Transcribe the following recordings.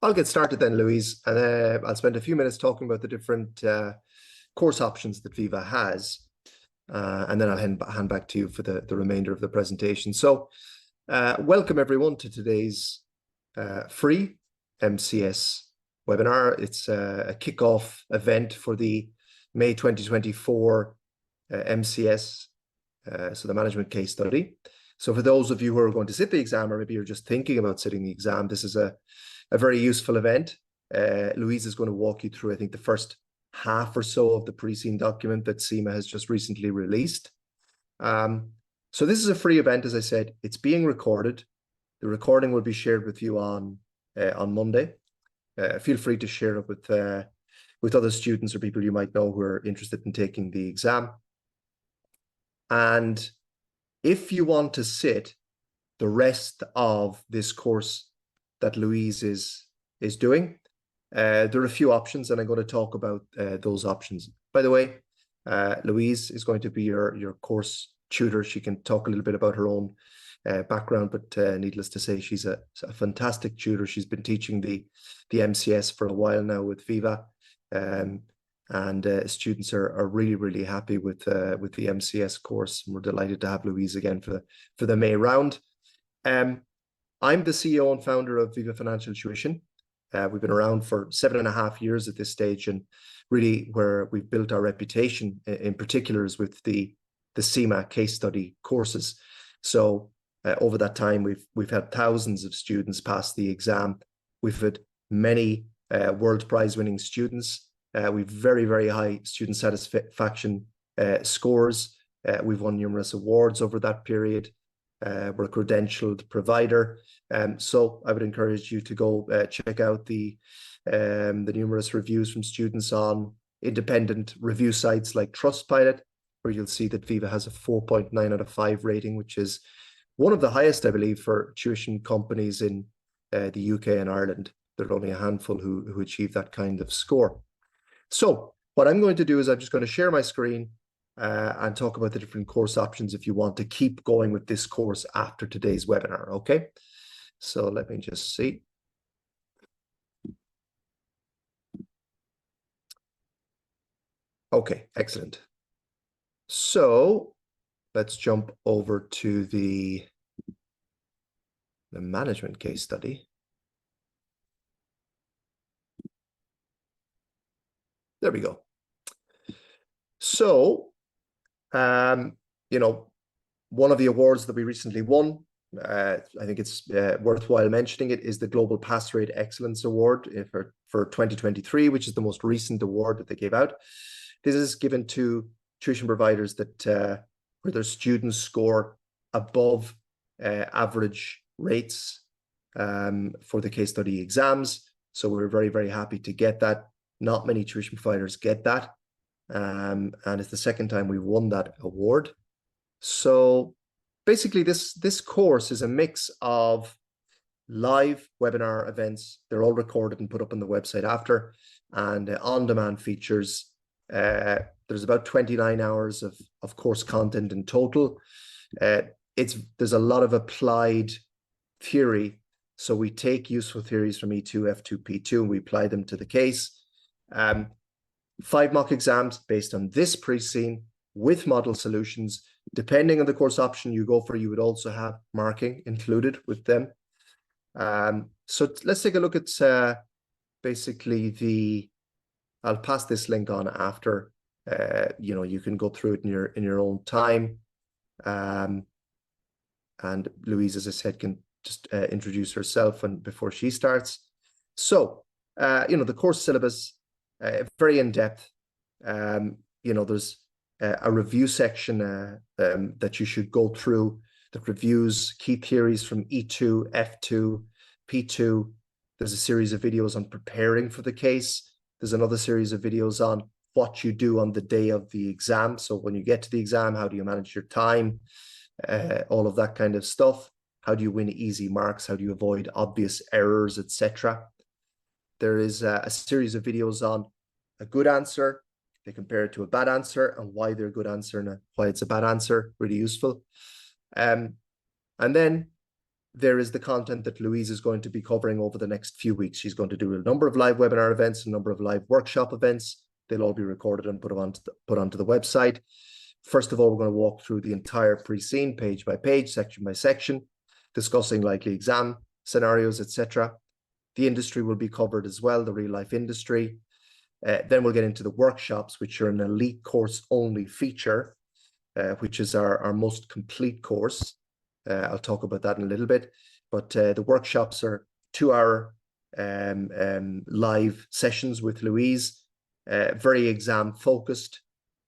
I'll get started then, Louise, and I'll spend a few minutes talking about the different course options that VIVA has, and then I'll hand back to you for the remainder of the presentation. So welcome everyone to today's free MCS webinar. It's a kickoff event for the May 2024 MCS, so the management case study. So for those of you who are going to sit the exam, or maybe you're just thinking about sitting the exam, this is a very useful event. Louise is going to walk you through, I think, the first half or so of the pre-seen document that CIMA has just recently released. So this is a free event, as I said. It's being recorded. The recording will be shared with you on Monday. Feel free to share it with other students or people you might know who are interested in taking the exam. And if you want to sit the rest of this course that Louise is doing, there are a few options, and I'm going to talk about those options. By the way, Louise is going to be your course tutor. She can talk a little bit about her own background, but needless to say, she's a fantastic tutor. She's been teaching the MCS for a while now with VIVA, and students are really happy with the MCS course. And we're delighted to have Louise again for the May round. I'm the CEO and founder of VIVA Financial Tuition. We've been around for 7.5 years at this stage, and really where we've built our reputation in particular is with the CIMA case study courses. So over that time, we've had thousands of students pass the exam. We've had many world prize winning students. We've very high student satisfaction scores. We've won numerous awards over that period. We're a credentialed provider, so I would encourage you to go check out the numerous reviews from students on independent review sites like Trustpilot, where you'll see that VIVA has a 4.9 out of 5 rating, which is one of the highest, I believe, for tuition companies in the UK and Ireland. There are only a handful who achieve that kind of score. So what I'm going to do is I'm just going to share my screen and talk about the different course options if you want to keep going with this course after today's webinar, okay? So let me just see. Okay, excellent. So let's jump over to the management case study. There we go. So, you know, one of the awards that we recently won, I think it's worthwhile mentioning it, is the Global Pass Rate Excellence Award for 2023, which is the most recent award that they gave out. This is given to tuition providers that where their students score above average rates for the case study exams. So we're very happy to get that. Not many tuition providers get that. And it's the second time we've won that award. So basically this course is a mix of live webinar events. They're all recorded and put up on the website after, and on-demand features. There's about 29 hours of course content in total. There's a lot of applied theory. So we take useful theories from E2, F2, P2, and we apply them to the case. 5 mock exams based on this pre-seen with model solutions. Depending on the course option you go for, you would also have marking included with them. So let's take a look at basically I'll pass this link on after. You know, you can go through it in your own time. And Louise, as I said, can just introduce herself before she starts. So you know, the course syllabus, very in-depth. You know, there's a review section that you should go through that reviews key theories from E2, F2, P2. There's a series of videos on preparing for the case. There's another series of videos on what you do on the day of the exam. So when you get to the exam, how do you manage your time? All of that kind of stuff. How do you win easy marks? How do you avoid obvious errors, etc.? There is a series of videos on a good answer. They compare it to a bad answer and why they're a good answer and why it's a bad answer. Really useful. And then there is the content that Louise is going to be covering over the next few weeks. She's going to do a number of live webinar events, a number of live workshop events. They'll all be recorded and put onto the website. First of all, we're going to walk through the entire pre-scene, page by page, section by section, discussing likely exam scenarios, etc. The industry will be covered as well, the real life industry. Then we'll get into the workshops, which are an elite course only feature, which is our most complete course. I'll talk about that in a little bit, but the workshops are 2-hour live sessions with Louise, very exam focused,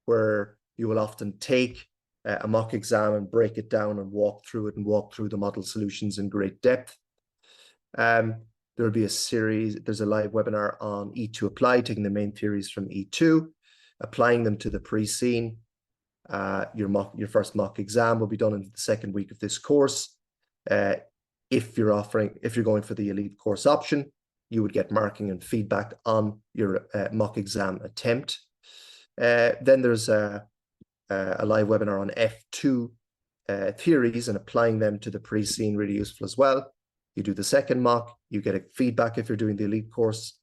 where you will often take a mock exam and break it down and walk through it and walk through the model solutions in great depth. There will be there's a live webinar on E2 Apply, taking the main theories from E2, applying them to the pre-scene. Your first mock exam will be done in the second week of this course. If you're going for the elite course option, you would get marking and feedback on your mock exam attempt. Then there's a live webinar on F2 theories and applying them to the pre-scene, really useful as well. You do the second mock, you get a feedback if you're doing the elite course.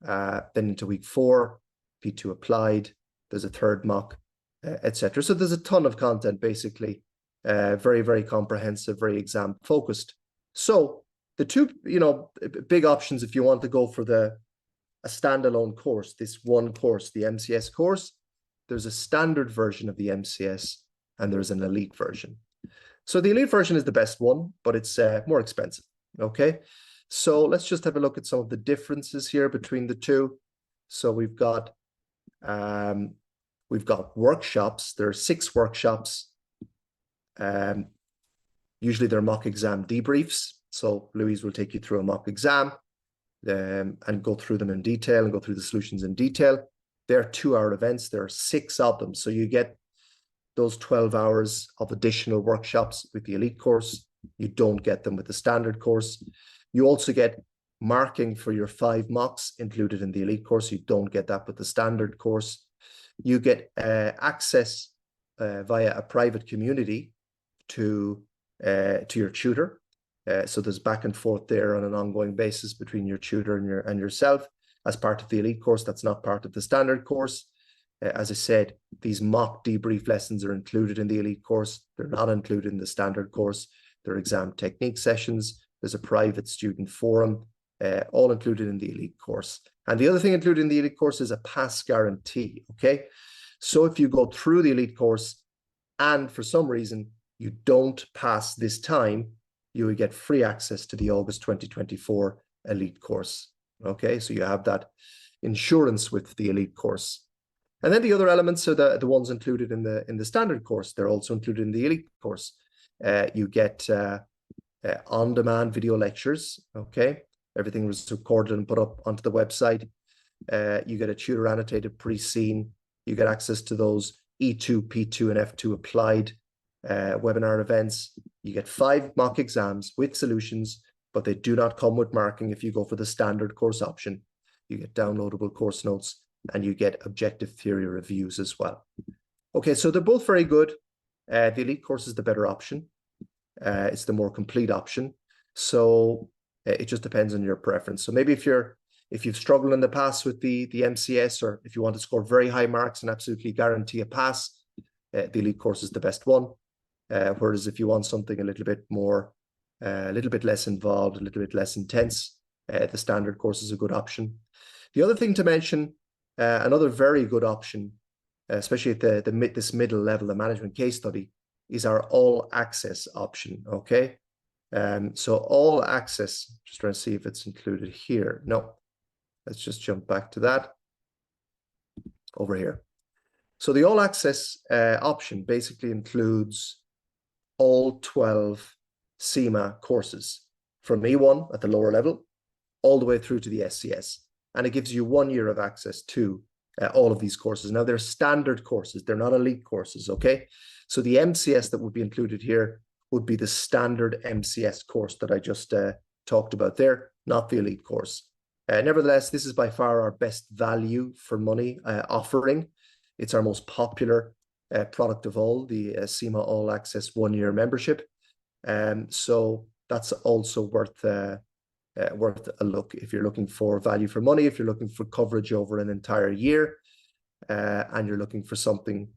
Then into week 4, P2 applied, there's a third mock, etc. So there's a ton of content, basically, very, very comprehensive, very exam focused. So the two, big options if you want to go for a standalone course, this one course, the MCS course, there's a standard version of the MCS and there's an elite version. So the elite version is the best one, but it's more expensive. Okay, so let's just have a look at some of the differences here between the two. So we've got workshops. There are 6 workshops. Usually they're mock exam debriefs. So Louise will take you through a mock exam and go through them in detail and go through the solutions in detail. They're 2-hour events. There are 6 of them. So you get those 12 hours of additional workshops with the elite course. You don't get them with the standard course. You also get marking for your 5 mocks included in the elite course. You don't get that with the standard course. You get access via a private community to your tutor. So there's back and forth there on an ongoing basis between your tutor and yourself as part of the elite course. That's not part of the standard course. As I said, these mock debrief lessons are included in the elite course. They're not included in the standard course. There are exam technique sessions. There's a private student forum, all included in the elite course. And the other thing included in the elite course is a pass guarantee, okay? So if you go through the elite course and for some reason you don't pass this time, you will get free access to the August 2024 elite course, okay? So you have that insurance with the elite course. And then the other elements are the ones included in the standard course. They're also included in the elite course. You get on-demand video lectures, okay? Everything was recorded and put up onto the website. You get a tutor annotated pre-scene. You get access to those E2, P2, and F2 applied webinar events. You get 5 mock exams with solutions, but they do not come with marking if you go for the standard course option. You get downloadable course notes and you get objective theory reviews as well. Okay, so they're both very good. The elite course is the better option. It's the more complete option. So it just depends on your preference. So maybe if you've struggled in the past with the MCS, or if you want to score very high marks and absolutely guarantee a pass, the elite course is the best one. Whereas if you want something a little bit more, a little bit less involved, a little bit less intense, the standard course is a good option. The other thing to mention, another very good option, especially at this middle level, the management case study, is our all access option, okay? So all access, just trying to see if it's included here. No, let's just jump back to that over here. So the all access option basically includes all 12 CIMA courses from E1 at the lower level all the way through to the SCS. And it gives you 1 year of access to all of these courses. Now, they're standard courses. They're not elite courses, okay? So the MCS that would be included here would be the standard MCS course that I just talked about there, not the elite course. Nevertheless, this is by far our best value for money offering. It's our most popular product of all, the CIMA All Access 1 year membership. So that's also worth a look if you're looking for value for money, if you're looking for coverage over an entire year, and you're looking for something,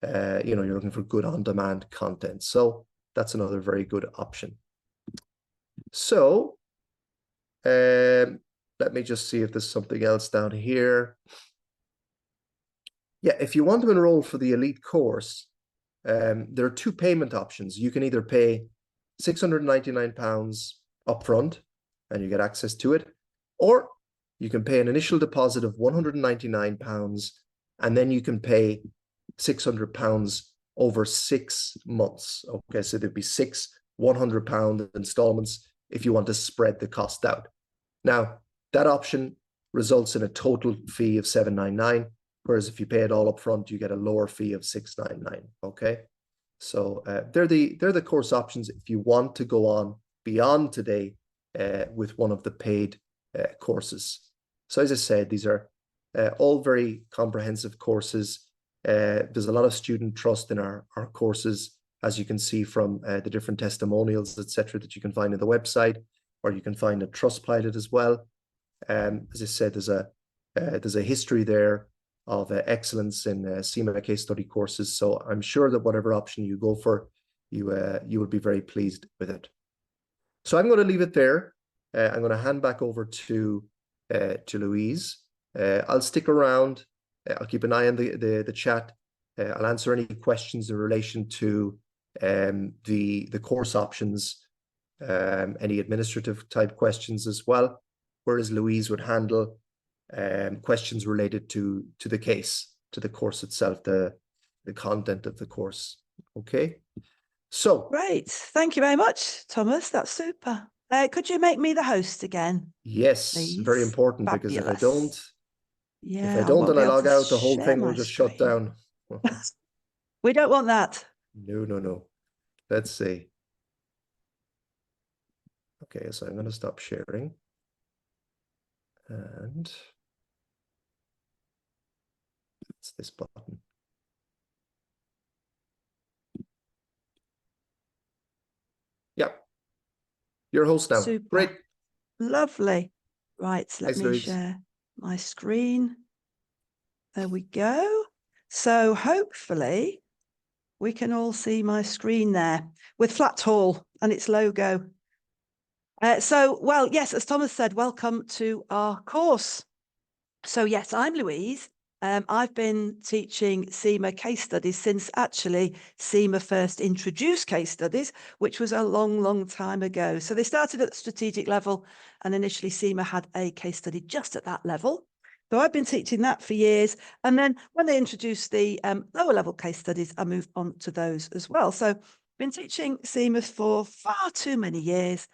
you're looking for good on-demand content. So that's another very good option. So let me just see if there's something else down here. Yeah, if you want to enroll for the elite course, there are two payment options. You can either pay £699 upfront and you get access to it, or you can pay an initial deposit of £199 and then you can pay £600 over 6 months. Okay, so there'd be 6 £100 installments if you want to spread the cost out. Now, that option results in a total fee of £799, whereas if you pay it all up front, you get a lower fee of £699. Okay, so they're the course options if you want to go on beyond today with one of the paid courses. So as I said, these are all very comprehensive courses. There's a lot of student trust in our courses, as you can see from the different testimonials, etc., that you can find on the website, or you can find a Trustpilot as well. As I said, there's a history there of excellence in CIMA case study courses. So I'm sure that whatever option you go for, you will be very pleased with it. So I'm going to leave it there. I'm going to hand back over to Louise. I'll stick around. I'll keep an eye on the chat. I'll answer any questions in relation to the course options, any administrative type questions as well, whereas Louise would handle questions related to the case, to the course itself, the content of the course. Okay, so great, thank you very much, Thomas. That's super. Could you make me the host again? Yes, please? very important. Fabulous. Because if I don't and I log out, the whole thing will just shut down. We don't want that. No. Let's see. Okay, so I'm going to stop sharing. And it's this button. Yeah. Your host now. Super. Great. Lovely. Right, let me Louise. share my screen. There we go. So hopefully we can all see my screen there with Flatthall and its logo. Well, yes, as Thomas said, welcome to our course. So yes, I'm Louise. I've been teaching CIMA case studies since actually CIMA first introduced case studies, which was a long time ago. So they started at the strategic level, and initially CIMA had a case study just at that level. So I've been teaching that for years. And then when they introduced the lower level case studies, I moved on to those as well. So I've been teaching CIMA for far too many years.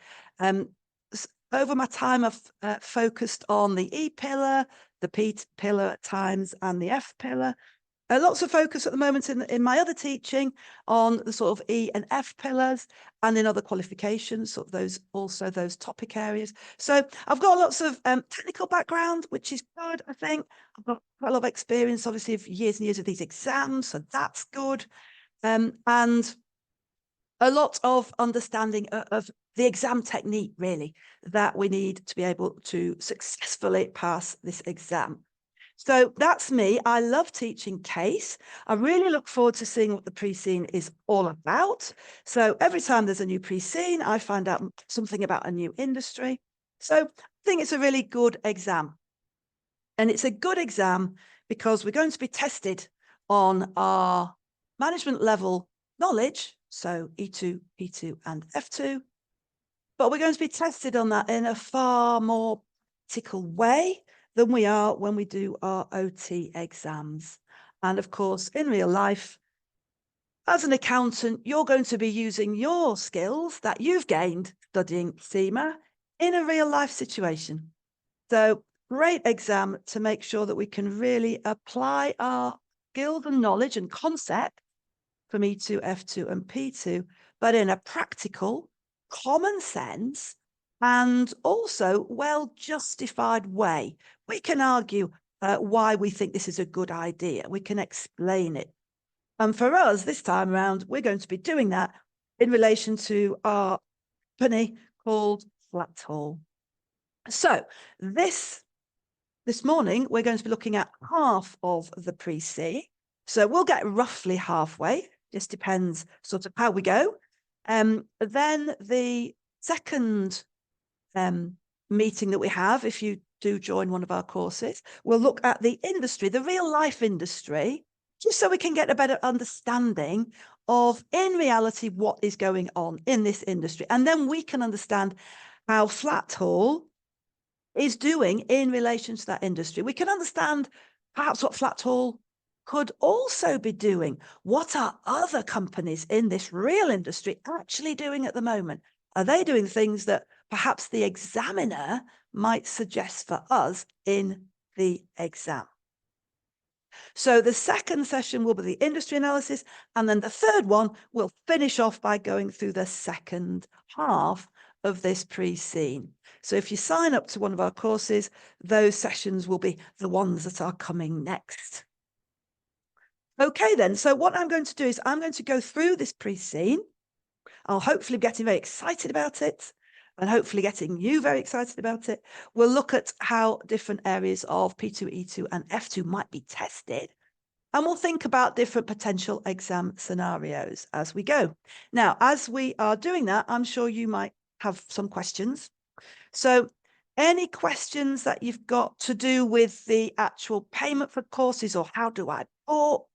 Over my time, I've focused on the E pillar, the P pillar at times, and the F pillar. Lots of focus at the moment in my other teaching on the sort of E and F pillars, and in other qualifications, sort of those topic areas. So I've got lots of technical background, which is good, I think. I've got quite a lot of experience, obviously, of years and years of these exams, so that's good. And a lot of understanding of the exam technique, really, that we need to be able to successfully pass this exam. So that's me. I love teaching case. I really look forward to seeing what the pre-scene is all about. So every time there's a new pre-scene, I find out something about a new industry. So I think it's a really good exam. And it's a good exam because we're going to be tested on our management level knowledge, so E2, P2, and F2. But we're going to be tested on that in a far more practical way than we are when we do our OT exams. And of course, in real life, as an accountant, you're going to be using your skills that you've gained studying CIMA in a real life situation. So great exam to make sure that we can really apply our skills and knowledge and concept from E2, F2, and P2, but in a practical, common sense, and also well-justified way. We can argue why we think this is a good idea. We can explain it. And for us, this time around, we're going to be doing that in relation to our company called Flatthall. So this morning, we're going to be looking at half of the pre-C. So we'll get roughly halfway. Just depends sort of how we go. Then the second meeting that we have, if you do join one of our courses, we'll look at the industry, the real life industry, just so we can get a better understanding of, in reality, what is going on in this industry. And then we can understand how Flatthall is doing in relation to that industry. We can understand perhaps what Flatthall could also be doing. What are other companies in this real industry actually doing at the moment? Are they doing things that perhaps the examiner might suggest for us in the exam? So the second session will be the industry analysis, and then the third one will finish off by going through the second half of this pre-scene. So if you sign up to one of our courses, those sessions will be the ones that are coming next. Okay, then. So what I'm going to do is I'm going to go through this pre-scene. I'll hopefully be getting very excited about it, and hopefully getting you very excited about it. We'll look at how different areas of P2, E2 and F2 might be tested. And we'll think about different potential exam scenarios as we go. Now, as we are doing that, I'm sure you might have some questions. So any questions that you've got to do with the actual payment for courses, or how do I book,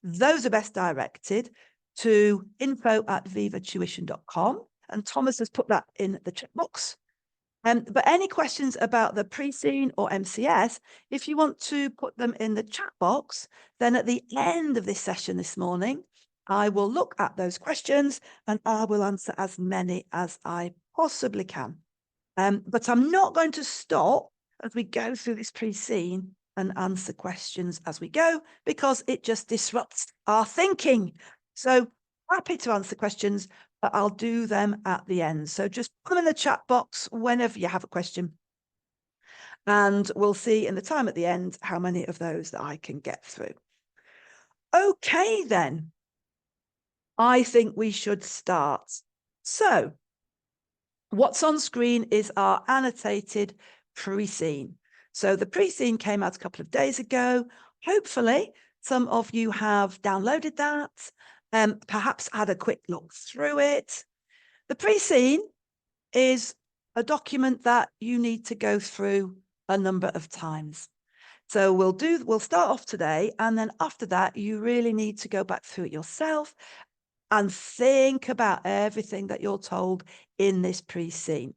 those are best directed to info@vivatuition.com. And Thomas has put that in the chat box. But any questions about the pre-scene or MCS, if you want to put them in the chat box, then at the end of this session this morning, I will look at those questions and I will answer as many as I possibly can. But I'm not going to stop as we go through this pre-scene and answer questions as we go, because it just disrupts our thinking. So happy to answer questions, but I'll do them at the end. So just put them in the chat box whenever you have a question. And we'll see in the time at the end how many of those that I can get through. Okay, then. I think we should start. So what's on screen is our annotated pre-scene. So the pre-scene came out a couple of days ago. Hopefully, some of you have downloaded that, perhaps had a quick look through it. The pre-scene is a document that you need to go through a number of times. So we'll start off today, and then after that, you really need to go back through it yourself and think about everything that you're told in this pre-scene.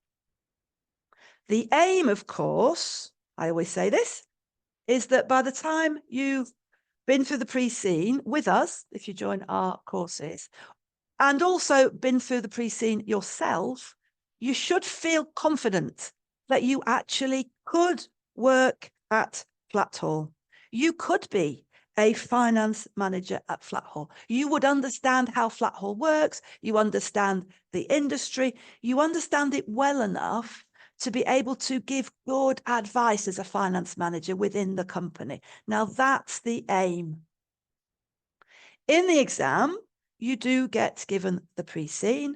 The aim, of course, I always say this, is that by the time you've been through the pre-scene with us, if you join our courses, and also been through the pre-scene yourself, you should feel confident that you actually could work at Flatthall. You could be a finance manager at Flatthall. You would understand how Flatthall works. You understand the industry. You understand it well enough to be able to give good advice as a finance manager within the company. Now, that's the aim. In the exam, you do get given the pre-scene.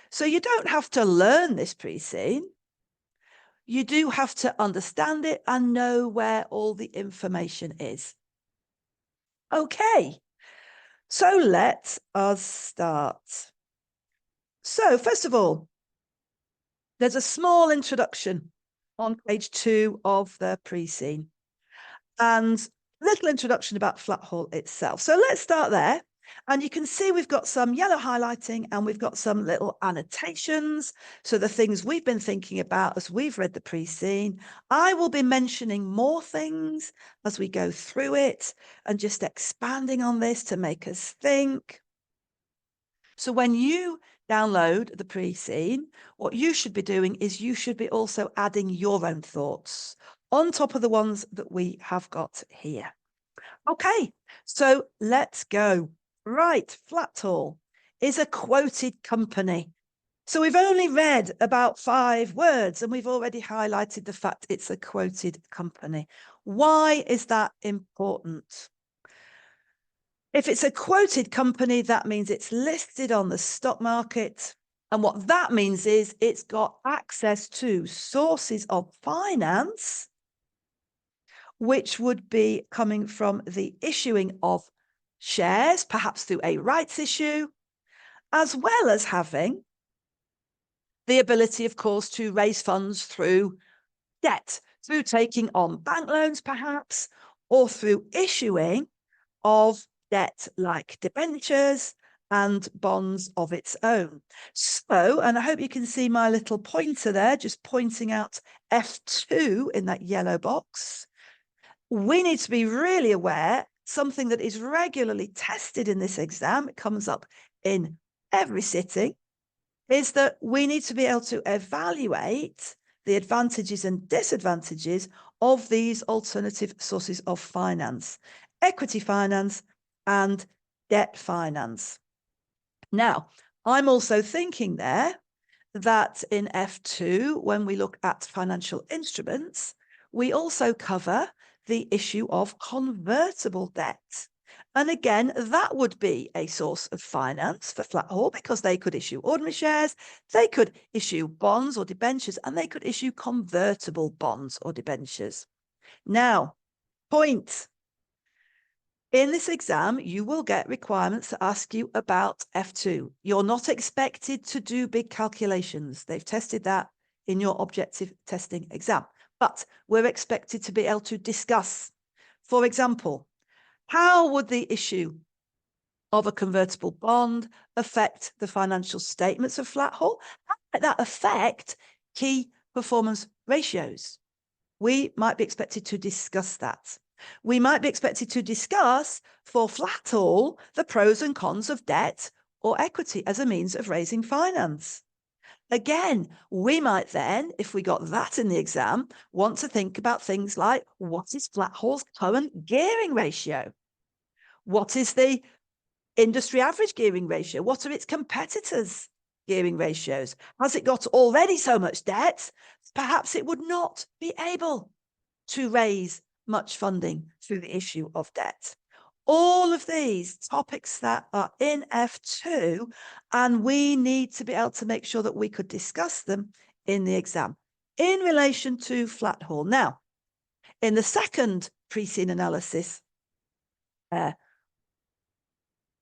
So you don't have to learn this pre-scene. You do have to understand it and know where all the information is. Okay, so let us start. So first of all, there's a small introduction on page 2 of the pre-scene and little introduction about Flatthall itself. So let's start there. And you can see we've got some yellow highlighting and we've got some little annotations. So the things we've been thinking about as we've read the pre-scene. I will be mentioning more things as we go through it and just expanding on this to make us think. So when you download the pre-scene, what you should be doing is you should be also adding your own thoughts on top of the ones that we have got here. Okay, so let's go. Right, Flatthall is a quoted company. So we've only read about 5 words and we've already highlighted the fact it's a quoted company. Why is that important? If it's a quoted company, that means it's listed on the stock market And what that means is it's got access to sources of finance, which would be coming from the issuing of shares, perhaps through a rights issue, as well as having the ability, of course, to raise funds through debt, through taking on bank loans, perhaps, or through issuing of debt like debentures and bonds of its own. So, and I hope you can see my little pointer there, just pointing out F2 in that yellow box. We need to be really aware, something that is regularly tested in this exam, it comes up in every sitting, is that we need to be able to evaluate the advantages and disadvantages of these alternative sources of finance, equity finance and debt finance. Now, I'm also thinking there that in F2, when we look at financial instruments, we also cover the issue of convertible debt. And again, that would be a source of finance for Flatthall because they could issue ordinary shares, they could issue bonds or debentures, and they could issue convertible bonds or debentures. Now, point. In this exam, you will get requirements that ask you about F2. You're not expected to do big calculations. They've tested that in your objective testing exam, but we're expected to be able to discuss, for example, how would the issue of a convertible bond affect the financial statements of Flatthall? How might that affect key performance ratios? We might be expected to discuss that. We might be expected to discuss for Flatthall the pros and cons of debt or equity as a means of raising finance. Again, we might then, if we got that in the exam, want to think about things like, what is Flatthall's current gearing ratio? What is the industry average gearing ratio? What are its competitors' gearing ratios? Has it got already so much debt? Perhaps it would not be able to raise much funding through the issue of debt. All of these topics that are in F2, and we need to be able to make sure that we could discuss them in the exam in relation to Flatthall. Now, in the second pre-scene analysis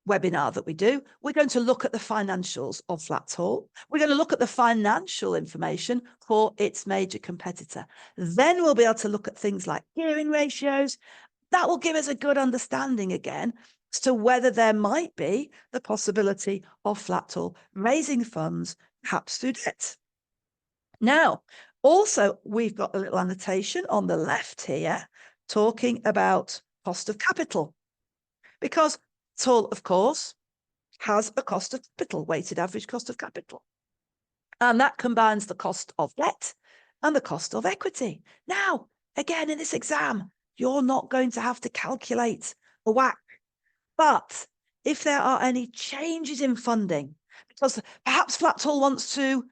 webinar that we do, we're going to look at the financials of Flatthall. We're going to look at the financial information for its major competitor. Then we'll be able to look at things like gearing ratios. That will give us a good understanding again as to whether there might be the possibility of Flatthall raising funds, perhaps through debt. Now, also, we've got a little annotation on the left here talking about cost of capital, because Flatthall, of course, has a cost of capital, weighted average cost of capital. And that combines the cost of debt and the cost of equity. Now, again, in this exam, you're not going to have to calculate a WACC. But if there are any changes in funding, because perhaps Flatthall wants to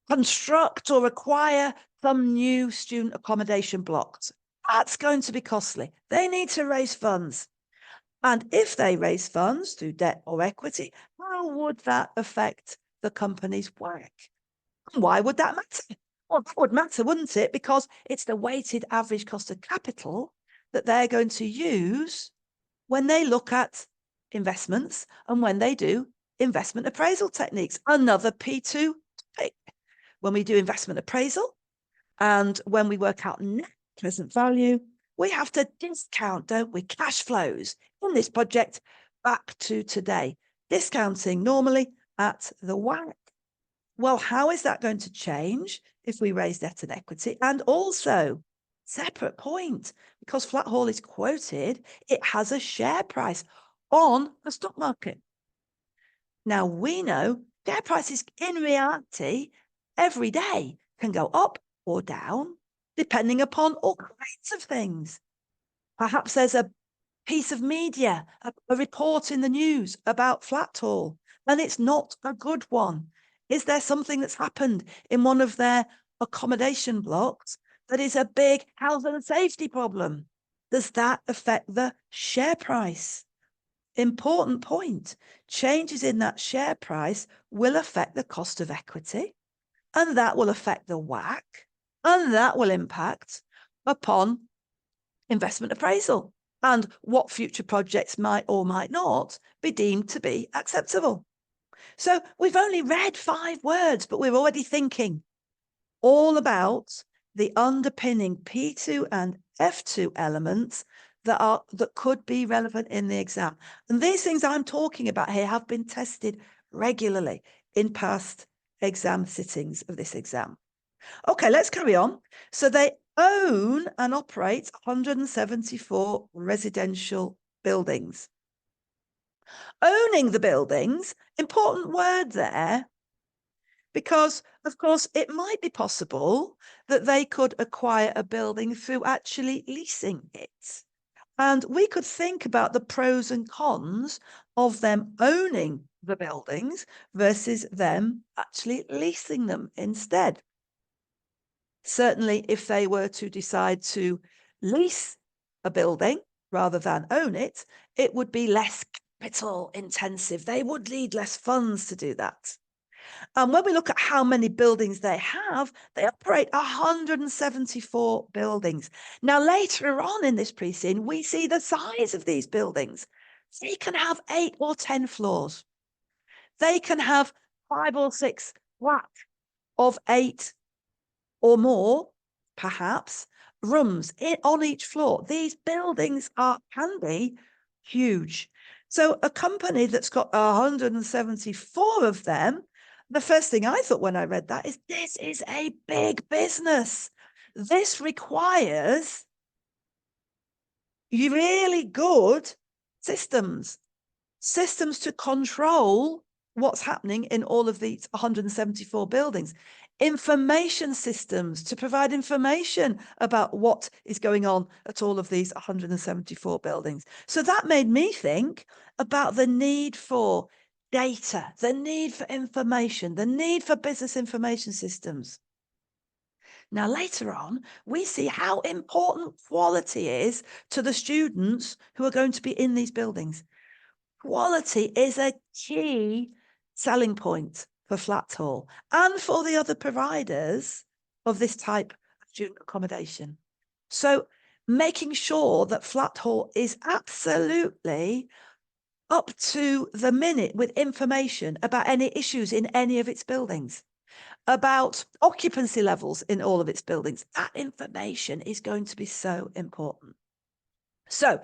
construct or acquire some new student accommodation blocks, that's going to be costly. They need to raise funds. And if they raise funds through debt or equity, how would that affect the company's WACC? And why would that matter? Well, that would matter, wouldn't it? Because it's the weighted average cost of capital that they're going to use when they look at investments and when they do investment appraisal techniques. Another P2 topic. When we do investment appraisal and when we work out net present value, we have to discount, don't we, cash flows in this project back to today, discounting normally at the WACC. Well, how is that going to change if we raise debt and equity? And also, separate point, because Flatthall is quoted, it has a share price on the stock market. Now, we know share prices in reality every day can go up or down, depending upon all kinds of things. Perhaps there's a piece of media, a report in the news about Flatthall, and it's not a good one. Is there something that's happened in one of their accommodation blocks that is a big health and safety problem? Does that affect the share price? important point, changes in that share price will affect the cost of equity, and that will affect the WACC, and that will impact upon investment appraisal and what future projects might or might not be deemed to be acceptable. So we've only read 5 words, but we're already thinking all about the underpinning P2 and F2 elements that could be relevant in the exam. And these things I'm talking about here have been tested regularly in past exam sittings of this exam. Okay, let's carry on. So they own and operate 174 residential buildings. Owning the buildings, important word there, because, of course, it might be possible that they could acquire a building through actually leasing it. And we could think about the pros and cons of them owning the buildings versus them actually leasing them instead. Certainly, if they were to decide to lease a building rather than own it, it would be less capital intensive. They would need less funds to do that. And when we look at how many buildings they operate 174 buildings. Now, later on in this pre-scene, we see the size of these buildings. They can have 8 or 10 floors. They can have 5 or 6 flats of 8 or more, perhaps, rooms on each floor. These buildings can be huge. So a company that's got 174 of them, the first thing I thought when I read that is, this is a big business. This requires really good systems to control what's happening in all of these 174 buildings, information systems to provide information about what is going on at all of these 174 buildings. So that made me think about the need for data, the need for information, the need for business information systems. Now, later on, we see how important quality is to the students who are going to be in these buildings. Quality is a key selling point for Flatthall and for the other providers of this type of student accommodation. So making sure that Flatthall is absolutely up to the minute with information about any issues in any of its buildings, about occupancy levels in all of its buildings. That information is going to be so important. So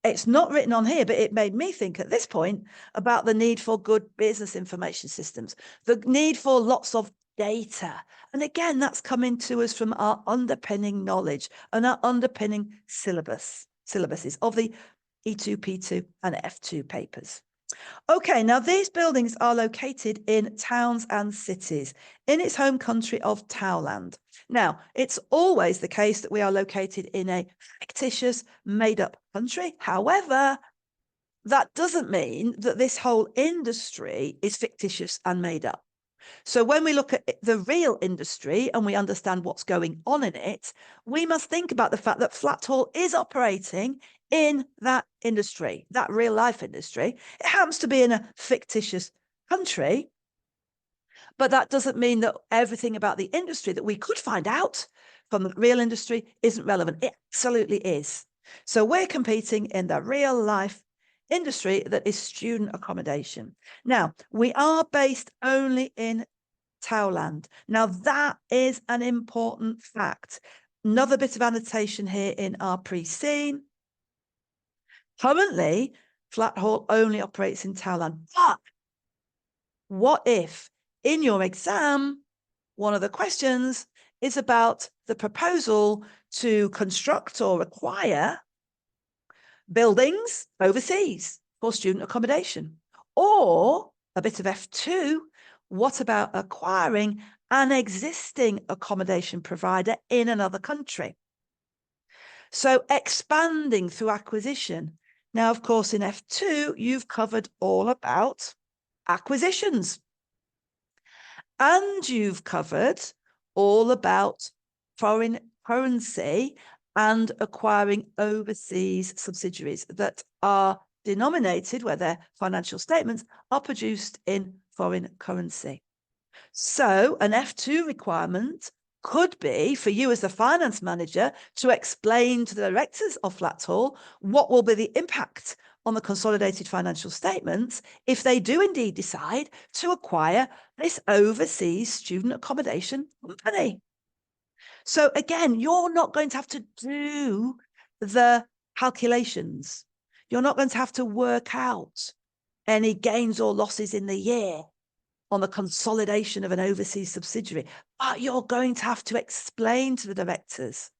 it's not written on here, but it made me think at this point about the need for good business information systems, the need for lots of data. And again, that's coming to us from our underpinning knowledge and our underpinning syllabuses of the E2, P2 and F2 papers. Okay, now these buildings are located in towns and cities in its home country of Thailand. Now, it's always the case that we are located in a fictitious, made-up country. However, that doesn't mean that this whole industry is fictitious and made up. So when we look at the real industry and we understand what's going on in it, we must think about the fact that Flatthall is operating in that industry, that real life industry. It happens to be in a fictitious country, but that doesn't mean that everything about the industry that we could find out from the real industry isn't relevant. It absolutely is. So we're competing in the real life industry that is student accommodation. Now, we are based only in Thailand. Now, that is an important fact. Another bit of annotation here in our pre-scene. Currently, Flatthall only operates in Thailand. But what if in your exam, one of the questions is about the proposal to construct or acquire buildings overseas for student accommodation? Or a bit of F2, what about acquiring an existing accommodation provider in another country? So expanding through acquisition. Now, of course, in F2, you've covered all about acquisitions. And you've covered all about foreign currency and acquiring overseas subsidiaries that are denominated, where their financial statements are produced in foreign currency. So an F2 requirement could be for you as the finance manager to explain to the directors of Flatthall what will be the impact on the consolidated financial statements if they do indeed decide to acquire this overseas student accommodation company. So again, you're not going to have to do the calculations. You're not going to have to work out any gains or losses in the year on the consolidation of an overseas subsidiary, but you're going to have to explain to the directors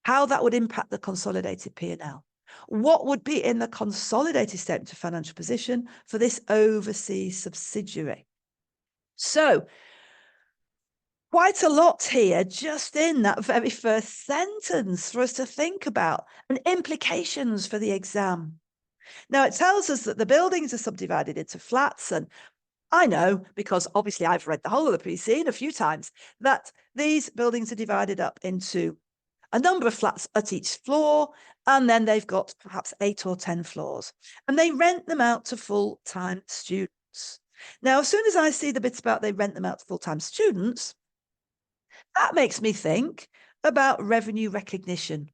how that would impact the consolidated P&L. What would be in the consolidated statement of financial position for this overseas subsidiary? So quite a lot here just in that very first sentence for us to think about, and implications for the exam. Now, it tells us that the buildings are subdivided into flats, and I know, because obviously I've read the whole of the pre-scene a few times, that these buildings are divided up into a number of flats at each floor, and then they've got perhaps 8 or 10 floors, and they rent them out to full-time students. Now, as soon as I see the bits about they rent them out to full-time students, that makes me think about revenue recognition.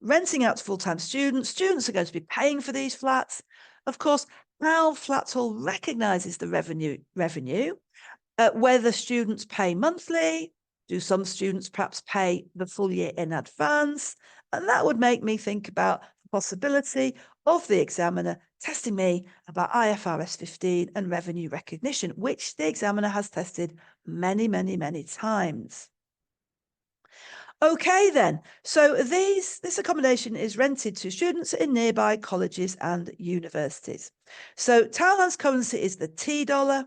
Renting out to full-time students, students are going to be paying for these flats. Of course, how Flatthall recognises the revenue, whether students pay monthly, do some students perhaps pay the full year in advance? And that would make me think about the possibility of the examiner testing me about IFRS 15 and revenue recognition, which the examiner has tested many, many, many times. Okay, then. So this accommodation is rented to students in nearby colleges and universities. So Thailand's currency is the T dollar,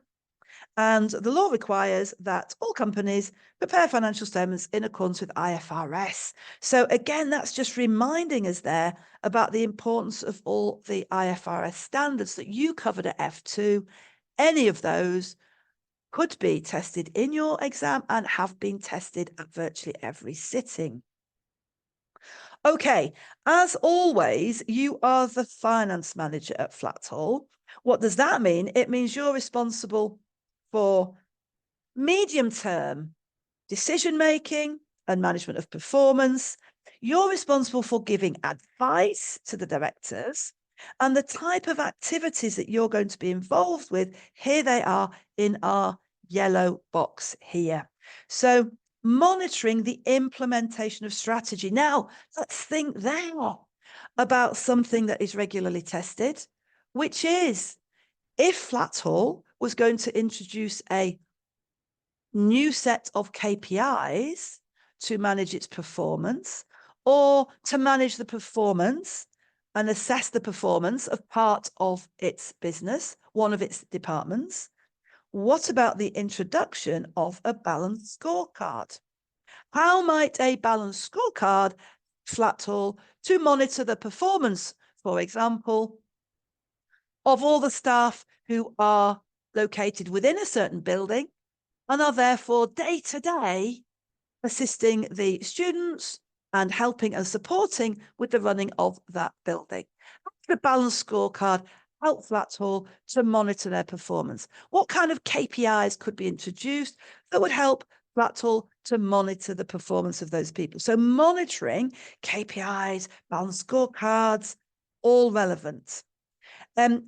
and the law requires that all companies prepare financial statements in accordance with IFRS. So again, that's just reminding us there about the importance of all the IFRS standards that you covered at F2. Any of those could be tested in your exam and have been tested at virtually every sitting. Okay, as always, you are the finance manager at Flatthall. What does that mean? It means you're responsible for medium-term decision-making and management of performance. You're responsible for giving advice to the directors, and the type of activities that you're going to be involved with, here they are in our yellow box here. So monitoring the implementation of strategy. Now, let's think there about something that is regularly tested, which is if Flatthall was going to introduce a new set of KPIs to manage its performance, or to manage the performance and assess the performance of part of its business, one of its departments. What about the introduction of a balanced scorecard? How might a balanced scorecard Flatthall to monitor the performance, for example, of all the staff who are located within a certain building and are therefore day-to-day assisting the students and helping and supporting with the running of that building? The balanced scorecard help Flatthall to monitor their performance. What kind of KPIs could be introduced that would help Flatthall to monitor the performance of those people? So monitoring, KPIs, balanced scorecards, all relevant.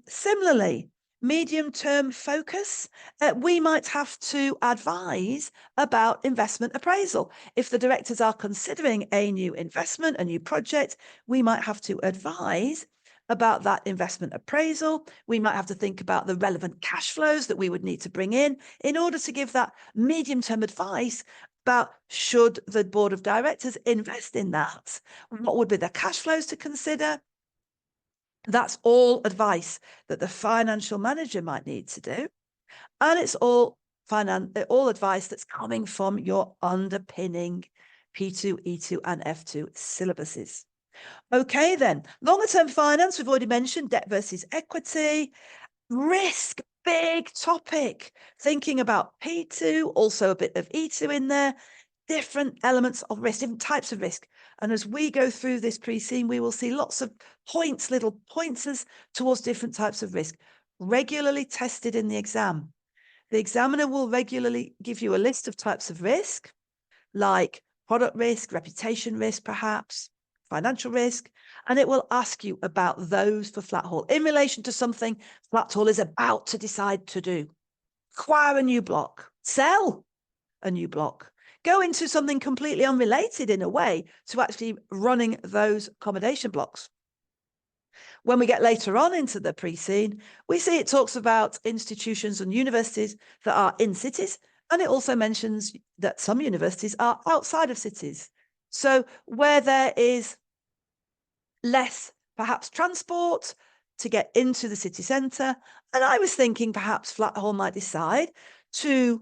Similarly, medium-term focus, we might have to advise about investment appraisal. If the directors are considering a new investment, a new project, we might have to advise about that investment appraisal. We might have to think about the relevant cash flows that we would need to bring in order to give that medium-term advice about should the board of directors invest in that? What would be the cash flows to consider? That's all advice that the financial manager might need to do. And it's all advice that's coming from your underpinning P2, E2 and F2 syllabuses. Okay, then. Longer term finance, we've already mentioned debt versus equity. Risk, big topic. Thinking about P2, also a bit of E2 in there. Different elements of risk, different types of risk. And as we go through this pre-scene, we will see lots of points, little pointers towards different types of risk, regularly tested in the exam. The examiner will regularly give you a list of types of risk, like product risk, reputation risk, perhaps, financial risk, and it will ask you about those for Flatthall in relation to something Flatthall is about to decide to do. Acquire a new block, sell a new block, go into something completely unrelated in a way to actually running those accommodation blocks. When we get later on into the pre-scene, we see it talks about institutions and universities that are in cities, and it also mentions that some universities are outside of cities. So where there is less, perhaps, transport to get into the city centre, and I was thinking perhaps Flatthall might decide to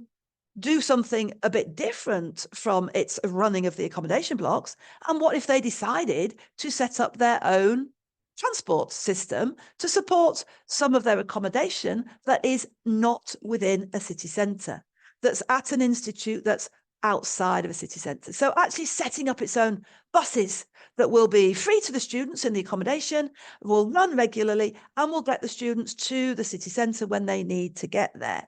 do something a bit different from its running of the accommodation blocks. And what if they decided to set up their own transport system to support some of their accommodation that is not within a city centre, that's at an institute that's outside of a city centre? So actually setting up its own buses that will be free to the students in the accommodation, will run regularly, and will get the students to the city centre when they need to get there.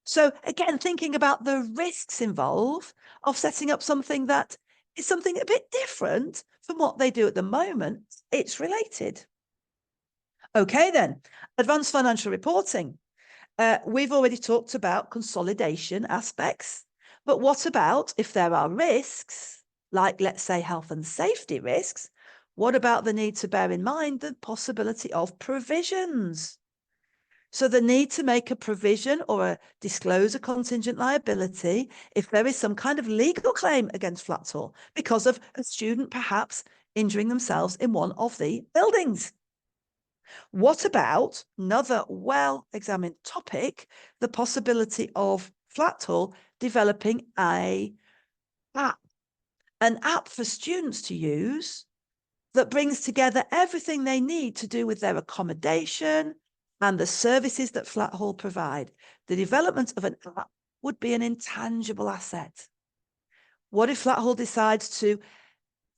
So again, thinking about the risks involved of setting up something that is something a bit different from what they do at the moment, it's related. Okay, then, advanced financial reporting. We've already talked about consolidation aspects, but what about if there are risks, like, let's say, health and safety risks? What about the need to bear in mind the possibility of provisions? So the need to make a provision or disclose a contingent liability if there is some kind of legal claim against Flatthall because of a student perhaps injuring themselves in one of the buildings. What about another well-examined topic, the possibility of Flatthall developing an app for students to use that brings together everything they need to do with their accommodation and the services that Flatthall provide? The development of an app would be an intangible asset. What if Flatthall decides to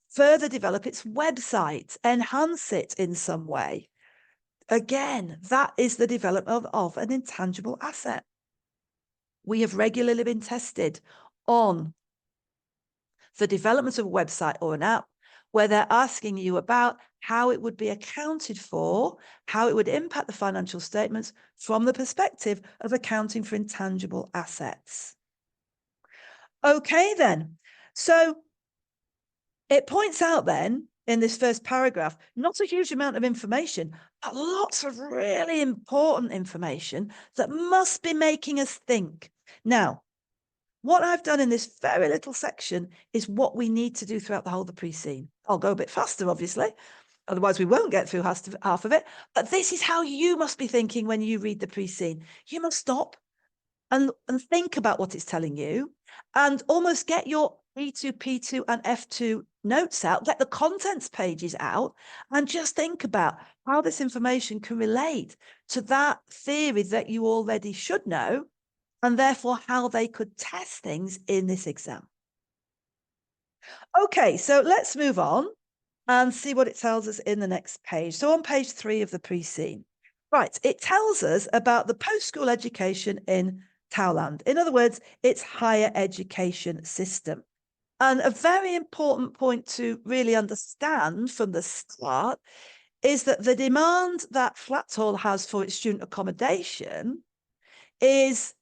further develop its website, enhance it in some way? Again, that is the development of an intangible asset. We have regularly been tested on the development of a website or an app where they're asking you about how it would be accounted for, how it would impact the financial statements from the perspective of accounting for intangible assets. Okay, then. So it points out then in this first paragraph, not a huge amount of information, but lots of really important information that must be making us think. Now, what I've done in this very little section is what we need to do throughout the whole of the pre-scene. I'll go a bit faster, obviously, otherwise we won't get through half of it. But this is how you must be thinking when you read the pre-scene. You must stop and think about what it's telling you and almost get your E2, P2 and F2 notes out, get the contents pages out, and just think about how this information can relate to that theory that you already should know, and therefore how they could test things in this exam. Okay, so let's move on and see what it tells us in the next page. So on page 3 of the pre-scene, right, it tells us about the post-school education in Thailand. In other words, its higher education system. And a very important point to really understand from the start is that the demand that Flatthall has for its student accommodation is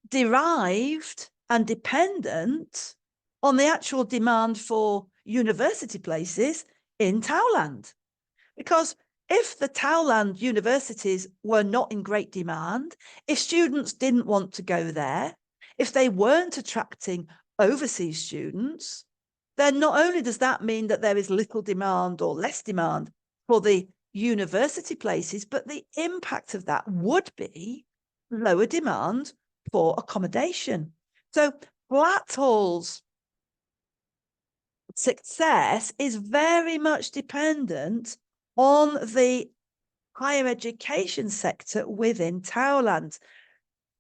derived and dependent on the actual demand for university places in Thailand. Because if the Thailand universities were not in great demand, if students didn't want to go there, if they weren't attracting overseas students, then not only does that mean that there is little demand or less demand for the university places, but the impact of that would be lower demand for accommodation. So Flatthall's success is very much dependent on the higher education sector within Thailand.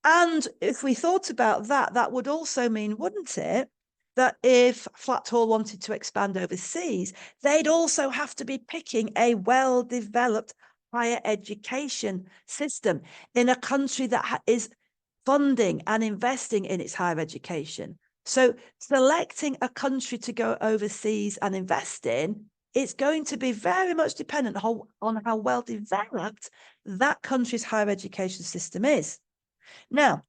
And if we thought about that, that would also mean, wouldn't it, that if Flatthall wanted to expand overseas, they'd also have to be picking a well-developed higher education system in a country that is funding and investing in its higher education. So selecting a country to go overseas and invest in, it's going to be very much dependent on how well developed that country's higher education system is. Now,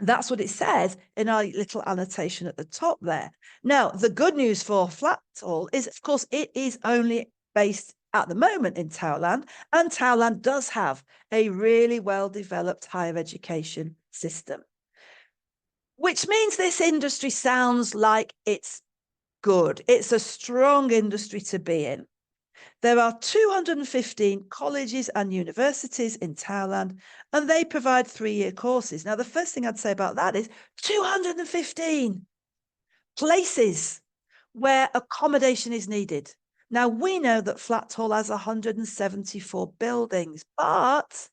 that's what it says in our little annotation at the top there. Now, the good news for Flatthall is, of course, it is only based at the moment in Thailand, and Thailand does have a really well-developed higher education system, which means this industry sounds like it's good. It's a strong industry to be in. There are 215 colleges and universities in Thailand, and they provide 3-year courses. Now, the first thing I'd say about that is 215 places where accommodation is needed. Now, we know that Flatthall has 174 buildings, but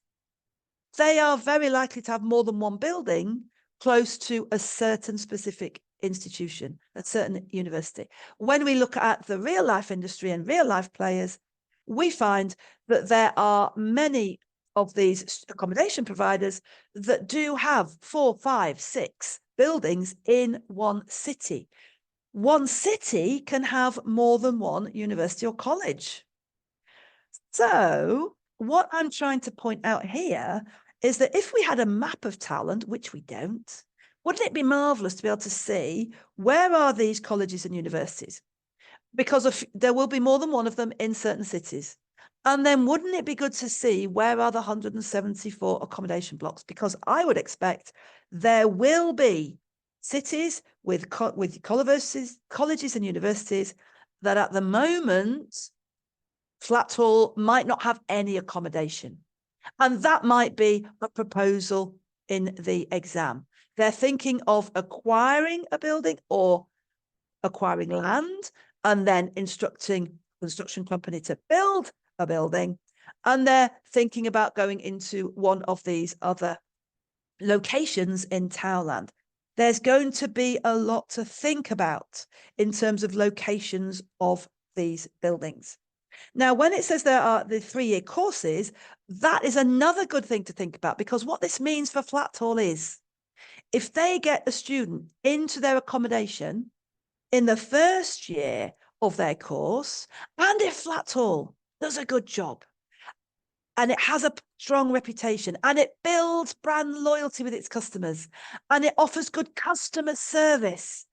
they are very likely to have more than one building close to a certain specific institution, a certain university. When we look at the real life industry and real life players, we find that there are many of these accommodation providers that do have 4, 5, 6 buildings in one city. One city can have more than one university or college. So what I'm trying to point out here is that if we had a map of Thailand, which we don't, wouldn't it be marvelous to be able to see where are these colleges and universities? Because there will be more than one of them in certain cities. And then wouldn't it be good to see where are the 174 accommodation blocks? Because I would expect there will be cities with colleges and universities that at the moment, Flatthall might not have any accommodation. And that might be a proposal in the exam. They're thinking of acquiring a building or acquiring land and then instructing a construction company to build a building. And they're thinking about going into one of these other locations in Thailand. There's going to be a lot to think about in terms of locations of these buildings. Now, when it says there are the 3-year courses, that is another good thing to think about, because what this means for Flatthall is if they get a student into their accommodation in the first year of their course, and if Flatthall does a good job and it has a strong reputation and it builds brand loyalty with its customers and it offers good customer service.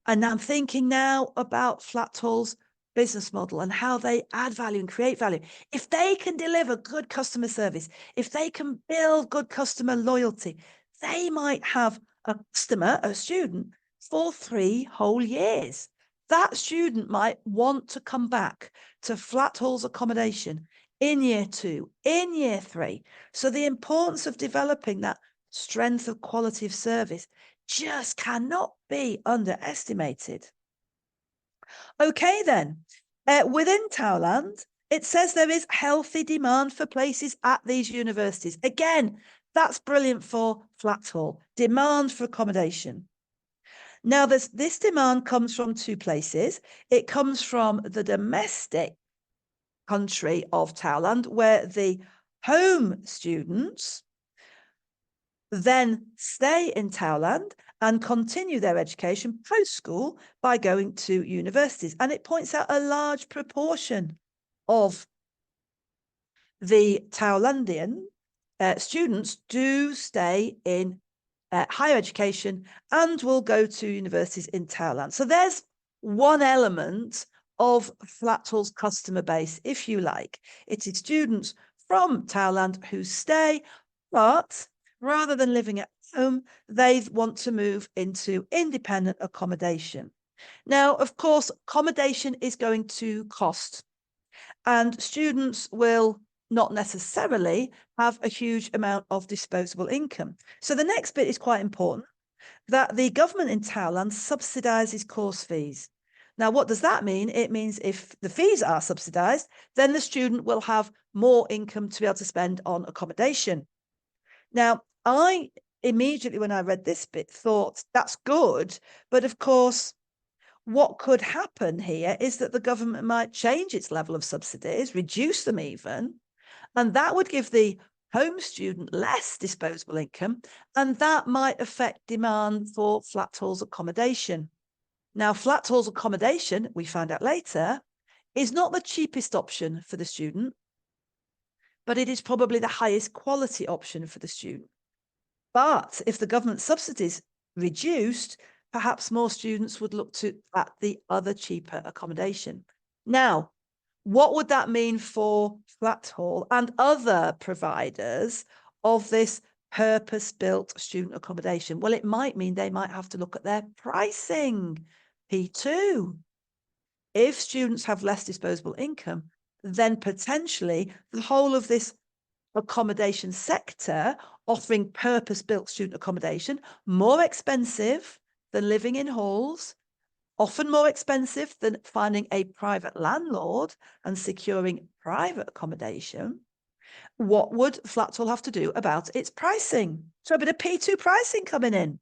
And I'm thinking now about Flatthall's business model and how they add value and create value. If they can deliver good customer service, if they can build good customer loyalty, they might have a customer, a student, for 3 whole years. That student might want to come back to Flatthall's accommodation in year 2, in year 3. So the importance of developing that strength of quality of service just cannot be underestimated. Okay, then, within Thailand, it says there is healthy demand for places at these universities. Again, that's brilliant for Flatthall, demand for accommodation. Now, this demand comes from 2 places. It comes from the domestic country of Thailand, where the home students then stay in Thailand and continue their education post-school by going to universities. And it points out a large proportion of the Thailandian students do stay in higher education and will go to universities in Thailand. So there's one element of Flatthall's customer base, if you like. It is students from Thailand who stay, but rather than living at home, they want to move into independent accommodation. Now, of course, accommodation is going to cost, and students will not necessarily have a huge amount of disposable income. So the next bit is quite important, that the government in Thailand subsidises course fees. Now, what does that mean? It means if the fees are subsidised, then the student will have more income to be able to spend on accommodation. Now, I immediately when I read this bit thought that's good. But of course, what could happen here is that the government might change its level of subsidies, reduce them even, and that would give the home student less disposable income, and that might affect demand for Flatthall's accommodation. Now, Flatthall's accommodation, we found out later, is not the cheapest option for the student, but it is probably the highest quality option for the student. But if the government subsidies reduced, perhaps more students would look at the other cheaper accommodation. Now, what would that mean for Flatthall and other providers of this purpose-built student accommodation? Well, it might mean they might have to look at their pricing. P2. If students have less disposable income, then potentially the whole of this accommodation sector offering purpose-built student accommodation, more expensive than living in halls, often more expensive than finding a private landlord and securing private accommodation. What would Flatthall have to do about its pricing? So a bit of P2 pricing coming in.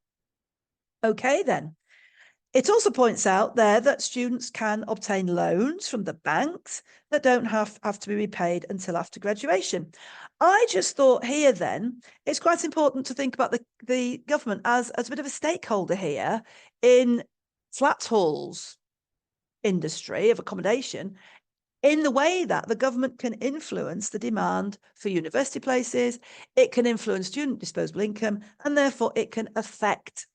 Okay, then. It also points out there that students can obtain loans from the banks that don't have to be repaid until after graduation. I just thought here then, it's quite important to think about the government as a bit of a stakeholder here in Flatthall's industry of accommodation, in the way that the government can influence the demand for university places, it can influence student disposable income, and therefore it can affect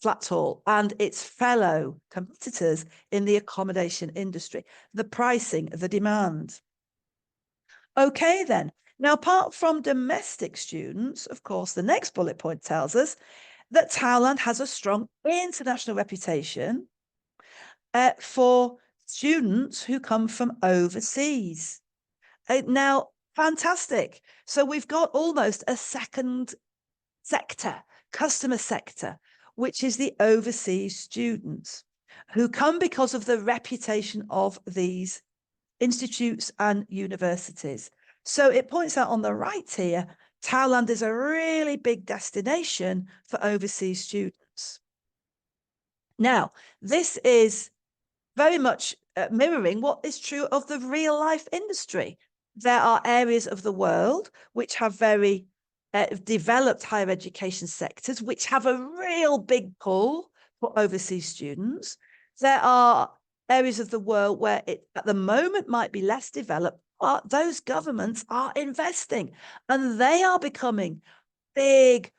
Flatthall and its fellow competitors in the accommodation industry, the pricing, the demand. Okay, then. Now, apart from domestic students, of course, the next bullet point tells us that Thailand has a strong international reputation for students who come from overseas. Now, fantastic. So we've got almost a second sector, customer sector, which is the overseas students who come because of the reputation of these institutes and universities. So it points out on the right here, Thailand is a really big destination for overseas students. Now, this is very much mirroring what is true of the real life industry. There are areas of the world which have very developed higher education sectors, which have a real big pull for overseas students. There are areas of the world where it at the moment might be less developed, but those governments are investing and they are becoming big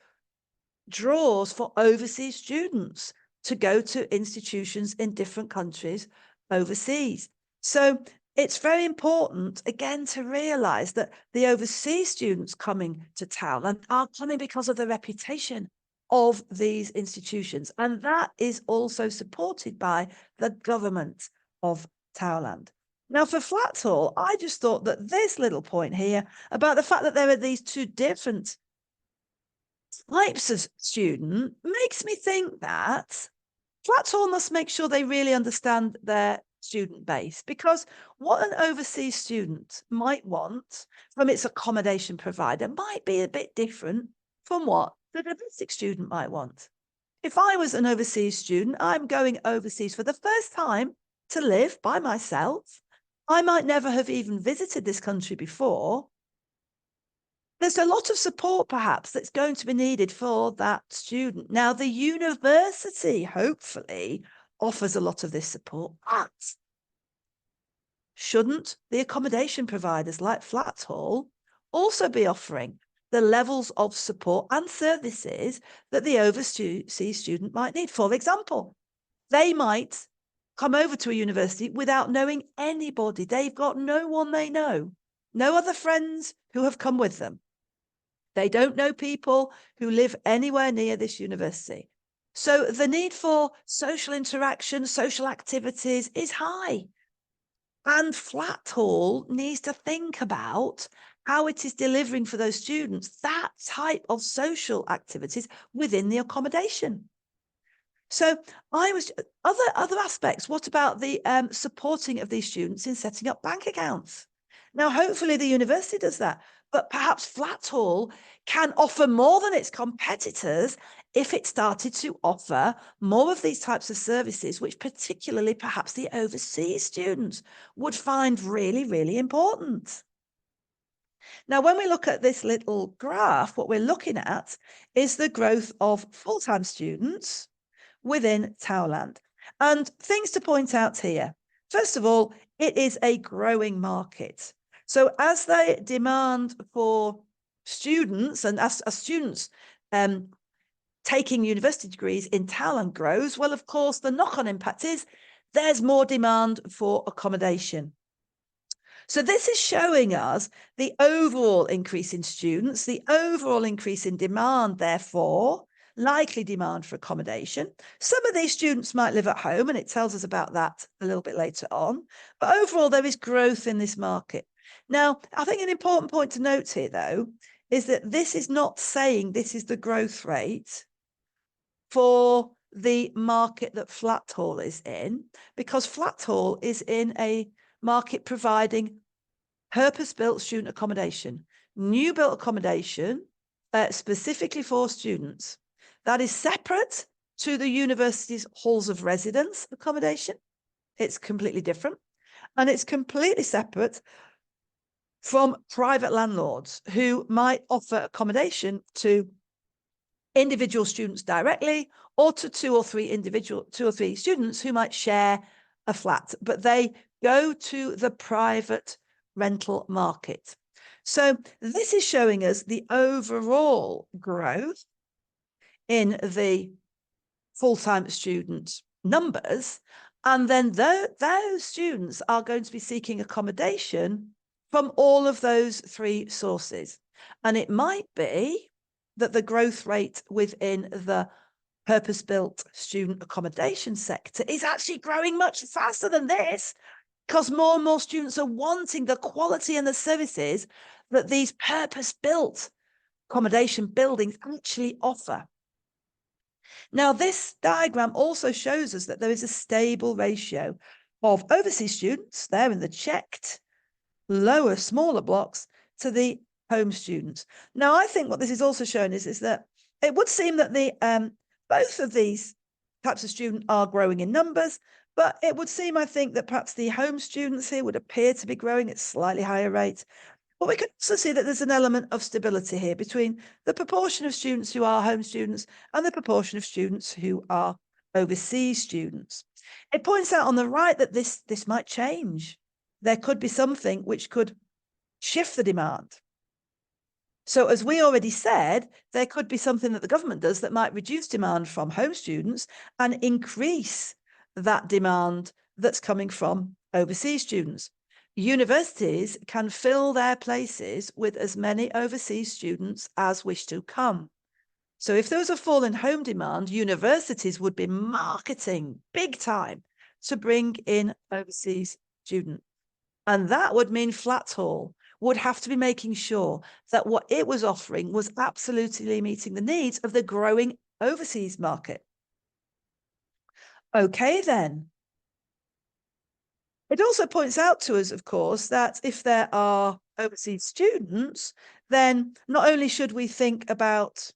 draws for overseas students to go to institutions in different countries overseas. So it's very important, again, to realise that the overseas students coming to Thailand are coming because of the reputation of these institutions. And that is also supported by the government of Thailand. Now, for Flatthall, I just thought that this little point here about the fact that there are these two different types of student makes me think that Flatthall must make sure they really understand their student base, because what an overseas student might want from its accommodation provider might be a bit different from what the domestic student might want. If I was an overseas student, I'm going overseas for the first time to live by myself. I might never have even visited this country before. There's a lot of support, perhaps, that's going to be needed for that student. Now, the university, hopefully, offers a lot of this support, but shouldn't the accommodation providers like Flatthall also be offering the levels of support and services that the overseas student might need? For example, they might come over to a university without knowing anybody. They've got no one they know, no other friends who have come with them. They don't know people who live anywhere near this university. So the need for social interaction, social activities is high. And Flatthall needs to think about how it is delivering for those students that type of social activities within the accommodation. So other aspects. What about the supporting of these students in setting up bank accounts? Now, hopefully the university does that, but perhaps Flatthall can offer more than its competitors if it started to offer more of these types of services, which particularly perhaps the overseas students would find really, really important. Now, when we look at this little graph, what we're looking at is the growth of full-time students within Towerland. And things to point out here. First of all, it is a growing market. So as the demand for students and as students taking university degrees in Towerland grows, well, of course, the knock-on impact is there's more demand for accommodation. So this is showing us the overall increase in students, the overall increase in demand, therefore, likely demand for accommodation. Some of these students might live at home, and it tells us about that a little bit later on. But overall, there is growth in this market. Now, I think an important point to note here, though, is that this is not saying this is the growth rate for the market that Flatthall is in, because Flatthall is in a market providing purpose-built student accommodation, new built accommodation specifically for students. That is separate to the university's halls of residence accommodation. It's completely different. And it's completely separate from private landlords who might offer accommodation to individual students directly, or to two or three students who might share a flat, but they go to the private rental market. So this is showing us the overall growth in the full-time student numbers, and then those students are going to be seeking accommodation from all of those three sources. And it might be that the growth rate within the purpose-built student accommodation sector is actually growing much faster than this, because more and more students are wanting the quality and the services that these purpose-built accommodation buildings actually offer. Now, this diagram also shows us that there is a stable ratio of overseas students there in the checked lower, smaller blocks to the home students. Now, I think what this is also showing is that it would seem that the both of these types of student are growing in numbers, but it would seem, I think, that perhaps the home students here would appear to be growing at slightly higher rates. But we can also see that there's an element of stability here between the proportion of students who are home students and the proportion of students who are overseas students. It points out on the right that this might change. There could be something which could shift the demand. So as we already said, there could be something that the government does that might reduce demand from home students and increase that demand that's coming from overseas students. Universities can fill their places with as many overseas students as wish to come. So if there was a fall in home demand, universities would be marketing big time to bring in overseas students. And that would mean Flatthall would have to be making sure that what it was offering was absolutely meeting the needs of the growing overseas market. Okay, then. It also points out to us, of course, that if there are overseas students, then not only should we think about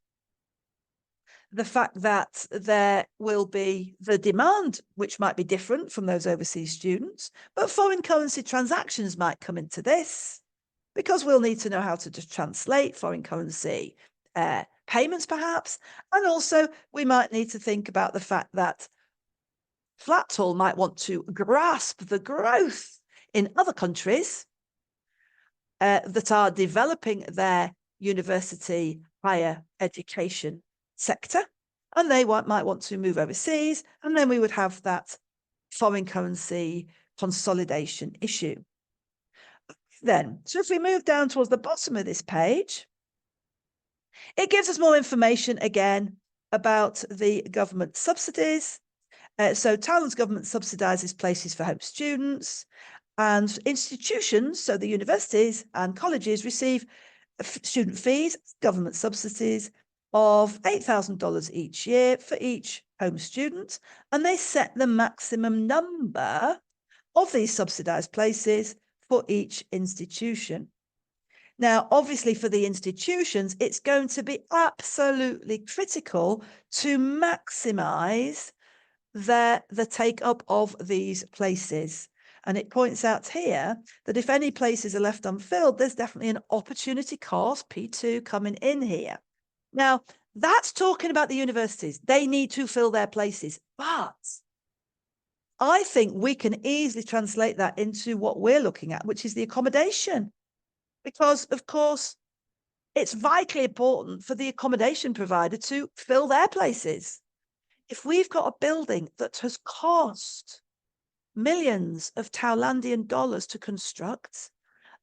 the fact that there will be the demand, which might be different from those overseas students, but foreign currency transactions might come into this, because we'll need to know how to just translate foreign currency payments, perhaps. And also, we might need to think about the fact that Flatthall might want to grasp the growth in other countries that are developing their university higher education sector, and they might want to move overseas, and then we would have that foreign currency consolidation issue. Then, so if we move down towards the bottom of this page, it gives us more information again about the government subsidies. So Towerland's government subsidises places for home students, and institutions, so the universities and colleges, receive student fees, government subsidies of $8,000 each year for each home student, and they set the maximum number of these subsidised places for each institution. Now, obviously, for the institutions, it's going to be absolutely critical to maximize the take-up of these places. And it points out here that if any places are left unfilled, there's definitely an opportunity cost, P2, coming in here. Now, that's talking about the universities. They need to fill their places. But I think we can easily translate that into what we're looking at, which is the accommodation. Because, of course, it's vitally important for the accommodation provider to fill their places. If we've got a building that has cost millions of Thailandian dollars to construct,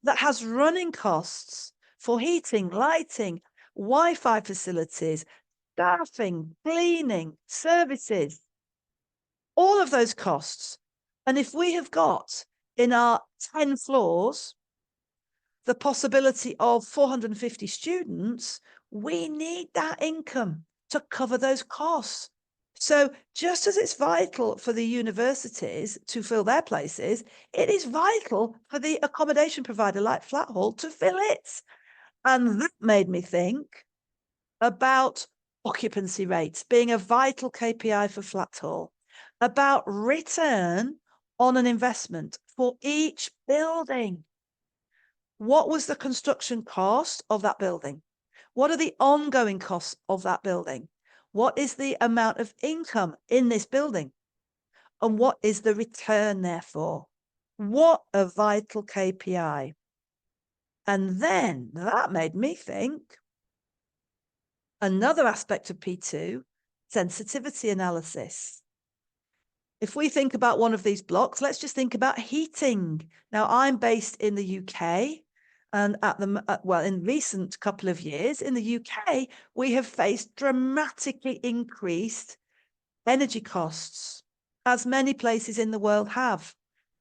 that has running costs for heating, lighting, Wi-Fi facilities, staffing, cleaning, services, all of those costs. And if we have got in our 10 floors the possibility of 450 students, we need that income to cover those costs. So just as it's vital for the universities to fill their places, it is vital for the accommodation provider like Flatthall to fill it. And that made me think about occupancy rates being a vital KPI for Flatthall, about return on an investment for each building. What was the construction cost of that building? What are the ongoing costs of that building? What is the amount of income in this building? And what is the return, therefore? What a vital KPI. And then that made me think another aspect of P2, sensitivity analysis. If we think about one of these blocks, let's just think about heating. Now, I'm based in the UK. And in recent couple of years in the UK, we have faced dramatically increased energy costs, as many places in the world have.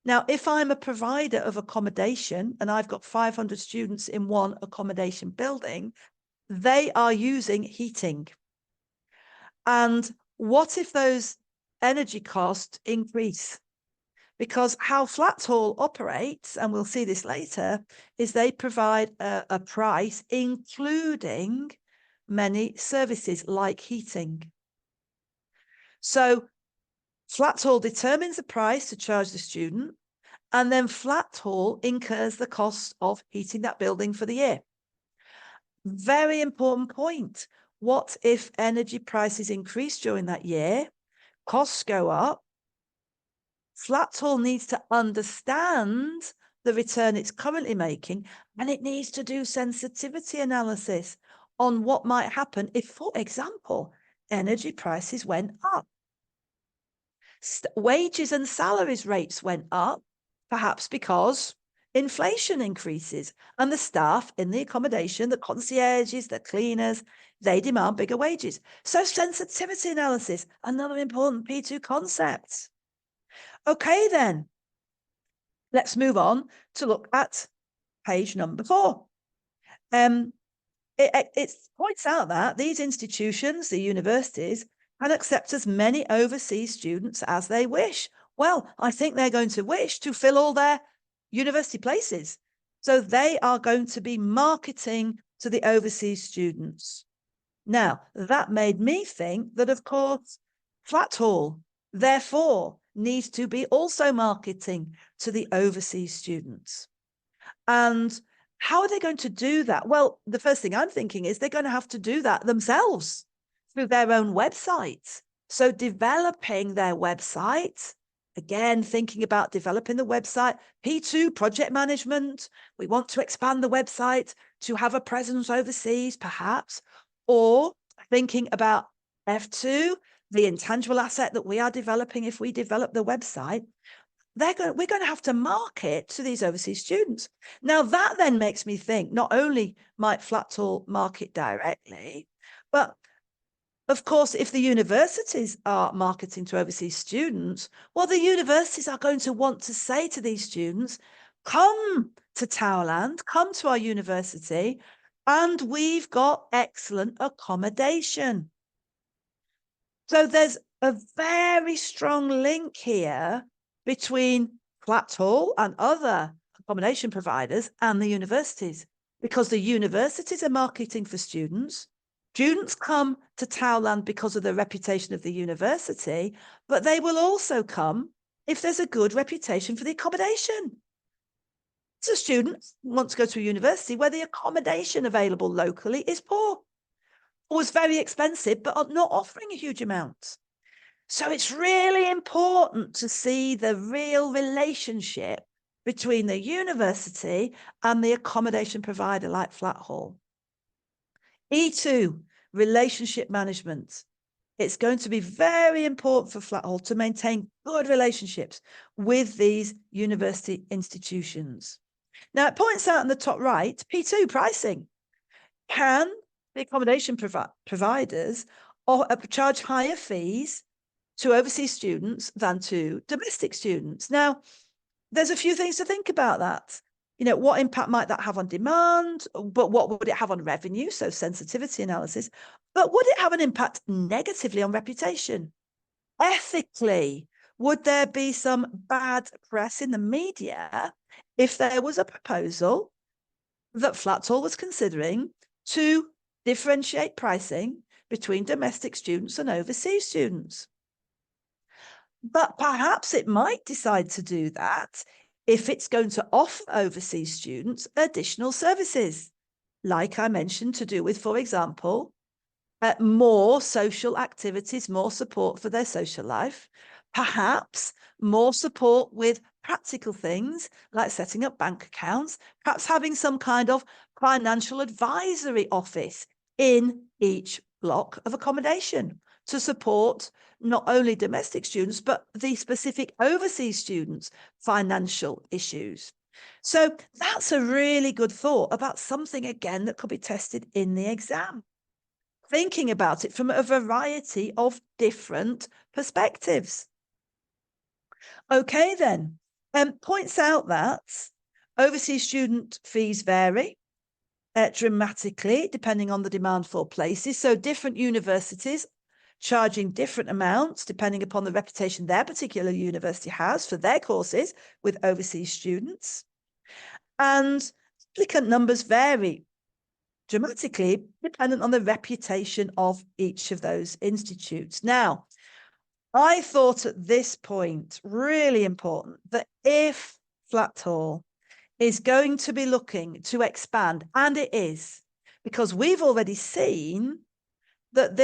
Now, if I'm a provider of accommodation and I've got 500 students in one accommodation building, they are using heating. And what if those energy costs increase? Because how Flatthall operates, and we'll see this later, is they provide a price including many services like heating. So Flatthall determines the price to charge the student, and then Flatthall incurs the cost of heating that building for the year. Very important point. What if energy prices increase during that year? Costs go up. Flatthall needs to understand the return it's currently making, and it needs to do sensitivity analysis on what might happen if, for example, energy prices went up. Wages and salaries rates went up, perhaps because inflation increases and the staff in the accommodation, the concierges, the cleaners, they demand bigger wages. So sensitivity analysis, another important P2 concept. Okay, then, let's move on to look at page number 4. It points out that these institutions, the universities, can accept as many overseas students as they wish. Well, I think they're going to wish to fill all their university places. So they are going to be marketing to the overseas students. Now, that made me think that, of course, Flatthall, therefore, needs to be also marketing to the overseas students. And how are they going to do that? Well, the first thing I'm thinking is they're going to have to do that themselves through their own website. So developing their website, again, thinking about developing the website, P2, project management. We want to expand the website to have a presence overseas, perhaps, or thinking about F2, the intangible asset that we are developing if we develop the website. We're going to have to market to these overseas students. Now, that then makes me think not only might Flatthall market directly, but of course, if the universities are marketing to overseas students, well, the universities are going to want to say to these students, come to Thailand, come to our university, and we've got excellent accommodation. So there's a very strong link here between Flatthall and other accommodation providers and the universities, because the universities are marketing for students. Students come to Towland because of the reputation of the university, but they will also come if there's a good reputation for the accommodation. So students want to go to a university where the accommodation available locally is poor or is very expensive, but are not offering a huge amount. So it's really important to see the real relationship between the university and the accommodation provider like Flatthall. E2, relationship management. It's going to be very important for Flatthall to maintain good relationships with these university institutions. Now, it points out in the top right, P2, pricing. Can the accommodation providers charge higher fees to overseas students than to domestic students? Now, there's a few things to think about that. You know, what impact might that have on demand? But what would it have on revenue? So sensitivity analysis. But would it have an impact negatively on reputation? Ethically, would there be some bad press in the media if there was a proposal that Flatthall was considering to differentiate pricing between domestic students and overseas students? But perhaps it might decide to do that if it's going to offer overseas students additional services, like I mentioned, to do with, for example, more social activities, more support for their social life, perhaps more support with practical things like setting up bank accounts, perhaps having some kind of financial advisory office in each block of accommodation to support not only domestic students, but the specific overseas students' financial issues. So that's a really good thought about something, again, that could be tested in the exam. Thinking about it from a variety of different perspectives. Okay, then, points out that overseas student fees vary dramatically depending on the demand for places. So different universities charging different amounts depending upon the reputation their particular university has for their courses with overseas students. And applicant numbers vary dramatically dependent on the reputation of each of those institutes. Now, I thought at this point, really important, that if Flatthall is going to be looking to expand, and it is, because we've already seen that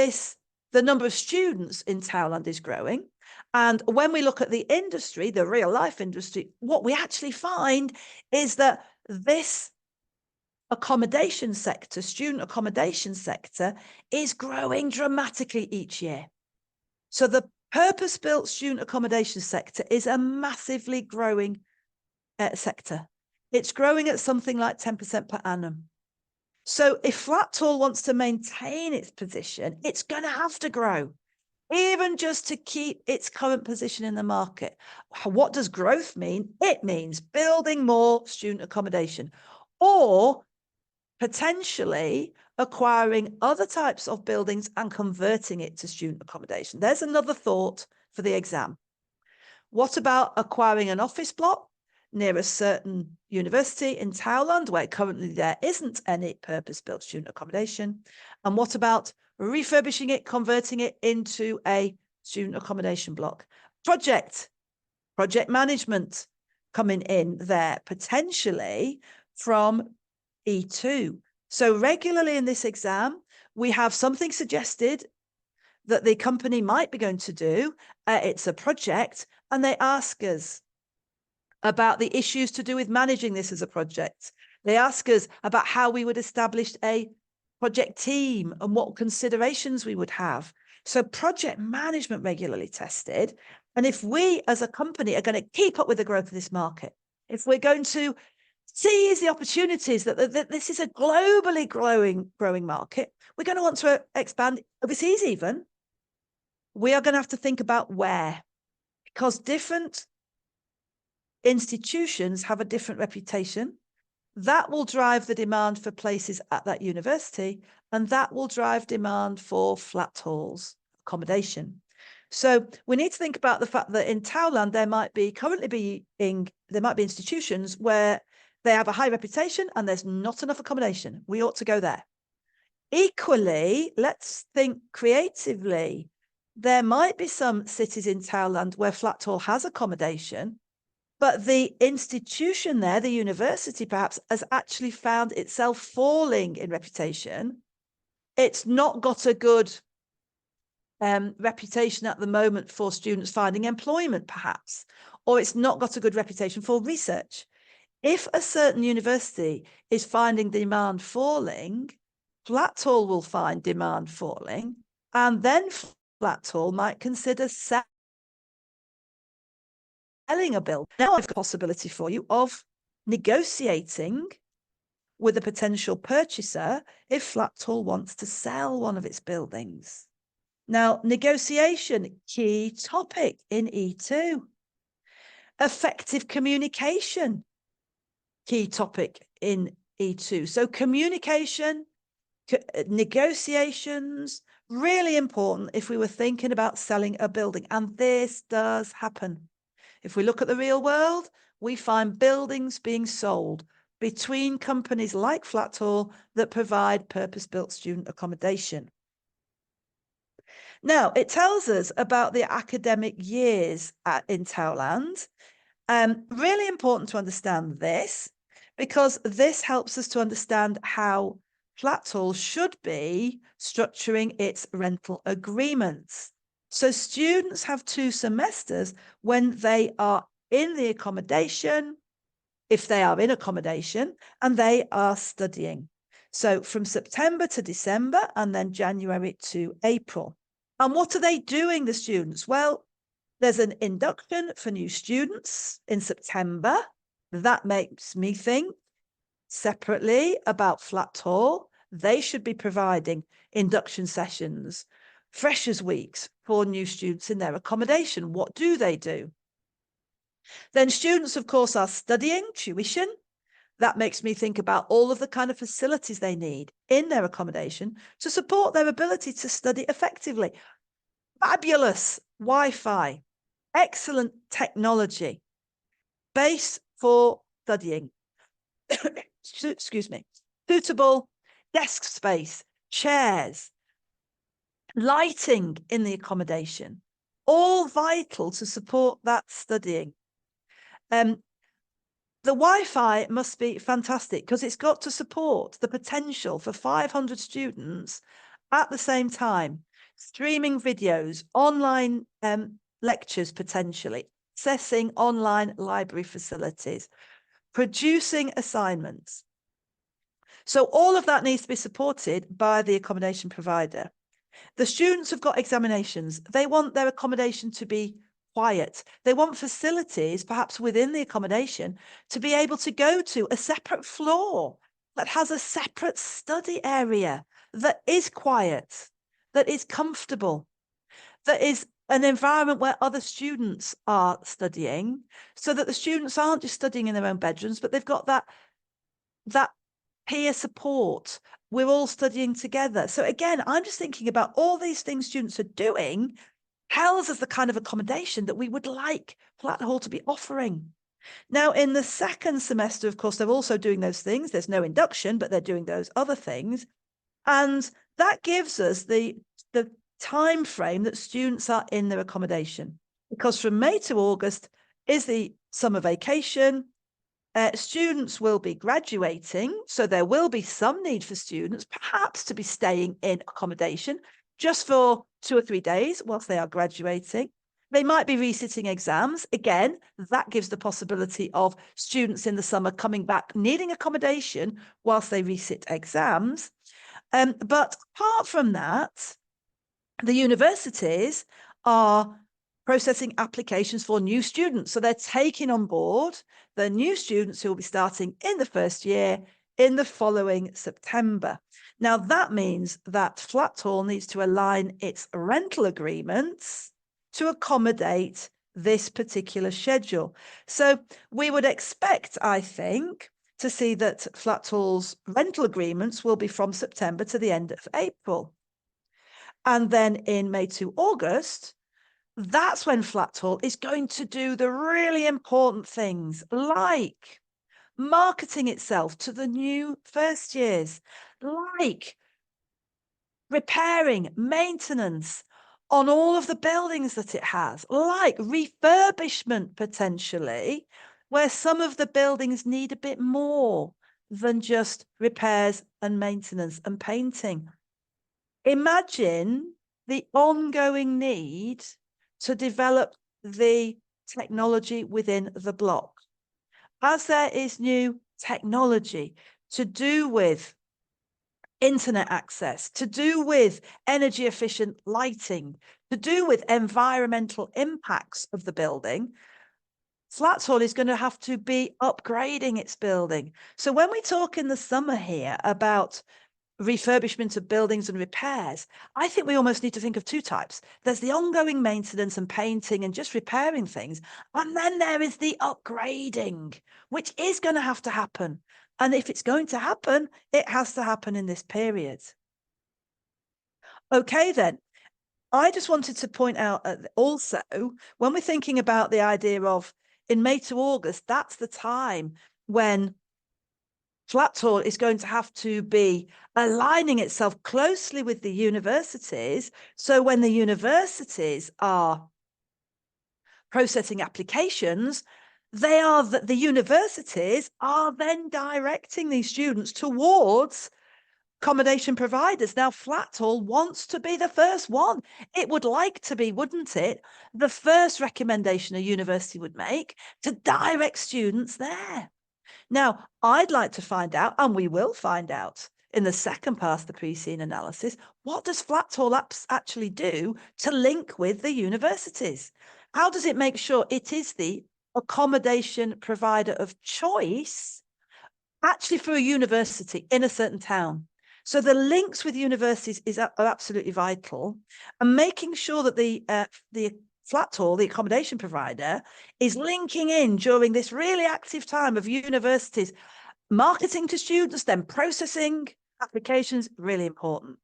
the number of students in Towland is growing. And when we look at the industry, the real life industry, what we actually find is that this accommodation sector, student accommodation sector, is growing dramatically each year. So the purpose-built student accommodation sector is a massively growing sector. It's growing at something like 10% per annum. So if Flatthall wants to maintain its position, it's going to have to grow, even just to keep its current position in the market. What does growth mean? It means building more student accommodation or potentially acquiring other types of buildings and converting it to student accommodation. There's another thought for the exam. What about acquiring an office block near a certain university in Towland where currently there isn't any purpose-built student accommodation? And what about refurbishing it, converting it into a student accommodation block? Project management coming in there potentially from E2. So regularly in this exam, we have something suggested that the company might be going to do. It's a project, and they ask us about the issues to do with managing this as a project. They ask us about how we would establish a project team and what considerations we would have. So project management regularly tested. And if we as a company are going to keep up with the growth of this market, if we're going to seize the opportunities that this is a globally growing market, we're going to want to expand overseas even, we are going to have to think about where, because different institutions have a different reputation. That will drive the demand for places at that university, and that will drive demand for Flatthall's accommodation. So we need to think about the fact that in Towland there might be institutions where They have a high reputation and there's not enough accommodation. We ought to go there. Equally, let's think creatively. There might be some cities in Thailand where Flatthall has accommodation, but the institution there, the university perhaps, has actually found itself falling in reputation. It's not got a good reputation at the moment for students finding employment, perhaps, or it's not got a good reputation for research. If a certain university is finding demand falling, Flatthall will find demand falling, and then Flatthall might consider selling a bill. Now I've got a possibility for you of negotiating with a potential purchaser if Flatthall wants to sell one of its buildings. Now, negotiation, key topic in E2. Effective communication, key topic in E2. So communication, negotiations, really important if we were thinking about selling a building. And this does happen. If we look at the real world, we find buildings being sold between companies like Flatthall that provide purpose-built student accommodation. Now, it tells us about the academic years in Thailand. Really important to understand this, because this helps us to understand how Flatthall should be structuring its rental agreements. So students have 2 semesters when they are in the accommodation, if they are in accommodation, and they are studying. So from September to December, and then January to April. And what are they doing, the students? Well, there's an induction for new students in September. That makes me think separately about Flatthall. They should be providing induction sessions, freshers weeks for new students in their accommodation. What do they do? Then students, of course, are studying tuition. That makes me think about all of the kind of facilities they need in their accommodation to support their ability to study effectively. Fabulous Wi-Fi, excellent technology, base for studying, excuse me, suitable desk space, chairs, lighting in the accommodation, all vital to support that studying. The Wi-Fi must be fantastic because it's got to support the potential for 500 students at the same time, streaming videos, online lectures potentially, accessing online library facilities, producing assignments. So all of that needs to be supported by the accommodation provider. The students have got examinations. They want their accommodation to be quiet. They want facilities, perhaps within the accommodation, to be able to go to a separate floor that has a separate study area that is quiet, that is comfortable, that is an environment where other students are studying, so that the students aren't just studying in their own bedrooms, but they've got that peer support. We're all studying together. So again, I'm just thinking about all these things students are doing tells us the kind of accommodation that we would like Flatthall to be offering. Now, in the second semester, of course, they're also doing those things. There's no induction, but they're doing those other things. And that gives us the time frame that students are in their accommodation. Because from May to August is the summer vacation. Students will be graduating, so there will be some need for students perhaps to be staying in accommodation just for 2 or 3 days whilst they are graduating. They might be resitting exams. Again, that gives the possibility of students in the summer coming back needing accommodation whilst they resit exams. But apart from that, the universities are processing applications for new students. So they're taking on board the new students who will be starting in the first year in the following September. Now, that means that Flatthall needs to align its rental agreements to accommodate this particular schedule. So we would expect, I think, to see that Flatthall's rental agreements will be from September to the end of April. And then in May to August, that's when Flatthall is going to do the really important things like marketing itself to the new first years, like repairing, maintenance on all of the buildings that it has, like refurbishment potentially, where some of the buildings need a bit more than just repairs and maintenance and painting. Imagine the ongoing need to develop the technology within the block. As there is new technology to do with internet access, to do with energy efficient lighting, to do with environmental impacts of the building, Flatthall is going to have to be upgrading its building. So when we talk in the summer here about refurbishment of buildings and repairs, I think we almost need to think of two types. There's the ongoing maintenance and painting and just repairing things. And then there is the upgrading, which is going to have to happen. And if it's going to happen, it has to happen in this period. Okay, then. I just wanted to point out also, when we're thinking about the idea of in May to August, that's the time when Flatthall is going to have to be aligning itself closely with the universities. So when the universities are processing applications, the universities are then directing these students towards accommodation providers. Now, Flatthall wants to be the first one. It would like to be, wouldn't it, the first recommendation a university would make to direct students there. Now, I'd like to find out, and we will find out in the second part of the pre-scene analysis, what does Flatthall actually do to link with the universities? How does it make sure it is the accommodation provider of choice actually for a university in a certain town? So the links with universities are absolutely vital, and making sure that the Flatthall, the accommodation provider, is linking in during this really active time of universities, marketing to students, then processing applications, really important.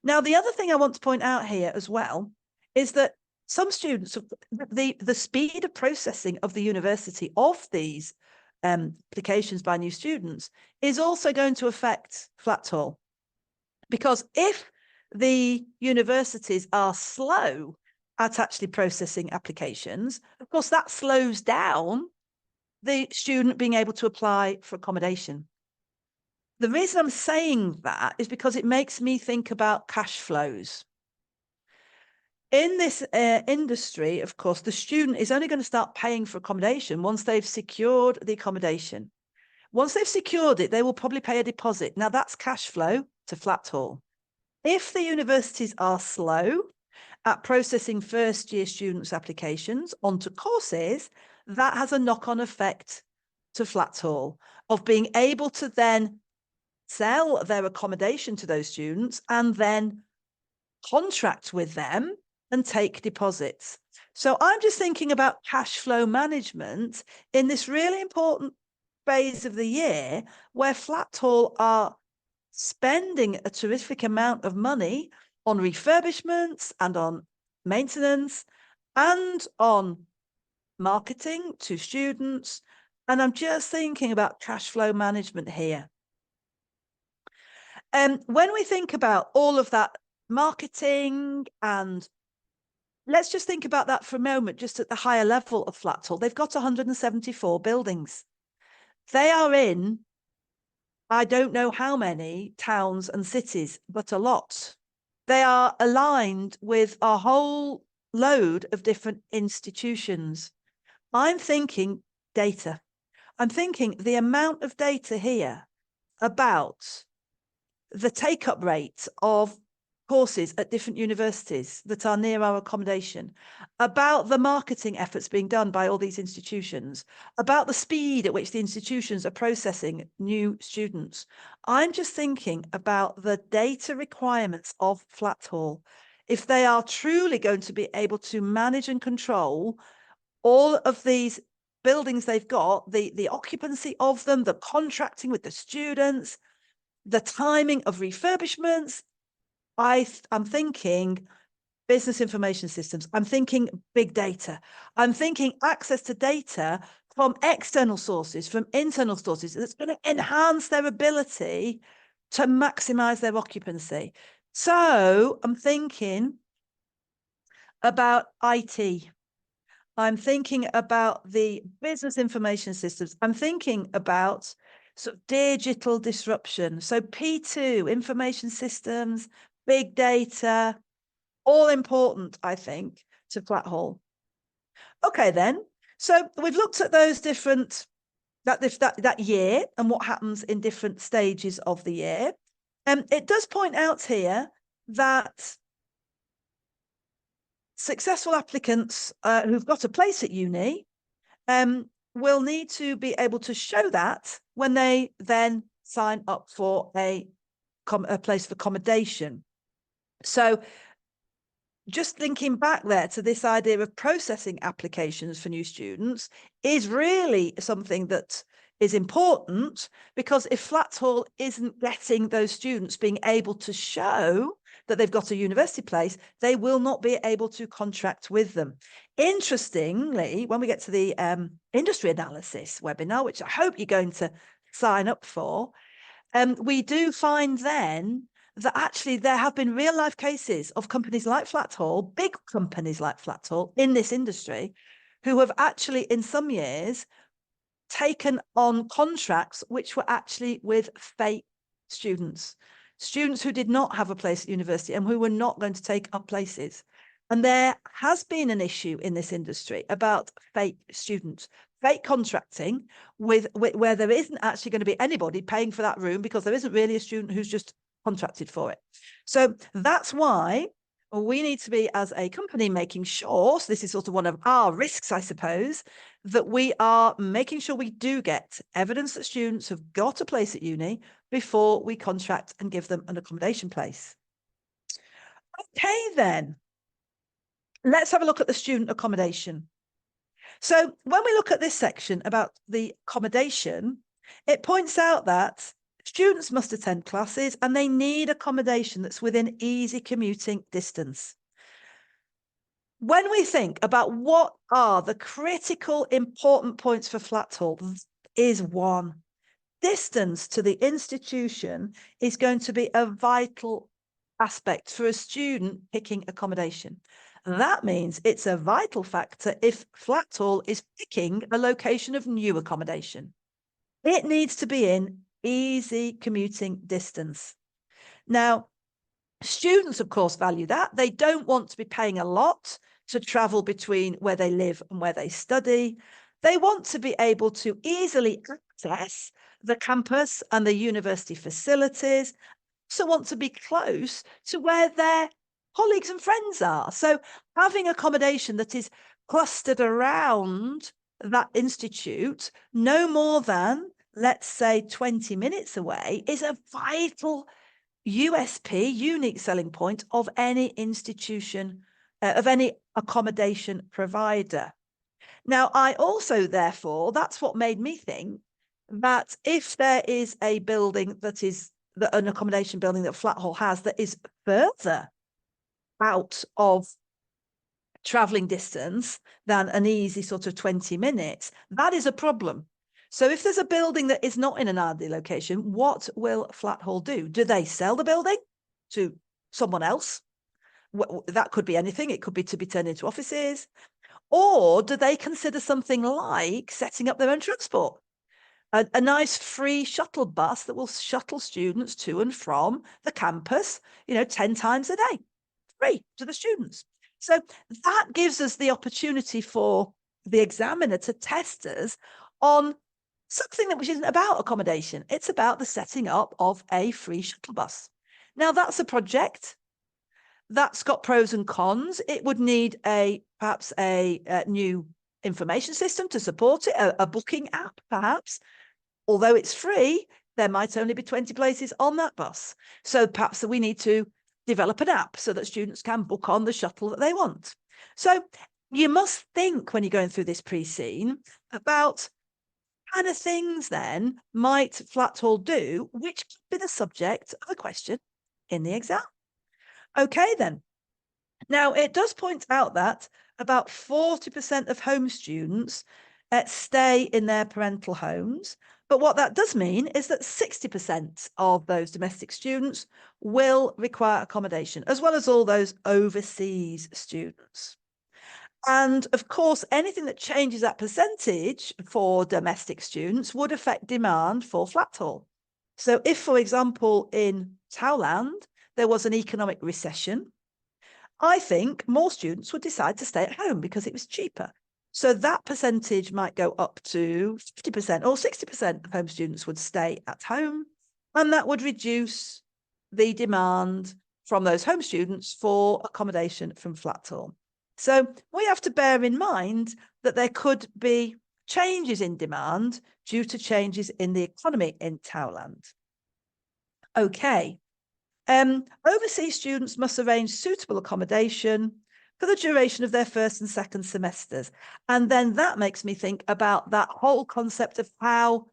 Now, the other thing I want to point out here as well is that some students, the speed of processing of the university of these applications by new students is also going to affect Flatthall. Because if the universities are slow at actually processing applications, of course, that slows down the student being able to apply for accommodation. The reason I'm saying that is because it makes me think about cash flows. In this industry, of course, the student is only going to start paying for accommodation once they've secured the accommodation. Once they've secured it, they will probably pay a deposit. Now, that's cash flow to Flatthall. If the universities are slow at processing first-year students' applications onto courses, that has a knock-on effect to Flatthall of being able to then sell their accommodation to those students and then contract with them and take deposits. So I'm just thinking about cash flow management in this really important phase of the year where Flatthall are spending a terrific amount of money on refurbishments and on maintenance and on marketing to students. And I'm just thinking about cash flow management here. When we think about all of that marketing, and let's just think about that for a moment, just at the higher level of Flatthall, they've got 174 buildings. They are in, I don't know how many towns and cities, but a lot. They are aligned with a whole load of different institutions. I'm thinking data. I'm thinking the amount of data here about the take-up rate of courses at different universities that are near our accommodation, about the marketing efforts being done by all these institutions, about the speed at which the institutions are processing new students. I'm just thinking about the data requirements of Flatthall. If they are truly going to be able to manage and control all of these buildings they've got, the occupancy of them, the contracting with the students, the timing of refurbishments, I'm thinking business information systems. I'm thinking big data. I'm thinking access to data from external sources, from internal sources, that's going to enhance their ability to maximize their occupancy. So I'm thinking about IT. I'm thinking about the business information systems. I'm thinking about sort of digital disruption. So P2, information systems, big data, all important, I think, to Flatthall. Okay, then. So we've looked at those different, that year and what happens in different stages of the year. It does point out here that successful applicants who've got a place at uni will need to be able to show that when they then sign up for a place of accommodation. So just thinking back there to this idea of processing applications for new students is really something that is important, because if Flatthall isn't getting those students being able to show that they've got a university place, they will not be able to contract with them. Interestingly, when we get to the industry analysis webinar, which I hope you're going to sign up for, we do find then that actually there have been real life cases of companies like Flatthall, big companies like Flatthall in this industry, who have actually in some years taken on contracts which were actually with fake students who did not have a place at university and who were not going to take up places. And there has been an issue in this industry about fake students, fake contracting where there isn't actually going to be anybody paying for that room because there isn't really a student who's just contracted for it. So that's why we need to be, as a company, making sure, so this is sort of one of our risks, I suppose, that we are making sure we do get evidence that students have got a place at uni before we contract and give them an accommodation place. Okay, then. Let's have a look at the student accommodation. So when we look at this section about the accommodation, it points out that students must attend classes and they need accommodation that's within easy commuting distance. When we think about what are the critical important points for Flatthall, is one, distance to the institution is going to be a vital aspect for a student picking accommodation. That means it's a vital factor if Flatthall is picking a location of new accommodation. It needs to be in easy commuting distance. Now, students, of course, value that. They don't want to be paying a lot to travel between where they live and where they study. They want to be able to easily access the campus and the university facilities, also want to be close to where their colleagues and friends are. So having accommodation that is clustered around that institute, no more than, let's say, 20 minutes away, is a vital USP, unique selling point of any institution, of any accommodation provider. Now, I also, therefore, that's what made me think that if there is a building that is an accommodation building that Flatthall has that is further out of travelling distance than an easy sort of 20 minutes, that is a problem. So if there's a building that is not in an ideal location, what will Flatthall do? Do they sell the building to someone else? That could be anything. It could be to be turned into offices. Or do they consider something like setting up their own transport? A nice free shuttle bus that will shuttle students to and from the campus, 10 times a day, free to the students. So that gives us the opportunity for the examiner to test us on something which isn't about accommodation. It's about the setting up of a free shuttle bus. Now, that's a project that's got pros and cons. It would need perhaps a new information system to support it, a booking app, perhaps. Although it's free, there might only be 20 places on that bus. So perhaps we need to develop an app so that students can book on the shuttle that they want. So you must think when you're going through this pre-scene about kind of things then might Flatthall do, which could be the subject of a question in the exam. Okay, then. Now, it does point out that about 40% of home students stay in their parental homes. But what that does mean is that 60% of those domestic students will require accommodation, as well as all those overseas students. And of course, anything that changes that percentage for domestic students would affect demand for Flatthall. So if, for example, in Towland, there was an economic recession, I think more students would decide to stay at home because it was cheaper. So that percentage might go up to 50% or 60% of home students would stay at home, and that would reduce the demand from those home students for accommodation from Flatthall. So we have to bear in mind that there could be changes in demand due to changes in the economy in Towland. Okay. Overseas students must arrange suitable accommodation for the duration of their first and second semesters. And then that makes me think about that whole concept of how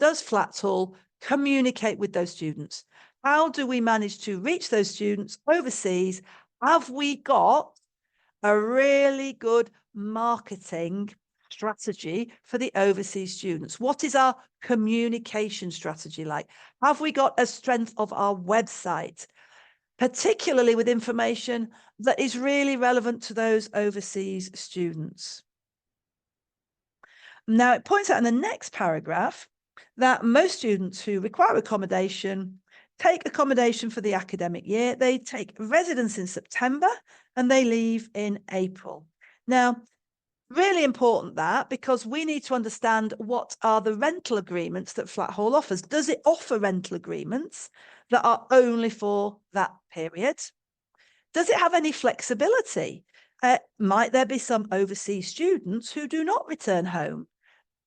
does Flatthall communicate with those students? How do we manage to reach those students overseas? Have we got a really good marketing strategy for the overseas students? What is our communication strategy like? Have we got a strength of our website, particularly with information that is really relevant to those overseas students? Now, it points out in the next paragraph that most students who require accommodation take accommodation for the academic year. They take residence in September and they leave in April. Now, really important that, because we need to understand what are the rental agreements that Flatthall offers. Does it offer rental agreements that are only for that period? Does it have any flexibility? Might there be some overseas students who do not return home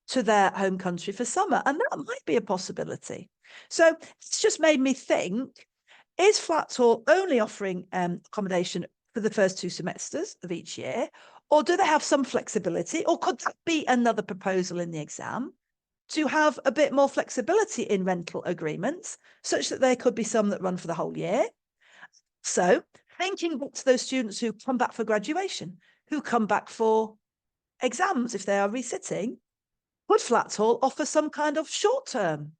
to their home country for summer? And that might be a possibility. So it's just made me think, is Flatthall only offering accommodation for the first 2 semesters of each year? Or do they have some flexibility? Or could that be another proposal in the exam to have a bit more flexibility in rental agreements, such that there could be some that run for the whole year? So thinking back to those students who come back for graduation, who come back for exams if they are resitting, would Flatthall offer some kind of short-term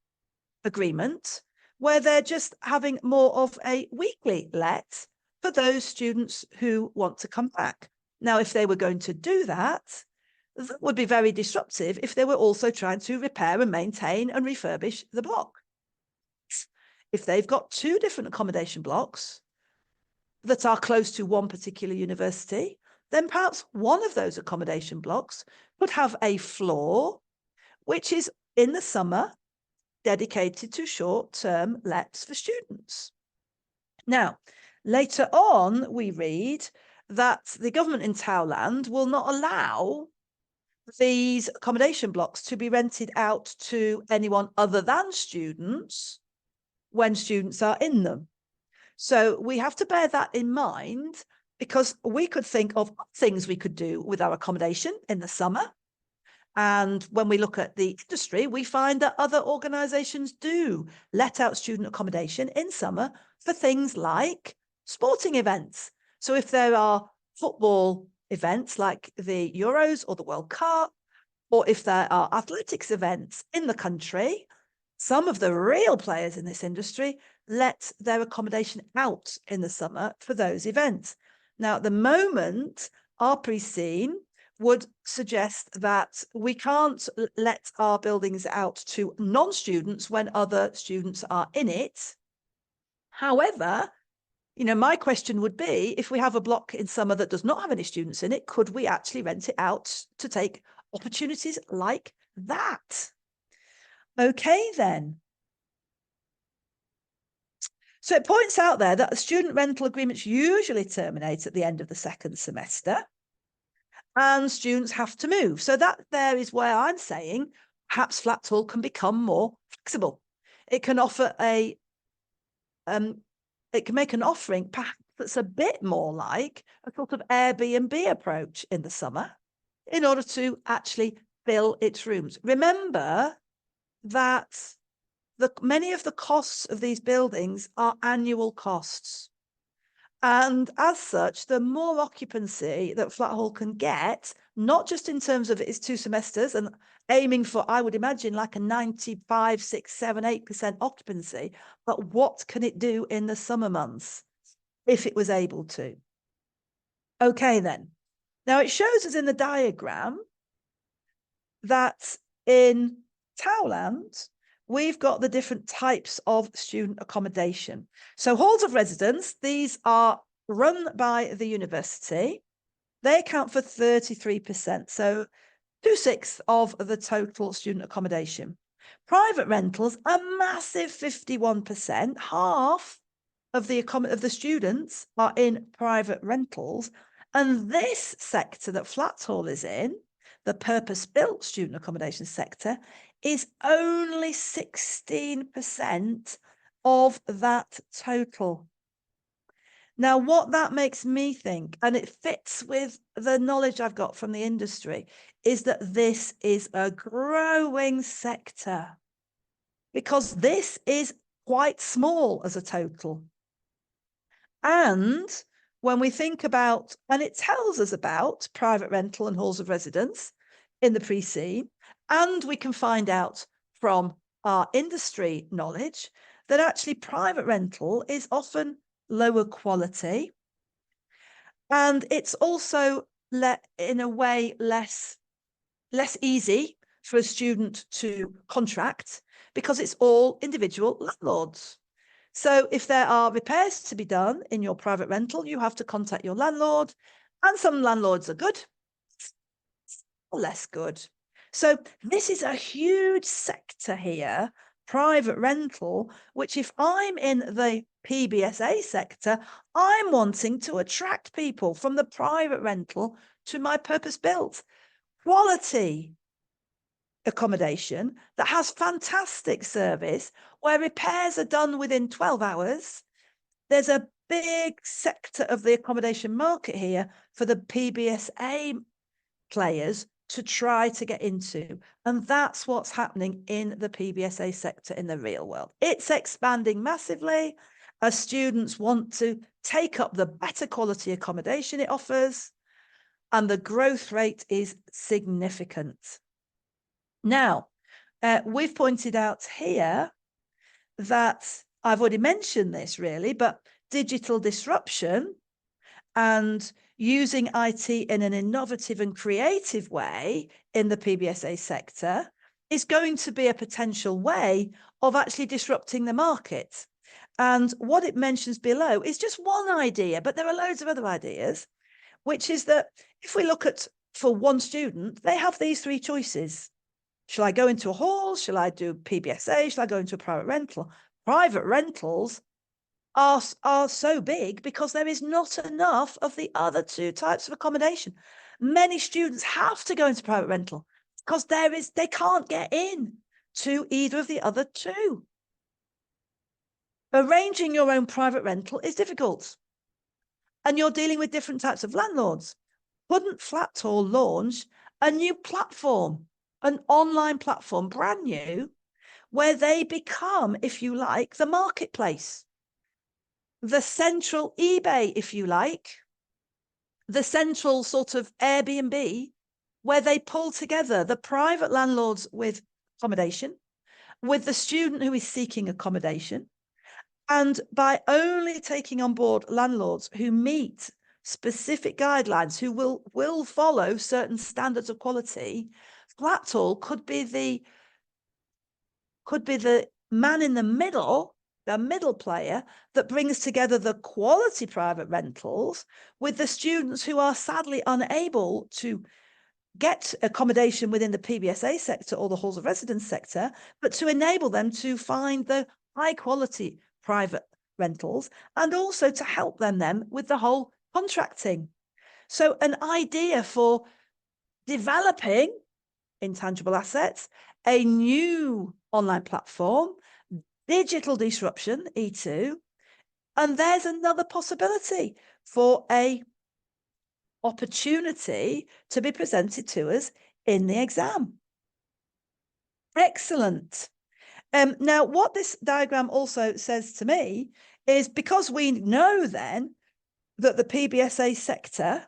agreement where they're just having more of a weekly let for those students who want to come back? Now, if they were going to do that, that would be very disruptive if they were also trying to repair and maintain and refurbish the block. If they've got 2 different accommodation blocks that are close to one particular university, then perhaps one of those accommodation blocks could have a floor which is in the summer dedicated to short-term lets for students. Now, later on, we read that the government in Towland will not allow these accommodation blocks to be rented out to anyone other than students when students are in them. So we have to bear that in mind, because we could think of things we could do with our accommodation in the summer. And when we look at the industry, we find that other organisations do let out student accommodation in summer for things like sporting events. So if there are football events like the Euros or the World Cup, or if there are athletics events in the country, some of the real players in this industry let their accommodation out in the summer for those events. Now, at the moment, our pre-scene would suggest that we can't let our buildings out to non-students when other students are in it. However, my question would be, if we have a block in summer that does not have any students in it, could we actually rent it out to take opportunities like that? Okay, then. So it points out there that student rental agreements usually terminate at the end of the second semester, and students have to move. So that there is where I'm saying perhaps Flatthall can become more flexible. It can offer it can make an offering perhaps that's a bit more like a sort of Airbnb approach in the summer in order to actually fill its rooms. Remember that many of the costs of these buildings are annual costs. And as such, the more occupancy that Flatthall can get, not just in terms of its 2 semesters and aiming for, I would imagine, like a 95, 6, 7, 8% occupancy, but what can it do in the summer months if it was able to? Okay, then. Now it shows us in the diagram that in Towland, we've got the different types of student accommodation. So halls of residence, these are run by the university. They account for 33%, so 2/6 of the total student accommodation. Private rentals, a massive 51%, half of the students are in private rentals. And this sector that Flatthall is in, the purpose-built student accommodation sector, is only 16% of that total. Now, what that makes me think, and it fits with the knowledge I've got from the industry, is that this is a growing sector because this is quite small as a total. And when we think about, and it tells us about private rental and halls of residence in the pre-scene, and we can find out from our industry knowledge that actually private rental is often lower quality. And it's also, in a way, less easy for a student to contract because it's all individual landlords. So if there are repairs to be done in your private rental, you have to contact your landlord, and some landlords are good or less good. So this is a huge sector here, private rental, which if I'm in the PBSA sector, I'm wanting to attract people from the private rental to my purpose-built quality accommodation that has fantastic service, where repairs are done within 12 hours. There's a big sector of the accommodation market here for the PBSA players to try to get into. And that's what's happening in the PBSA sector in the real world. It's expanding massively as students want to take up the better quality accommodation it offers, and the growth rate is significant. Now, we've pointed out here that I've already mentioned this really, but digital disruption and using IT in an innovative and creative way in the PBSA sector is going to be a potential way of actually disrupting the market. And what it mentions below is just one idea, but there are loads of other ideas, which is that if we look at, for one student, they have these 3 choices. Shall I go into a hall? Shall I do PBSA? Shall I go into a private rental? Private rentals are so big because there is not enough of the other 2 types of accommodation. Many students have to go into private rental because they can't get in to either of the other 2. Arranging your own private rental is difficult, and you're dealing with different types of landlords. Couldn't Flatthall launch a new platform, an online platform, brand new, where they become, if you like, the marketplace, the central eBay, if you like, the central sort of Airbnb, where they pull together the private landlords with accommodation, with the student who is seeking accommodation. And by only taking on board landlords who meet specific guidelines, who will follow certain standards of quality, Flatthall could be the man in the middle, the middle player that brings together the quality private rentals with the students who are sadly unable to get accommodation within the PBSA sector or the halls of residence sector, but to enable them to find the high quality private rentals, and also to help them with the whole contracting. So an idea for developing intangible assets, a new online platform, digital disruption, E2, and there's another possibility for a opportunity to be presented to us in the exam. Excellent. Now, what this diagram also says to me is, because we know then that the PBSA sector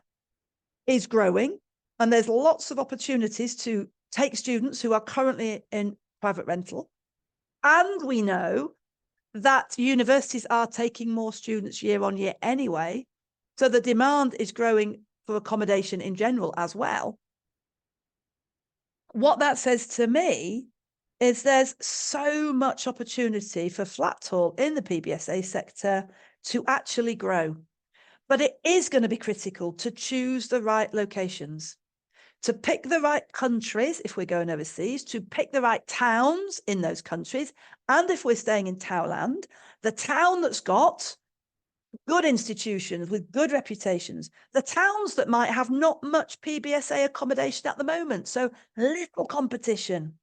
is growing, and there's lots of opportunities to take students who are currently in private rental. And we know that universities are taking more students year on year anyway. So the demand is growing for accommodation in general as well. What that says to me is there's so much opportunity for Flatthall in the PBSA sector to actually grow. But it is going to be critical to choose the right locations, to pick the right countries if we're going overseas, to pick the right towns in those countries. And if we're staying in Towland, the town that's got good institutions with good reputations, the towns that might have not much PBSA accommodation at the moment, so little competition,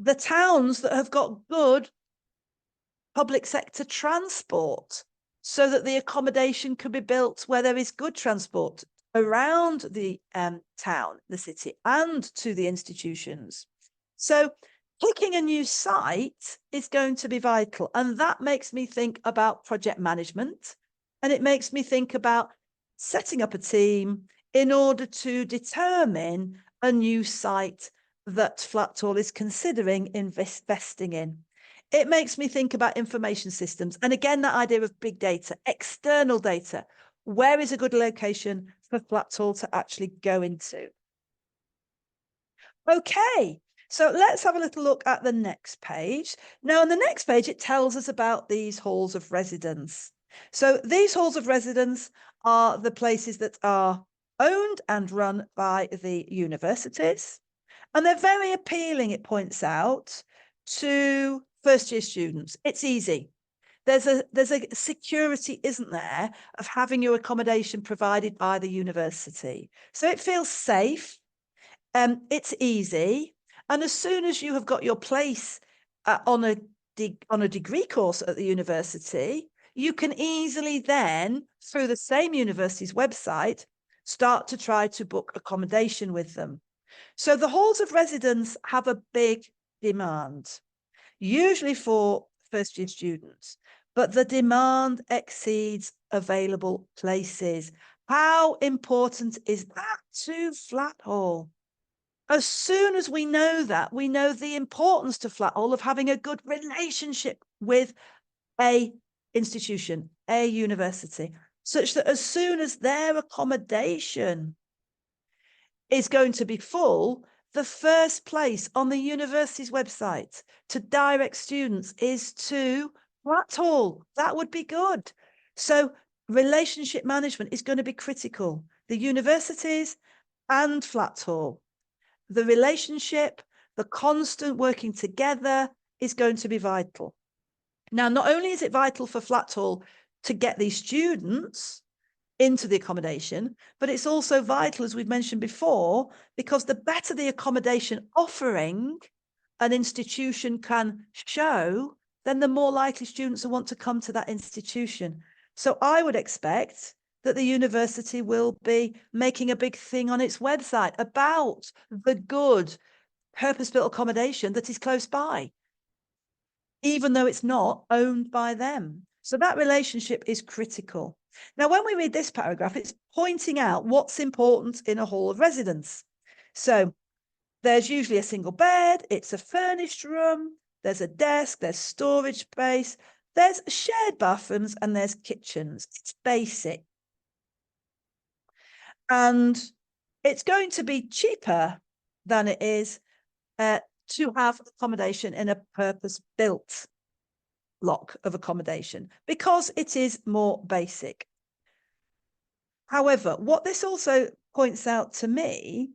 the towns that have got good public sector transport, so that the accommodation could be built where there is good transport around the town, the city, and to the institutions. So picking a new site is going to be vital. And that makes me think about project management. And it makes me think about setting up a team in order to determine a new site that Flatthall is considering investing in. It makes me think about information systems. And again, that idea of big data, external data. Where is a good location for Flatthall to actually go into? Okay, so let's have a little look at the next page. Now, on the next page, it tells us about these halls of residence. So these halls of residence are the places that are owned and run by the universities. And they're very appealing, it points out, to first-year students. It's easy. There's a security, isn't there, of having your accommodation provided by the university. So it feels safe. It's easy. And as soon as you have got your place on a degree course at the university, you can easily then, through the same university's website, start to try to book accommodation with them. So the halls of residence have a big demand, usually for first-year students, but the demand exceeds available places. How important is that to Flatthall? As soon as we know that, we know the importance to Flatthall of having a good relationship with a institution, a university, such that as soon as their accommodation is going to be full, the first place on the university's website to direct students is to Flatthall. That would be good. So relationship management is going to be critical. The universities and Flatthall. The relationship, the constant working together is going to be vital. Now, not only is it vital for Flatthall to get these students into the accommodation, but it's also vital, as we've mentioned before, because the better the accommodation offering an institution can show, then the more likely students will want to come to that institution. So I would expect that the university will be making a big thing on its website about the good purpose-built accommodation that is close by, even though it's not owned by them. So that relationship is critical. Now, when we read this paragraph, it's pointing out what's important in a hall of residence. So there's usually a single bed, it's a furnished room, there's a desk, there's storage space, there's shared bathrooms, and there's kitchens. It's basic. And it's going to be cheaper than it is to have accommodation in a purpose-built block of accommodation because it is more basic. However, what this also points out to me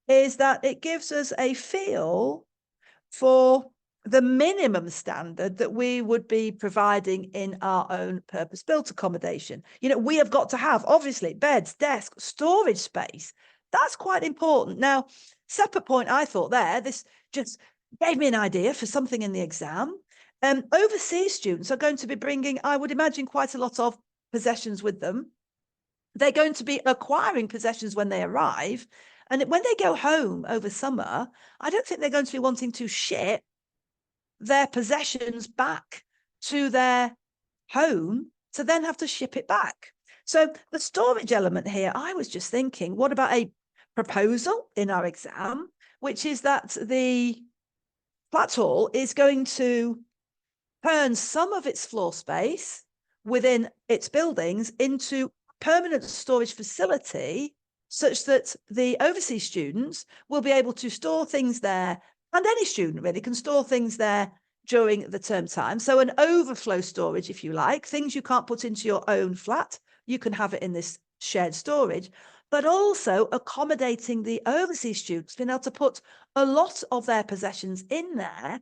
is that it gives us a feel for the minimum standard that we would be providing in our own purpose-built accommodation. You know, we have got to have, obviously, beds, desks, storage space. That's quite important. Now, separate point I thought there, this just gave me an idea for something in the exam. Overseas students are going to be bringing, I would imagine, quite a lot of possessions with them. They're going to be acquiring possessions when they arrive. And when they go home over summer, I don't think they're going to be wanting to ship their possessions back to their home to then have to ship it back. So the storage element here, I was just thinking, what about a proposal in our exam, which is that the Flatthall is going to turn some of its floor space within its buildings into permanent storage facility, such that the overseas students will be able to store things there, and any student really can store things there during the term time. So an overflow storage, if you like, things you can't put into your own flat, you can have it in this shared storage, but also accommodating the overseas students, being able to put a lot of their possessions in there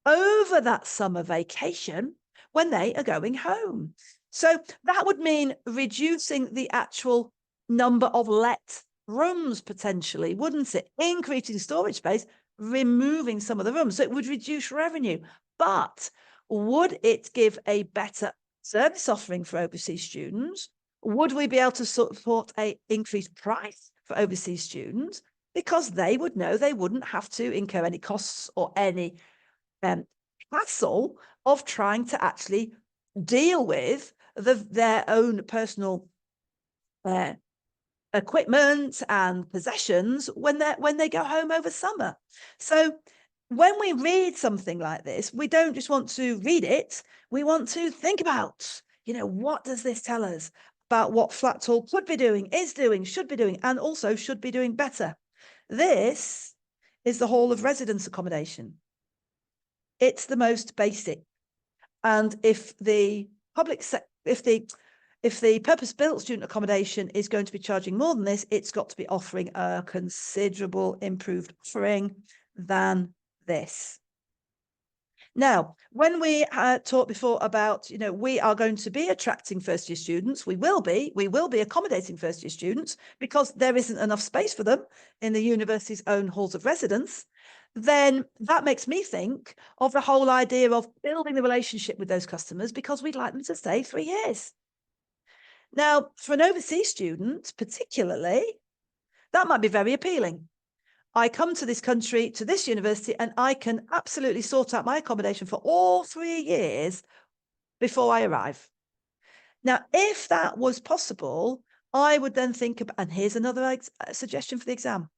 over that summer vacation when they are going home. So that would mean reducing the actual number of let rooms potentially, wouldn't it? Increasing storage space, removing some of the rooms. So it would reduce revenue. But would it give a better service offering for overseas students? Would we be able to support an increased price for overseas students? Because they would know they wouldn't have to incur any costs or any hassle of trying to actually deal with their own personal equipment and possessions when they go home over summer. So when we read something like this, we don't just want to read it, we want to think about, what does this tell us about what Flatthall could be doing, is doing, should be doing, and also should be doing better. This is the Hall of Residence accommodation. It's the most basic. And if the purpose-built student accommodation is going to be charging more than this, it's got to be offering a considerable improved offering than this. Now, when we talked before about, we are going to be attracting first-year students, we will be accommodating first-year students because there isn't enough space for them in the university's own halls of residence, then that makes me think of the whole idea of building the relationship with those customers because we'd like them to stay 3 years. Now, for an overseas student, particularly, that might be very appealing. I come to this country, to this university, and I can absolutely sort out my accommodation for all 3 years before I arrive. Now, if that was possible, I would then think about, and here's another suggestion for the exam.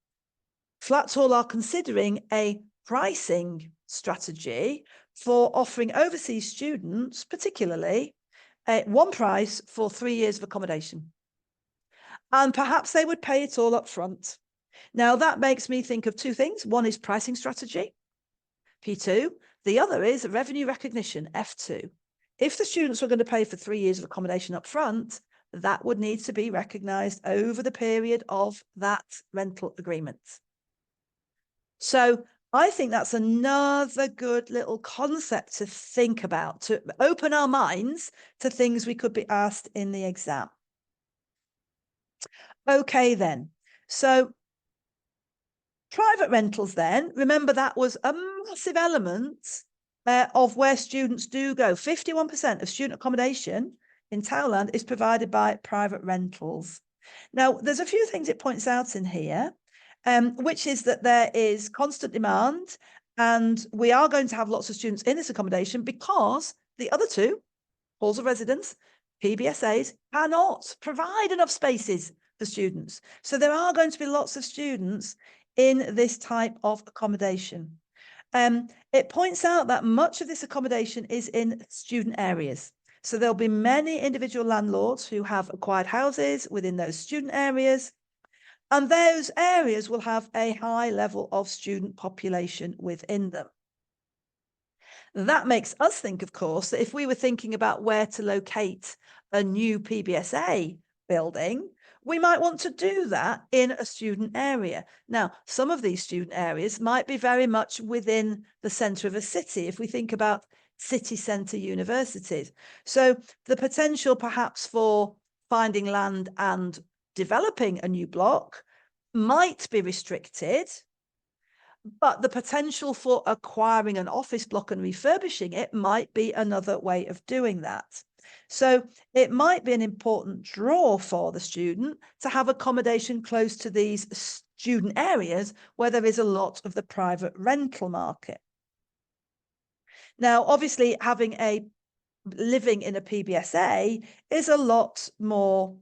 Flatthall are considering a pricing strategy for offering overseas students, particularly, one price for 3 years of accommodation. And perhaps they would pay it all up front. Now, that makes me think of two things. One is pricing strategy, P2. The other is revenue recognition, F2. If the students were going to pay for 3 years of accommodation up front, that would need to be recognised over the period of that rental agreement. So I think that's another good little concept to think about, to open our minds to things we could be asked in the exam. Okay, then. So private rentals then, remember that was a massive element of where students do go. 51% of student accommodation in Thailand is provided by private rentals. Now, there's a few things it points out in here, which is that there is constant demand and we are going to have lots of students in this accommodation because the other two, halls of residence, PBSAs, cannot provide enough spaces for students. So there are going to be lots of students in this type of accommodation. It points out that much of this accommodation is in student areas. So there'll be many individual landlords who have acquired houses within those student areas, and those areas will have a high level of student population within them. That makes us think, of course, that if we were thinking about where to locate a new PBSA building, we might want to do that in a student area. Now, some of these student areas might be very much within the centre of a city, if we think about city centre universities. So the potential perhaps for finding land and developing a new block might be restricted, but the potential for acquiring an office block and refurbishing it might be another way of doing that. So it might be an important draw for the student to have accommodation close to these student areas where there is a lot of the private rental market. Now, obviously, living in a PBSA is a lot more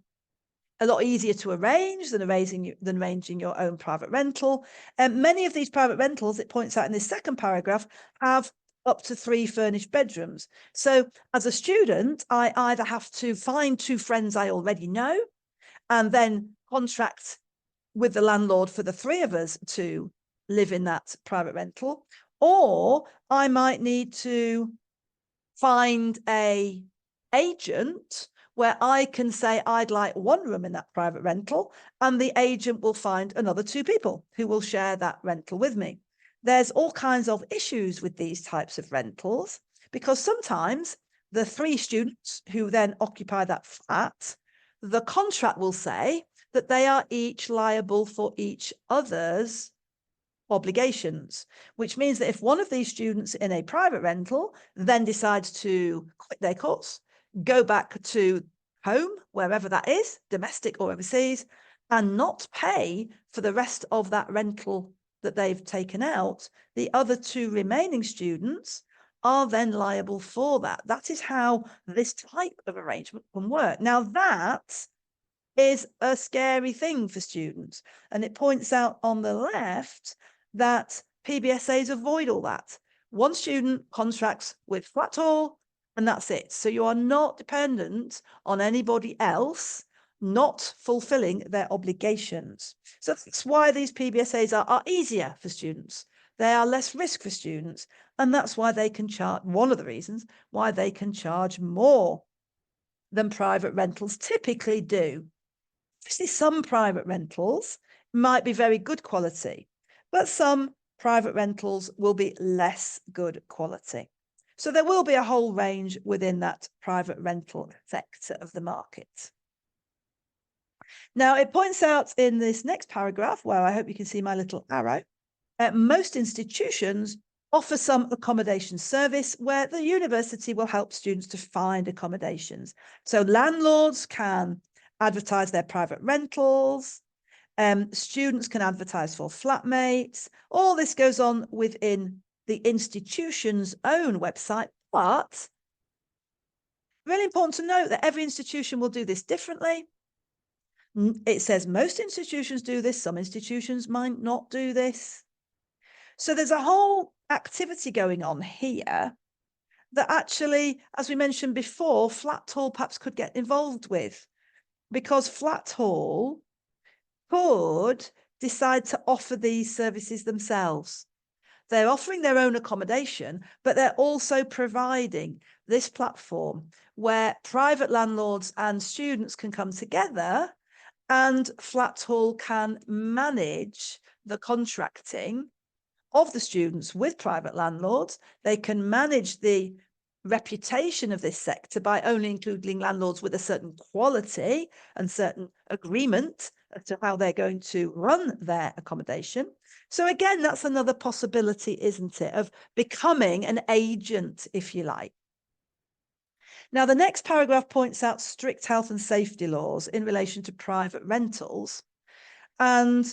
a lot easier to arrange than arranging your own private rental. And many of these private rentals, it points out in this second paragraph, have up to 3 furnished bedrooms. So as a student, I either have to find 2 friends I already know and then contract with the landlord for the 3 of us to live in that private rental, or I might need to find a agent where I can say I'd like 1 room in that private rental, and the agent will find another 2 people who will share that rental with me. There's all kinds of issues with these types of rentals, because sometimes the 3 students who then occupy that flat, the contract will say that they are each liable for each other's obligations, which means that if one of these students in a private rental then decides to quit their course, go back to home, wherever that is, domestic or overseas, and not pay for the rest of that rental that they've taken out, the other 2 remaining students are then liable for that. That is how this type of arrangement can work. Now, that is a scary thing for students. And it points out on the left that PBSAs avoid all that. One student contracts with Flatthall and that's it. So you are not dependent on anybody else not fulfilling their obligations. So that's why these PBSAs are easier for students. They are less risk for students. And that's why they can charge, one of the reasons why they can charge more than private rentals typically do. Obviously, some private rentals might be very good quality, but some private rentals will be less good quality. So there will be a whole range within that private rental sector of the market. Now, it points out in this next paragraph, where I hope you can see my little arrow, most institutions offer some accommodation service where the university will help students to find accommodations. So landlords can advertise their private rentals, students can advertise for flatmates. All this goes on within the institution's own website, but really important to note that every institution will do this differently. It says most institutions do this, some institutions might not do this. So there's a whole activity going on here that actually, as we mentioned before, Flatthall perhaps could get involved with, because Flatthall could decide to offer these services themselves. They're offering their own accommodation, but they're also providing this platform where private landlords and students can come together, and Flatthall can manage the contracting of the students with private landlords. They can manage the reputation of this sector by only including landlords with a certain quality and certain agreement as to how they're going to run their accommodation. So again, that's another possibility, isn't it, of becoming an agent, if you like. Now, the next paragraph points out strict health and safety laws in relation to private rentals. And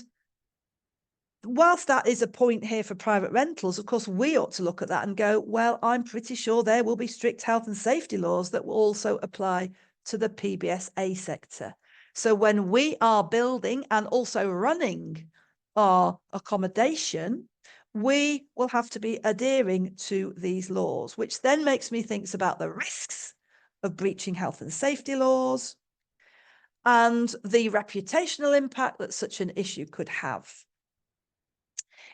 whilst that is a point here for private rentals, of course, we ought to look at that and go, well, I'm pretty sure there will be strict health and safety laws that will also apply to the PBSA sector. So when we are building and also running our accommodation, we will have to be adhering to these laws, which then makes me think about the risks of breaching health and safety laws and the reputational impact that such an issue could have.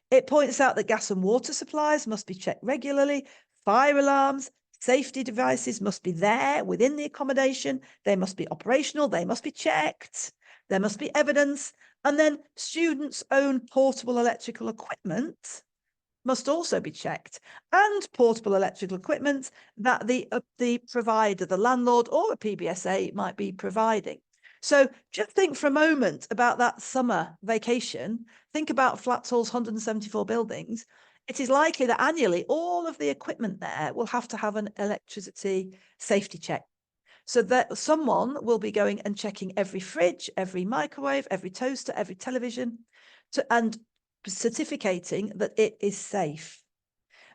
It points out that gas and water supplies must be checked regularly. Fire alarms, safety devices must be there within the accommodation. They must be operational. They must be checked. There must be evidence. And then students' own portable electrical equipment must also be checked, and portable electrical equipment that the provider, the landlord or a PBSA might be providing. So just think for a moment about that summer vacation. Think about Flatthall's 174 buildings. It is likely that annually all of the equipment there will have to have an electricity safety check. So that someone will be going and checking every fridge, every microwave, every toaster, every television, and certificating that it is safe.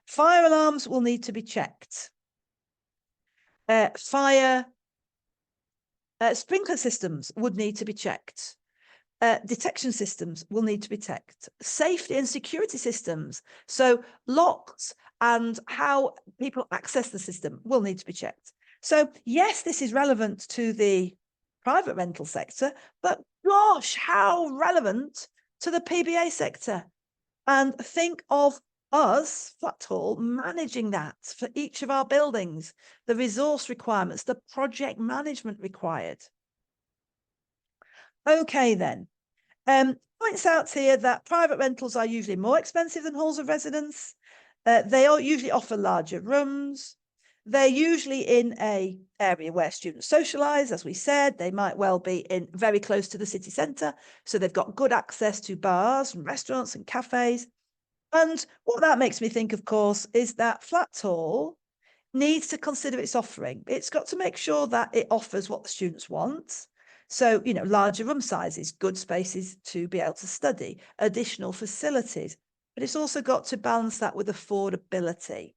Fire alarms will need to be checked. Fire Sprinkler systems would need to be checked. Detection systems will need to be checked. Safety and security systems, so locks and how people access the system will need to be checked. So yes, this is relevant to the private rental sector, but gosh, how relevant to the PBA sector. And think of us, Flatthall, managing that for each of our buildings, the resource requirements, the project management required. Okay, then. Points out here that private rentals are usually more expensive than halls of residence. They usually offer larger rooms. They're usually in an area where students socialise, as we said. They might well be in very close to the city centre, so they've got good access to bars and restaurants and cafes. And what that makes me think, of course, is that Flatthall needs to consider its offering. It's got to make sure that it offers what the students want. So, you know, larger room sizes, good spaces to be able to study, additional facilities, but it's also got to balance that with affordability.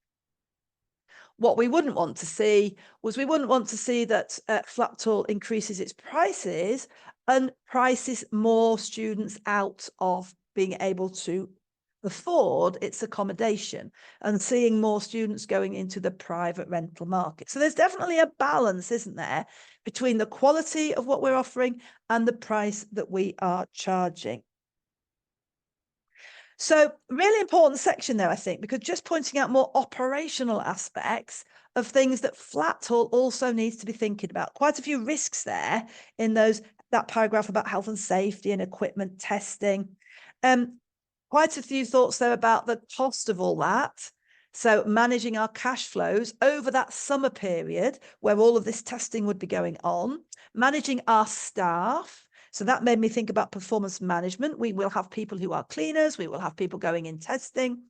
What we wouldn't want to see that Flatthall increases its prices and prices more students out of being able to afford its accommodation and seeing more students going into the private rental market. So there's definitely a balance, isn't there, between the quality of what we're offering and the price that we are charging. So really important section there, I think, because just pointing out more operational aspects of things that Flatthall also needs to be thinking about. Quite a few risks there in that paragraph about health and safety and equipment testing. Quite a few thoughts there about the cost of all that. So managing our cash flows over that summer period where all of this testing would be going on, managing our staff. So that made me think about performance management. We will have people who are cleaners, we will have people going in testing,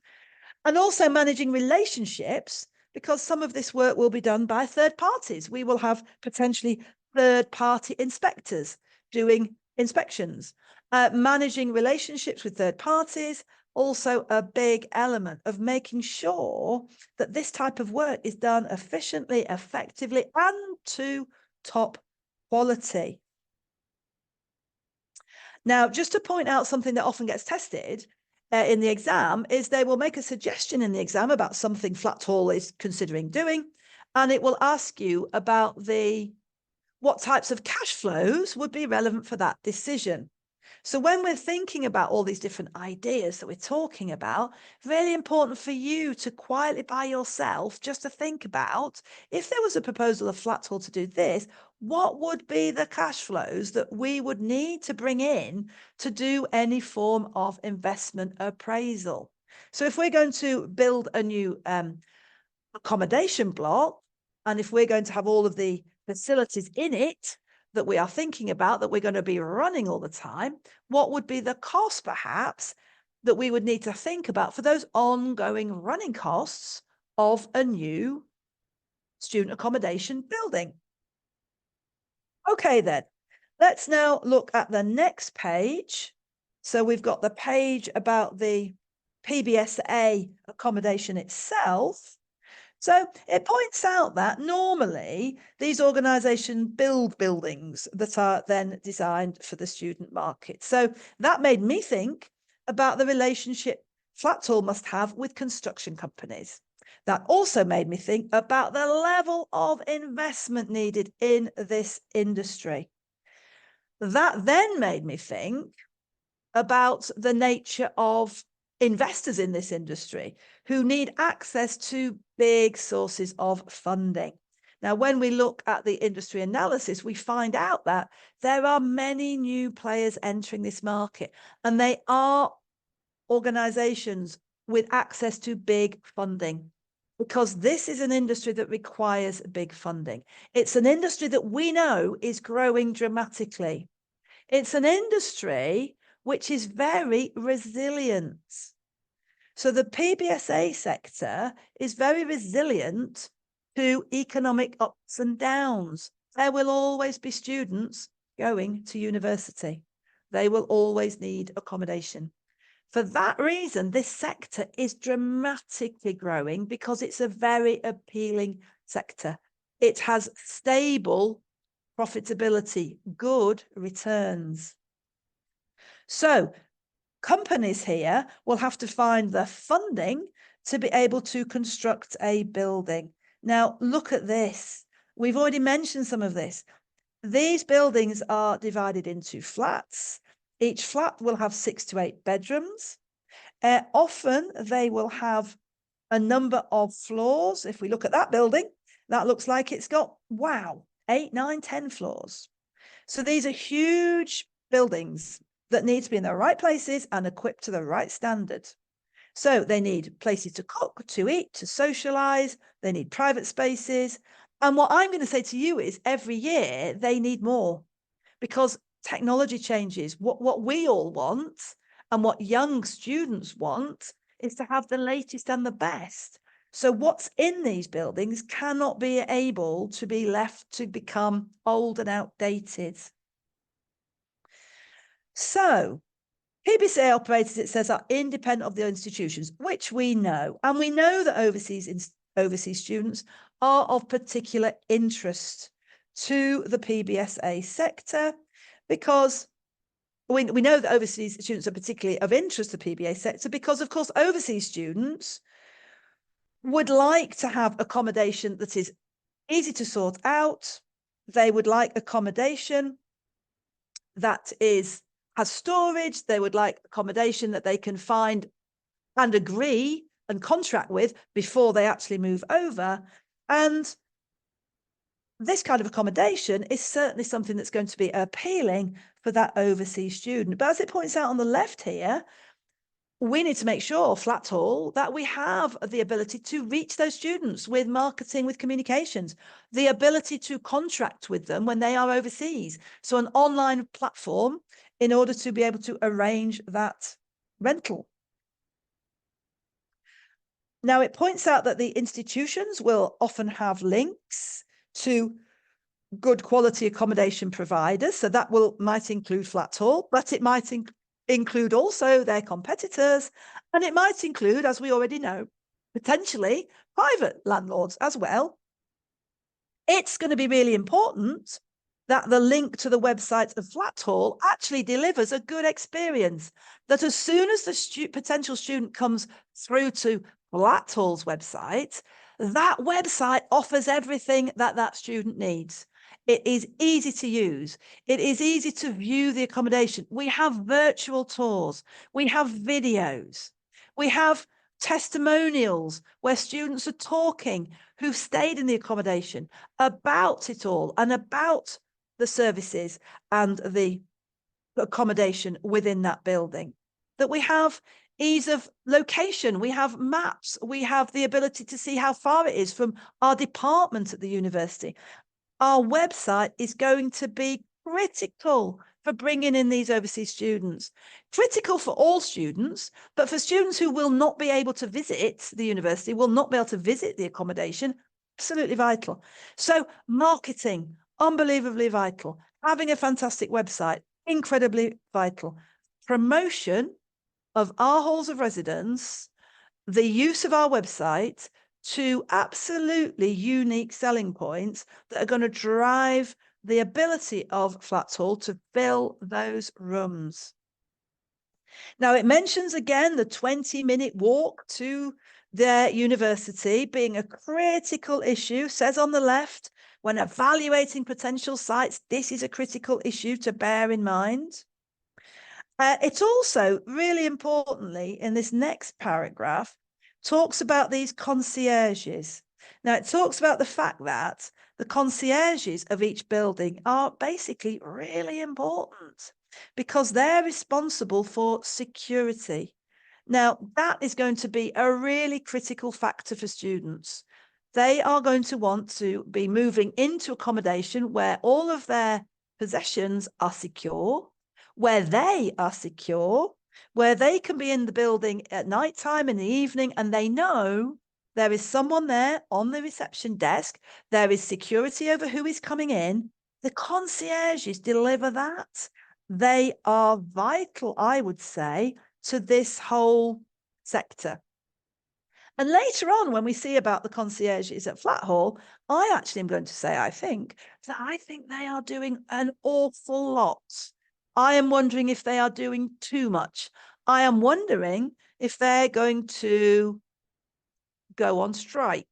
and also managing relationships, because some of this work will be done by third parties. We will have potentially third-party inspectors doing inspections. Managing relationships with third parties, also a big element of making sure that this type of work is done efficiently, effectively, and to top quality. Now, just to point out something that often gets tested in the exam is they will make a suggestion in the exam about something Flatthall is considering doing, and it will ask you about what types of cash flows would be relevant for that decision. So when we're thinking about all these different ideas that we're talking about, really important for you to quietly by yourself just to think about, if there was a proposal of Flatthall to do this, what would be the cash flows that we would need to bring in to do any form of investment appraisal? So if we're going to build a new accommodation block, and if we're going to have all of the facilities in it that we are thinking about, that we're going to be running all the time, what would be the cost perhaps that we would need to think about for those ongoing running costs of a new student accommodation building? Okay, then let's now look at the next page. So we've got the page about the PBSA accommodation itself. So it points out that normally these organisations build buildings that are then designed for the student market. So that made me think about the relationship Flatthall must have with construction companies. That also made me think about the level of investment needed in this industry. That then made me think about the nature of investors in this industry who need access to big sources of funding. Now, when we look at the industry analysis, we find out that there are many new players entering this market, and they are organizations with access to big funding, because this is an industry that requires big funding. It's an industry that we know is growing dramatically. It's an industry which is very resilient. So the PBSA sector is very resilient to economic ups and downs. There will always be students going to university. They will always need accommodation. For that reason, this sector is dramatically growing because it's a very appealing sector. It has stable profitability, good returns. So companies here will have to find the funding to be able to construct a building. Now, look at this. We've already mentioned some of this. These buildings are divided into flats. Each flat will have 6 to 8 bedrooms. Often they will have a number of floors. If we look at that building, that looks like it's got, wow, 8, 9, 10 floors. So these are huge buildings that need to be in the right places and equipped to the right standard. So they need places to cook, to eat, to socialize. They need private spaces. And what I'm going to say to you is every year they need more, because technology changes. What we all want and what young students want is to have the latest and the best. So what's in these buildings cannot be able to be left to become old and outdated. So PBCA operators, it says, are independent of the institutions, which we know. And we know that overseas students are of particular interest to the PBSA sector, because we know that overseas students are particularly of interest to the PBA sector because, of course, overseas students would like to have accommodation that is easy to sort out. They would like accommodation that has storage. They would like accommodation that they can find and agree and contract with before they actually move over. And this kind of accommodation is certainly something that's going to be appealing for that overseas student. But as it points out on the left here, we need to make sure, Flatthall, that we have the ability to reach those students with marketing, with communications, the ability to contract with them when they are overseas. So an online platform in order to be able to arrange that rental. Now, it points out that the institutions will often have links to good quality accommodation providers. So that might include Flatthall, but it might include also their competitors. And it might include, as we already know, potentially private landlords as well. It's going to be really important that the link to the website of Flatthall actually delivers a good experience, that as soon as the potential student comes through to Flatthall's website, that website offers everything that that student needs. It is easy to use. It is easy to view the accommodation. We have virtual tours. We have videos. We have testimonials where students are talking who've stayed in the accommodation about it all and about the services and the accommodation within that building. That we have ease of location, we have maps, we have the ability to see how far it is from our department at the university. Our website is going to be critical for bringing in these overseas students, critical for all students, but for students who will not be able to visit the university, will not be able to visit the accommodation, absolutely vital. So marketing, unbelievably vital. Having a fantastic website, incredibly vital. Promotion of our halls of residence, the use of our website to absolutely unique selling points that are going to drive the ability of Flatthall to fill those rooms. Now, it mentions again the 20-minute walk to their university being a critical issue, says on the left, when evaluating potential sites, this is a critical issue to bear in mind. It's also really importantly in this next paragraph, talks about these concierges. Now, it talks about the fact that the concierges of each building are basically really important because they're responsible for security. Now, that is going to be a really critical factor for students. They are going to want to be moving into accommodation where all of their possessions are secure, where they are secure, where they can be in the building at night time, in the evening, and they know there is someone there on the reception desk. There is security over who is coming in. The concierges deliver that. They are vital, I would say, to this whole sector. And later on, when we see about the concierges at Flatthall, I actually am going to say, I think they are doing an awful lot. I am wondering if they are doing too much. I am wondering if they're going to go on strike.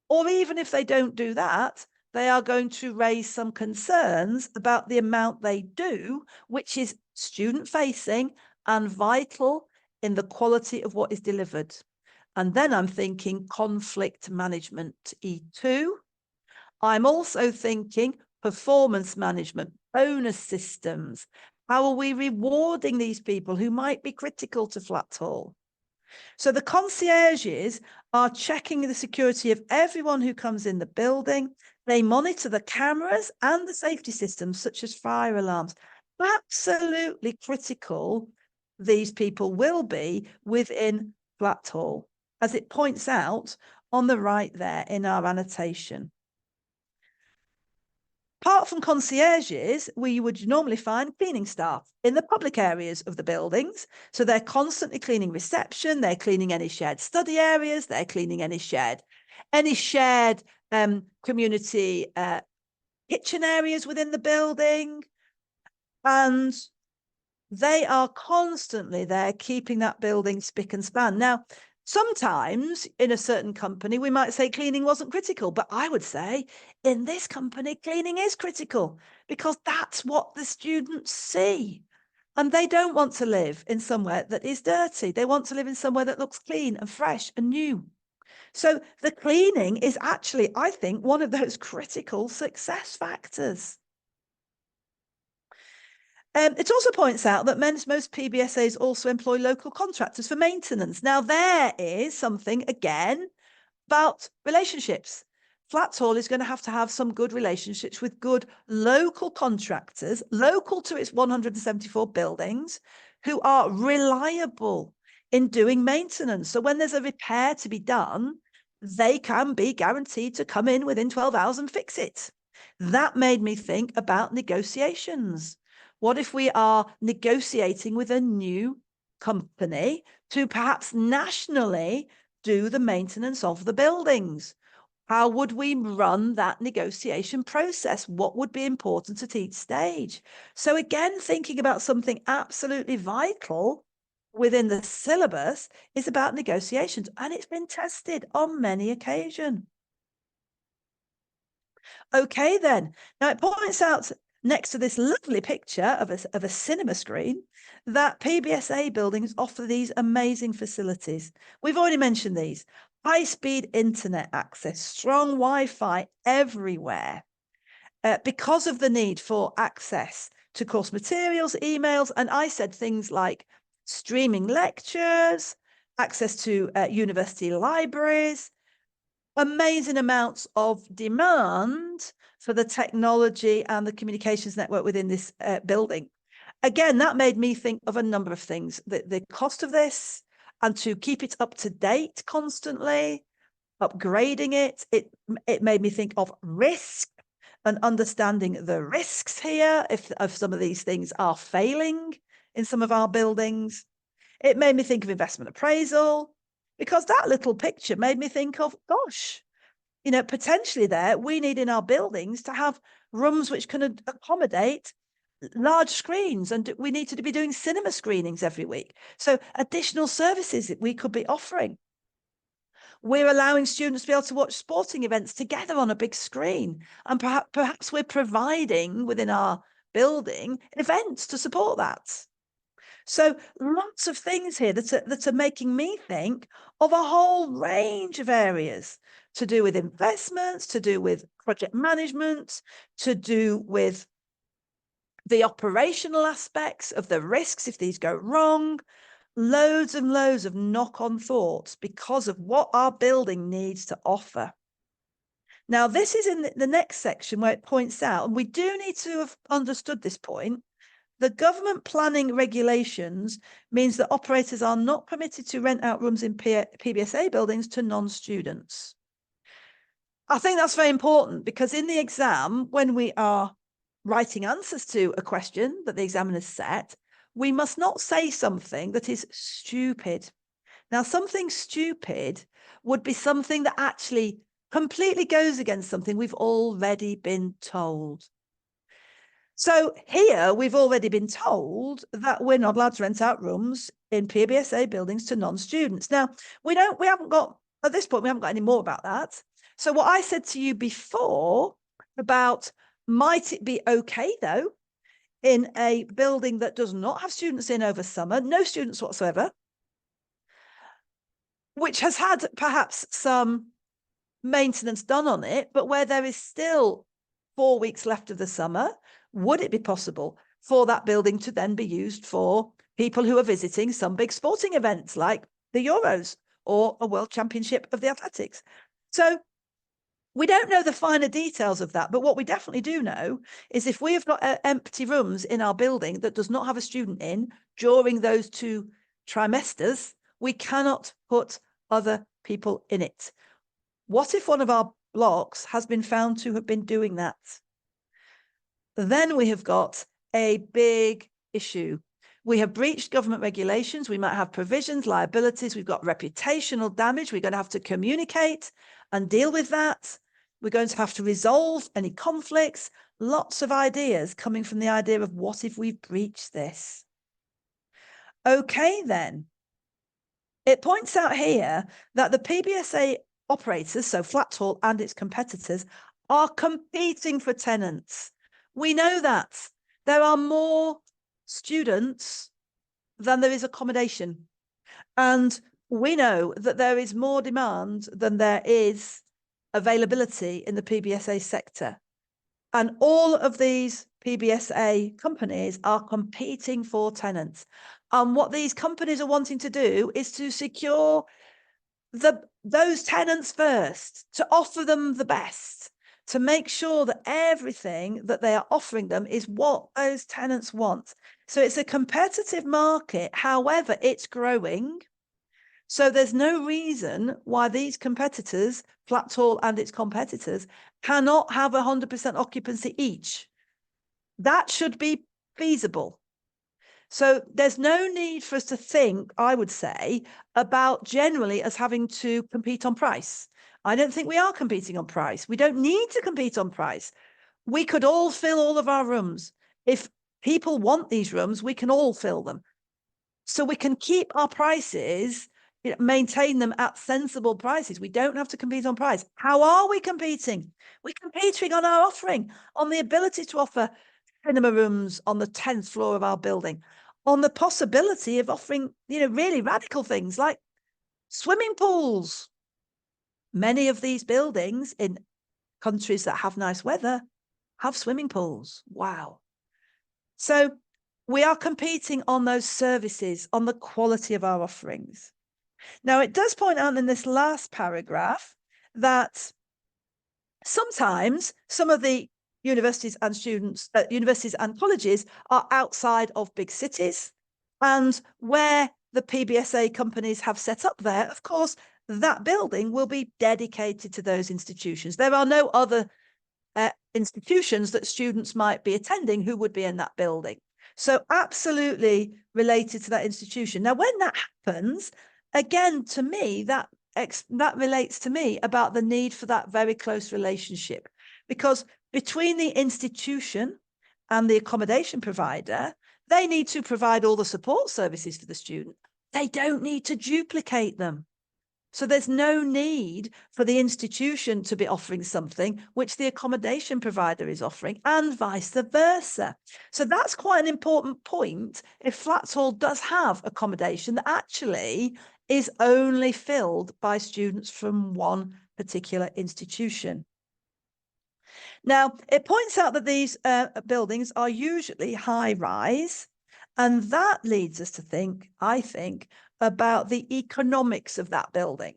Or even if they don't do that, they are going to raise some concerns about the amount they do, which is student facing and vital in the quality of what is delivered. And then I'm thinking conflict management, E2. I'm also thinking performance management, bonus systems. How are we rewarding these people who might be critical to Flatthall? So the concierges are checking the security of everyone who comes in the building. They monitor the cameras and the safety systems, such as fire alarms. Absolutely critical these people will be within Flatthall, as it points out on the right there in our annotation. Apart from concierges, we would normally find cleaning staff in the public areas of the buildings. So they're constantly cleaning reception, they're cleaning any shared study areas, they're cleaning any shared community kitchen areas within the building. And they are constantly there keeping that building spick and span. Now, sometimes in a certain company, we might say cleaning wasn't critical, but I would say in this company, cleaning is critical because that's what the students see. And they don't want to live in somewhere that is dirty. They want to live in somewhere that looks clean and fresh and new. So the cleaning is actually, I think, one of those critical success factors. It also points out that most PBSAs also employ local contractors for maintenance. Now, there is something, again, about relationships. Flatthall is going to have some good relationships with good local contractors, local to its 174 buildings, who are reliable in doing maintenance. So when there's a repair to be done, they can be guaranteed to come in within 12 hours and fix it. That made me think about negotiations. What if we are negotiating with a new company to perhaps nationally do the maintenance of the buildings? How would we run that negotiation process? What would be important at each stage? So again, thinking about something absolutely vital within the syllabus is about negotiations, and it's been tested on many occasions. Okay, then. Now it points out next to this lovely picture of a cinema screen that PBSA buildings offer these amazing facilities. We've already mentioned these. High-speed internet access, strong Wi-Fi everywhere. Because of the need for access to course materials, emails, and I said things like streaming lectures, access to university libraries, amazing amounts of demand for the technology and the communications network within this building. Again, that made me think of a number of things. The cost of this, and to keep it up to date constantly, upgrading it made me think of risk and understanding the risks here if some of these things are failing in some of our buildings. It made me think of investment appraisal, because that little picture made me think of, gosh, potentially there we need in our buildings to have rooms which can accommodate large screens, and we need to be doing cinema screenings every week. So additional services that we could be offering. We're allowing students to be able to watch sporting events together on a big screen, and perhaps we're providing within our building events to support that. So lots of things here that are making me think of a whole range of areas to do with investments, to do with project management, to do with the operational aspects of the risks if these go wrong. Loads and loads of knock-on thoughts because of what our building needs to offer. Now, this is in the next section where it points out, and we do need to have understood this point, the government planning regulations means that operators are not permitted to rent out rooms in PBSA buildings to non-students. I think that's very important, because in the exam, when we are writing answers to a question that the examiner's set, we must not say something that is stupid. Now, something stupid would be something that actually completely goes against something we've already been told. So here we've already been told that we're not allowed to rent out rooms in PBSA buildings to non-students. Now, we haven't got, at this point, we haven't got any more about that. So what I said to you before about might it be okay though, in a building that does not have students in over summer, no students whatsoever, which has had perhaps some maintenance done on it, but where there is still 4 weeks left of the summer, would it be possible for that building to then be used for people who are visiting some big sporting events like the Euros or a World Championship of the Athletics? So we don't know the finer details of that, but what we definitely do know is if we have got empty rooms in our building that does not have a student in during those 2 trimesters, we cannot put other people in it. What if one of our blocks has been found to have been doing that? Then we have got a big issue. We have breached government regulations. We might have provisions, liabilities. We've got reputational damage. We're going to have to communicate and deal with that. We're going to have to resolve any conflicts. Lots of ideas coming from the idea of what if we've breached this? Okay, then. It points out here that the PBSA operators, so Flatthall and its competitors, are competing for tenants. We know that. There are more students than there is accommodation. And we know that there is more demand than there is availability in the PBSA sector. And all of these PBSA companies are competing for tenants. And what these companies are wanting to do is to secure those tenants first, to offer them the best, to make sure that everything that they are offering them is what those tenants want. So it's a competitive market. However, it's growing. So there's no reason why these competitors, Flatthall and its competitors, cannot have 100% occupancy each. That should be feasible. So there's no need for us to think, I would say, about generally as having to compete on price. I don't think we are competing on price. We don't need to compete on price. We could all fill all of our rooms. If people want these rooms, we can all fill them. So we can keep our prices, maintain them at sensible prices. We don't have to compete on price. How are we competing? We're competing on our offering, on the ability to offer cinema rooms on the 10th floor of our building, on the possibility of offering, really radical things like swimming pools. Many of these buildings in countries that have nice weather have swimming pools. Wow. So we are competing on those services, on the quality of our offerings. Now, it does point out in this last paragraph that sometimes some of the universities and colleges are outside of big cities, and where the PBSA companies have set up there, of course, that building will be dedicated to those institutions. There are no other institutions that students might be attending who would be in that building. So absolutely related to that institution. Now, when that happens, again, to me, that relates to me about the need for that very close relationship, because between the institution and the accommodation provider, they need to provide all the support services for the student. They don't need to duplicate them. So there's no need for the institution to be offering something which the accommodation provider is offering, and vice versa. So that's quite an important point. If Flatthall does have accommodation that actually is only filled by students from one particular institution. Now, it points out that these buildings are usually high-rise, and that leads us to think, I think, about the economics of that building.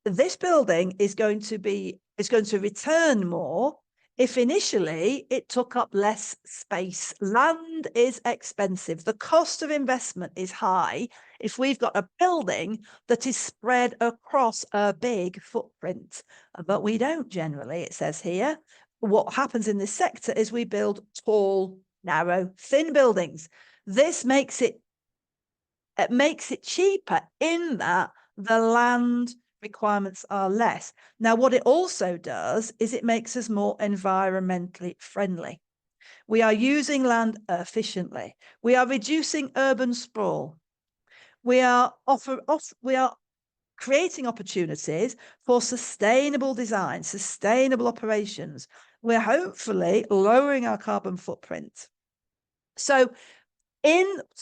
This building is going to return more if initially it took up less space. Land is expensive. The cost of investment is high if we've got a building that is spread across a big footprint. But we don't generally, it says here. What happens in this sector is we build tall, narrow, thin buildings. This makes it it makes it cheaper in that the land requirements are less. Now, what it also does is it makes us more environmentally friendly. We are using land efficiently. We are reducing urban sprawl. We are creating opportunities for sustainable design, sustainable operations. We're hopefully lowering our carbon footprint. So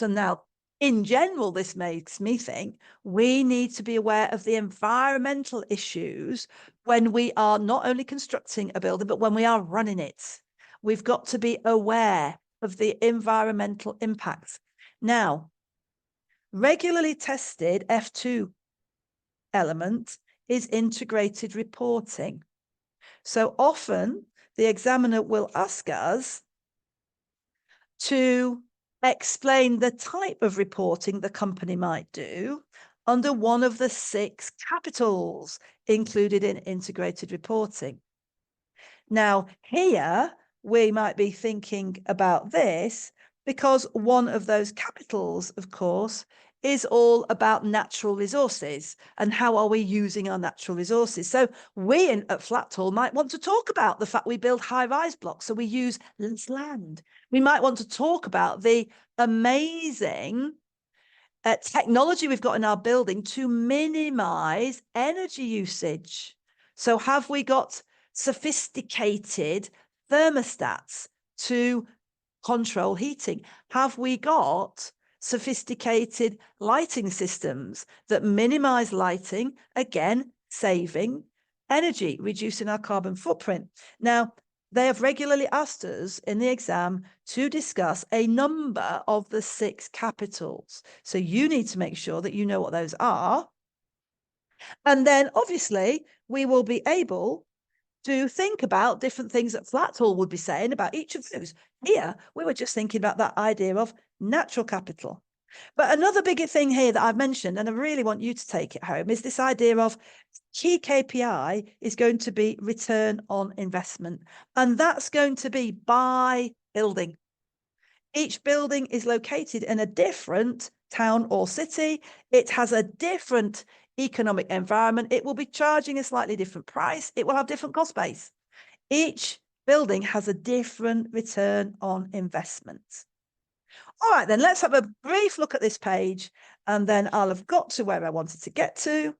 now, in general, this makes me think we need to be aware of the environmental issues when we are not only constructing a building, but when we are running it. We've got to be aware of the environmental impacts. Now, regularly tested F2 element is integrated reporting. So often the examiner will ask us to explain the type of reporting the company might do under one of the 6 capitals included in integrated reporting. Now, here we might be thinking about this because one of those capitals, of course, is all about natural resources and how are we using our natural resources. So we at Flatthall might want to talk about the fact we build high-rise blocks, so we use less land. We might want to talk about the amazing technology we've got in our building to minimize energy usage. So have we got sophisticated thermostats to control heating? Have we got sophisticated lighting systems that minimize lighting, again, saving energy, reducing our carbon footprint? Now, they have regularly asked us in the exam to discuss a number of the 6 capitals. So you need to make sure that you know what those are. And then obviously we will be able to think about different things that Flatthall would be saying about each of those. Here, we were just thinking about that idea of natural capital. But another big thing here that I've mentioned, and I really want you to take it home, is this idea of key KPI is going to be return on investment. And that's going to be by building. Each building is located in a different town or city. It has a different economic environment. It will be charging a slightly different price. It will have different cost base. Each building has a different return on investment. All right, then let's have a brief look at this page and then I'll have got to where I wanted to get to.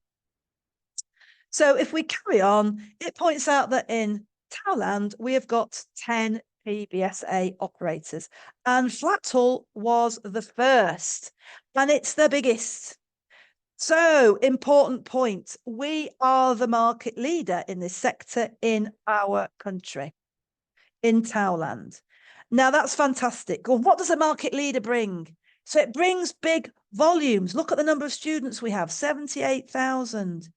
So if we carry on, it points out that in Towland, we have got 10 PBSA operators and Flatthall was the first and it's the biggest. So important point, we are the market leader in this sector in our country, in Towland. Now that's fantastic. Well, what does a market leader bring? So it brings big volumes. Look at the number of students we have, 78,000.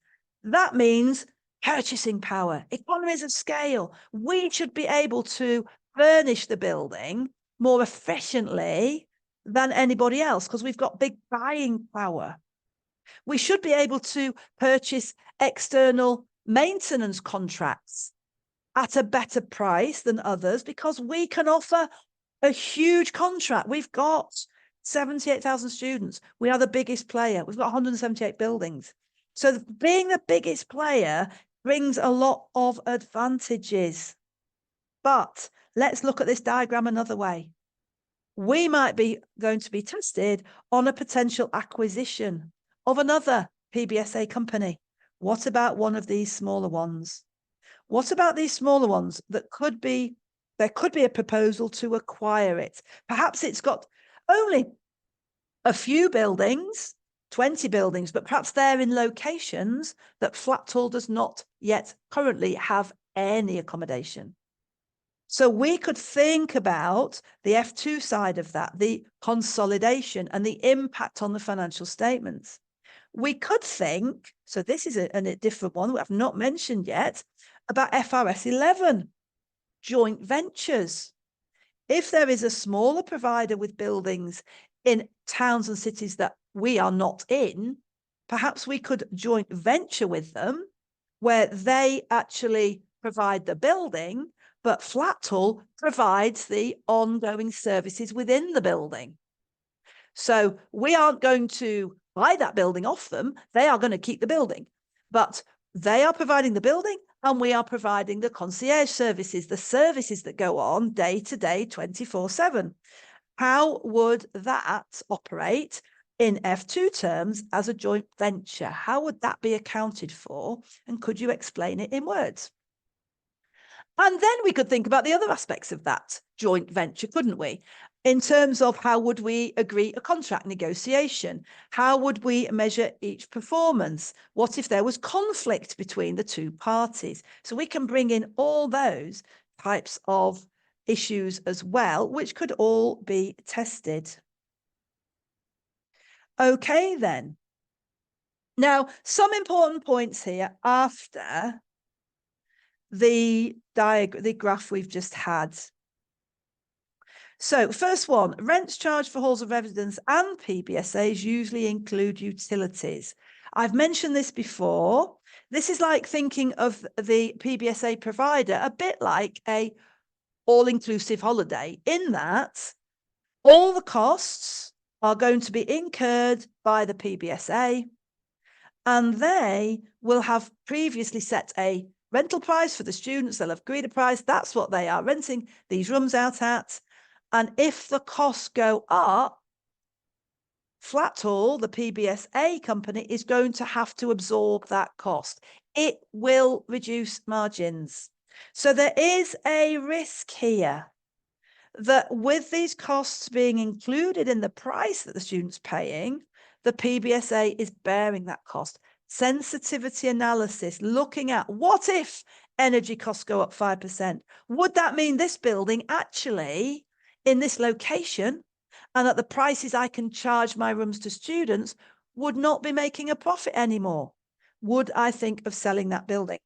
That means purchasing power, economies of scale. We should be able to furnish the building more efficiently than anybody else because we've got big buying power. We should be able to purchase external maintenance contracts at a better price than others because we can offer a huge contract. We've got 78,000 students. We are the biggest player. We've got 178 buildings. So being the biggest player brings a lot of advantages. But let's look at this diagram another way. We might be going to be tested on a potential acquisition of another PBSA company. What about one of these smaller ones? What about these smaller ones that there could be a proposal to acquire it? Perhaps it's got only a few buildings, 20 buildings, but perhaps they're in locations that Flatthall does not yet currently have any accommodation. So we could think about the F2 side of that, the consolidation and the impact on the financial statements. We could think, so this is a different one we have not mentioned yet, about FRS 11, joint ventures. If there is a smaller provider with buildings in towns and cities that we are not in, perhaps we could joint venture with them where they actually provide the building, but Flatthall provides the ongoing services within the building. So we aren't going to buy that building off them. They are going to keep the building, but they are providing the building and we are providing the concierge services, the services that go on day to day, 24/7. How would that operate in F2 terms as a joint venture? How would that be accounted for? And could you explain it in words? And then we could think about the other aspects of that joint venture, couldn't we? In terms of how would we agree a contract negotiation? How would we measure each performance? What if there was conflict between the two parties? So we can bring in all those types of issues as well, which could all be tested. Okay, then. Now, some important points here after the graph we've just had. So first one, rents charged for halls of residence and PBSAs usually include utilities. I've mentioned this before. This is like thinking of the PBSA provider a bit like a all-inclusive holiday, in that all the costs are going to be incurred by the PBSA, and they will have previously set a rental price for the students. They'll have agreed a price. That's what they are renting these rooms out at. And if the costs go up, Flatthall, the PBSA company, is going to have to absorb that cost. It will reduce margins. So there is a risk here that with these costs being included in the price that the student's paying, the PBSA is bearing that cost. Sensitivity analysis, looking at what if energy costs go up 5%? Would that mean this building actually in this location and at the prices I can charge my rooms to students would not be making a profit anymore? Would I think of selling that building?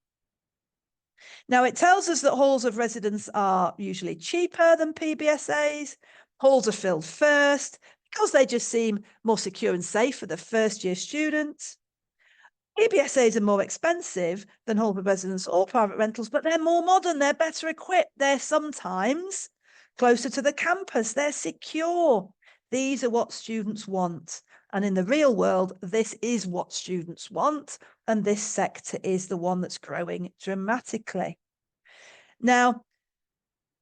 Now, it tells us that halls of residence are usually cheaper than PBSAs. Halls are filled first because they just seem more secure and safe for the first-year students. PBSAs are more expensive than hall of residence or private rentals, but they're more modern, they're better equipped, they're sometimes closer to the campus, they're secure. These are what students want. And in the real world, this is what students want. And this sector is the one that's growing dramatically. Now,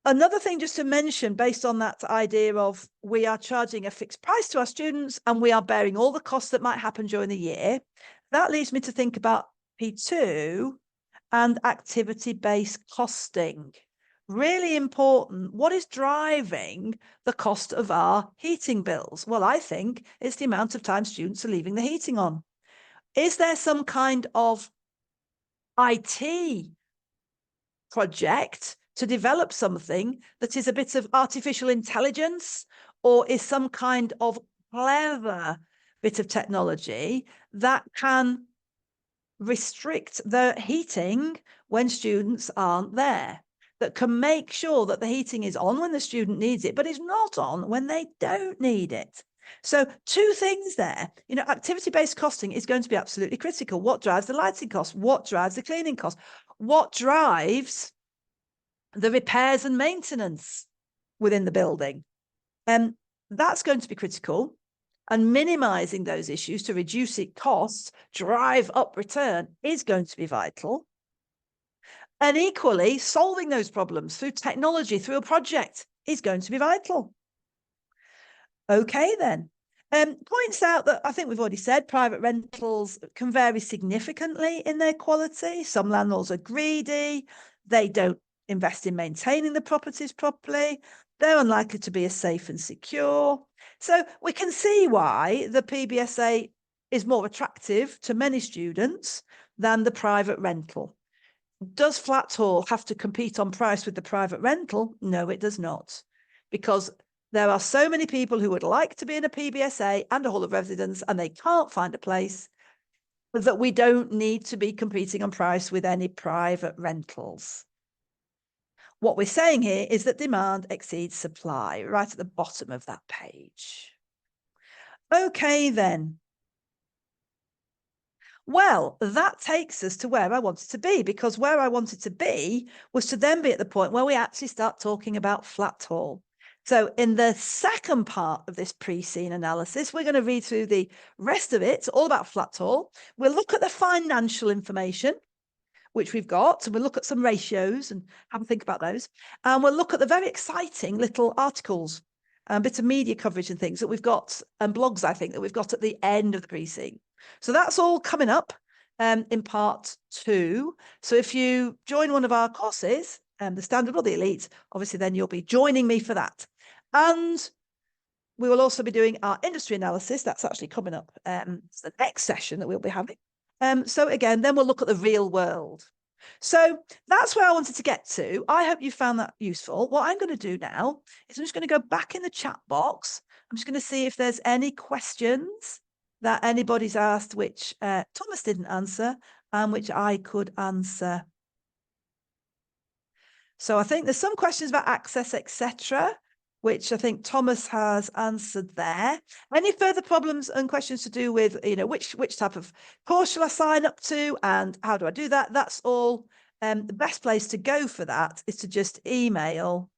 another thing just to mention, based on that idea of we are charging a fixed price to our students and we are bearing all the costs that might happen during the year, that leads me to think about P2 and activity-based costing. Really important. What is driving the cost of our heating bills? Well, I think it's the amount of time students are leaving the heating on. Is there some kind of IT project to develop something that is a bit of artificial intelligence, or is some kind of clever bit of technology that can restrict the heating when students aren't there, that can make sure that the heating is on when the student needs it, but is not on when they don't need it? So two things there. You know, activity-based costing is going to be absolutely critical. What drives the lighting cost? What drives the cleaning cost? What drives the repairs and maintenance within the building? That's going to be critical. And minimizing those issues to reduce its costs, drive up return, is going to be vital. And equally, solving those problems through technology, through a project, is going to be vital. Okay, then. Points out that I think we've already said private rentals can vary significantly in their quality. Some landlords are greedy. They don't invest in maintaining the properties properly. They're unlikely to be as safe and secure. So we can see why the PBSA is more attractive to many students than the private rental. Does Flatthall have to compete on price with the private rental? No, it does not, because there are so many people who would like to be in a PBSA and a hall of residence and they can't find a place, that we don't need to be competing on price with any private rentals. What we're saying here is that demand exceeds supply, right at the bottom of that page. Okay, then. Well, that takes us to where I wanted to be, because where I wanted to be was to then be at the point where we actually start talking about Flatthall. So in the second part of this pre-scene analysis, we're going to read through the rest of it, all about Flatthall. We'll look at the financial information, which we've got. So we'll look at some ratios and have a think about those. And we'll look at the very exciting little articles, bits of media coverage and things that we've got, and blogs, I think, that we've got at the end of the pre-scene. So that's all coming up in part 2. So if you join one of our courses, the standard or the elite, obviously then you'll be joining me for that. And we will also be doing our industry analysis. That's actually coming up. It's the next session that we'll be having. So again, then we'll look at the real world. So that's where I wanted to get to. I hope you found that useful. What I'm going to do now is I'm just going to go back in the chat box. I'm just going to see if there's any questions that anybody's asked, which Thomas didn't answer and which I could answer. So I think there's some questions about access, etc., which I think Thomas has answered there. Any further problems and questions to do with, which type of course shall I sign up to and how do I do that? That's all. The best place to go for that is to just email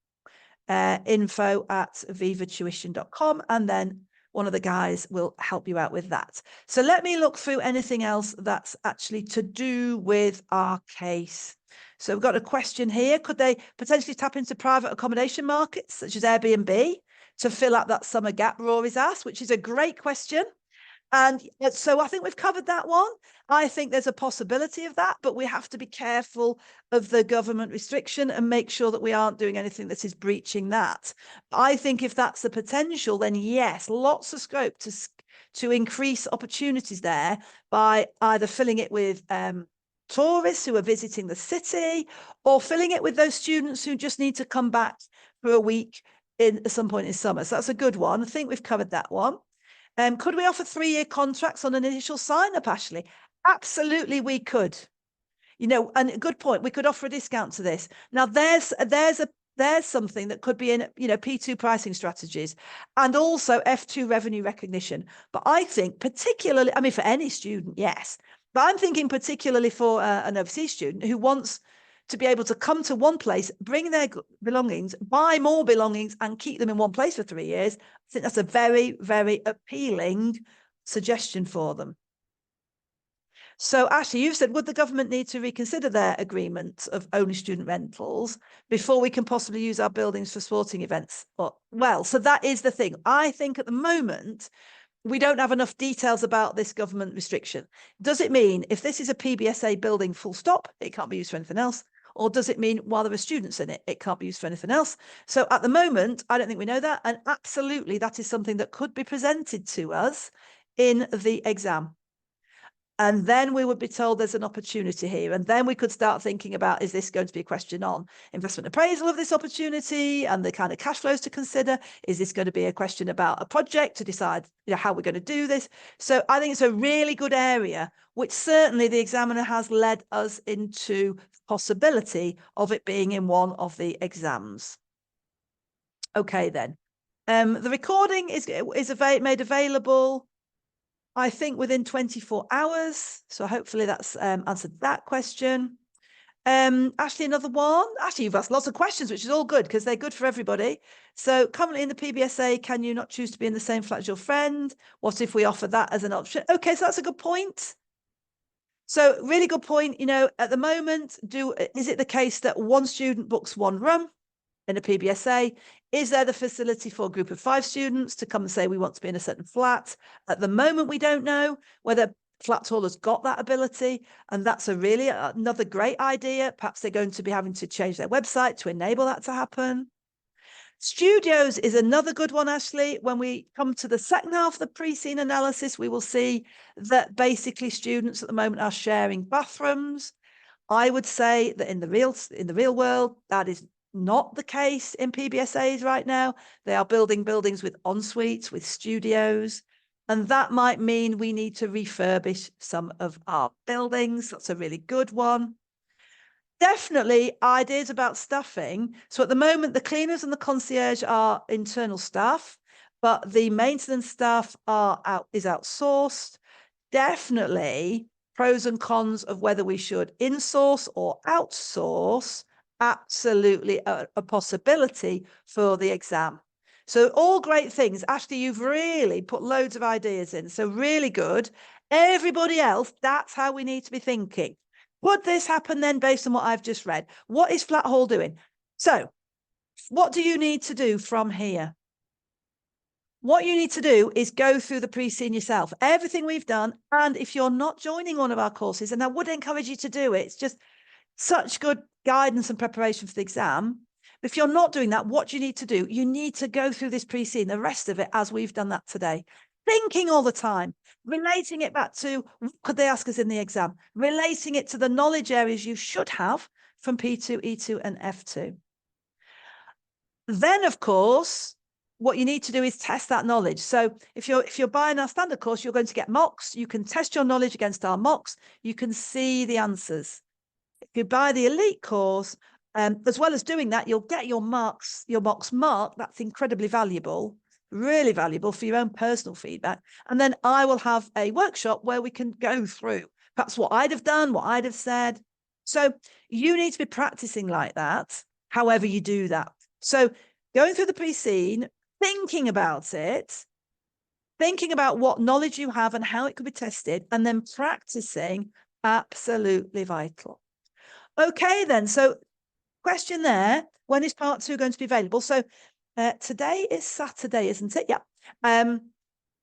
info@vivatuition.com, and then one of the guys will help you out with that. So let me look through anything else that's actually to do with our case. So we've got a question here. Could they potentially tap into private accommodation markets, such as Airbnb, to fill up that summer gap, Rory's asked, which is a great question. And so I think we've covered that one. I think there's a possibility of that, but we have to be careful of the government restriction and make sure that we aren't doing anything that is breaching that. I think if that's the potential, then yes, lots of scope to increase opportunities there by either filling it with tourists who are visiting the city, or filling it with those students who just need to come back for a week at some point in summer. So that's a good one. I think we've covered that one. Could we offer 3-year contracts on an initial sign-up, Ashley? Absolutely, we could. And a good point. We could offer a discount to this. Now, there's something that could be in, P2 pricing strategies and also F2 revenue recognition. But I think particularly, for any student, yes. But I'm thinking particularly for an overseas student who wants to be able to come to one place, bring their belongings, buy more belongings and keep them in one place for 3 years. I think that's a very, very appealing suggestion for them. So Ashley, you've said, would the government need to reconsider their agreement of only student rentals before we can possibly use our buildings for sporting events? Well, so that is the thing. I think at the moment, we don't have enough details about this government restriction. Does it mean if this is a PBSA building full stop, it can't be used for anything else? Or does it mean while there are students in it, it can't be used for anything else? So at the moment, I don't think we know that. And absolutely, that is something that could be presented to us in the exam. And then we would be told there's an opportunity here. And then we could start thinking about, is this going to be a question on investment appraisal of this opportunity and the kind of cash flows to consider? Is this going to be a question about a project to decide how we're going to do this? So I think it's a really good area, which certainly the examiner has led us into the possibility of it being in one of the exams. Okay, then. The recording is made available, I think, within 24 hours. So hopefully that's answered that question. Ashley, another one. Actually, you've asked lots of questions, which is all good because they're good for everybody. So currently in the PBSA, can you not choose to be in the same flat as your friend? What if we offer that as an option? Okay, so that's a good point. So really good point. At the moment, is it the case that one student books one room in a PBSA? Is there the facility for a group of 5 students to come and say we want to be in a certain flat? At the moment, we don't know whether Flatthall has got that ability, and that's another great idea. Perhaps they're going to be having to change their website to enable that to happen. Studios is another good one, Ashley. When we come to the second half of the pre-scene analysis, we will see that basically students at the moment are sharing bathrooms. I would say that in the real world, that is not the case in PBSAs right now. They are building buildings with en-suites, with studios, and that might mean we need to refurbish some of our buildings. That's a really good one. Definitely ideas about staffing. So at the moment, the cleaners and the concierge are internal staff, but the maintenance staff is outsourced. Definitely pros and cons of whether we should insource or outsource. Absolutely a possibility for the exam. So all great things. Ashley, you've really put loads of ideas in. So really good. Everybody else, that's how we need to be thinking. Would this happen then based on what I've just read? What is Flatthall doing? So what do you need to do from here? What you need to do is go through the pre-scene yourself, everything we've done. And if you're not joining one of our courses, and I would encourage you to do it, it's just such good guidance and preparation for the exam. But if you're not doing that, what do you need to do? You need to go through this pre-scene, the rest of it, as we've done that today. Thinking all the time, relating it back to what could they ask us in the exam, relating it to the knowledge areas you should have from P2, E2 and F2. Then, of course, what you need to do is test that knowledge. So if you're buying our standard course, you're going to get mocks. You can test your knowledge against our mocks. You can see the answers. If you buy the elite course, as well as doing that, you'll get your mocks marked. That's incredibly valuable, really valuable for your own personal feedback. And then I will have a workshop where we can go through perhaps what I'd have done, what I'd have said. So you need to be practicing like that, however you do that. So going through the pre-scene, thinking about it, thinking about what knowledge you have and how it could be tested, and then practicing, absolutely vital. Okay, then. So question there, when is part 2 going to be available? So today is Saturday, isn't it? Yeah.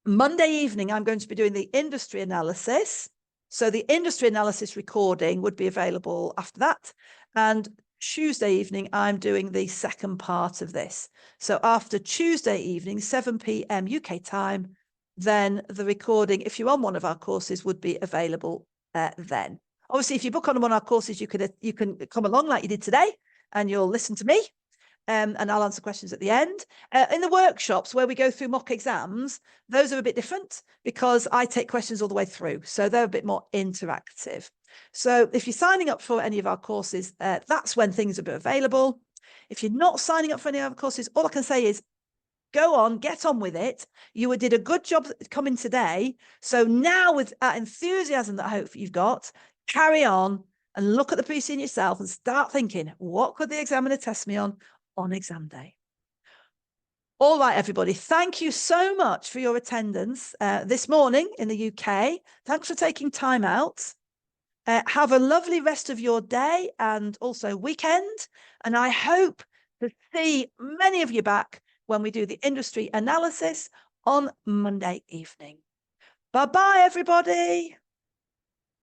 Monday evening, I'm going to be doing the industry analysis. So the industry analysis recording would be available after that. And Tuesday evening, I'm doing the second part of this. So after Tuesday evening, 7 p.m. UK time, then the recording, if you're on one of our courses, would be available then. Obviously, if you book on one of our courses, you can come along like you did today, and you'll listen to me, and I'll answer questions at the end. In the workshops where we go through mock exams, those are a bit different because I take questions all the way through. So they're a bit more interactive. So if you're signing up for any of our courses, that's when things are available. If you're not signing up for any of our courses, all I can say is go on, get on with it. You did a good job coming today. So now with that enthusiasm that I hope you've got, carry on and look at the pre-scene yourself and start thinking, what could the examiner test me on exam day? All right, everybody, thank you so much for your attendance this morning in the UK. Thanks for taking time out. Have a lovely rest of your day and also weekend. And I hope to see many of you back when we do the industry analysis on Monday evening. Bye-bye, everybody.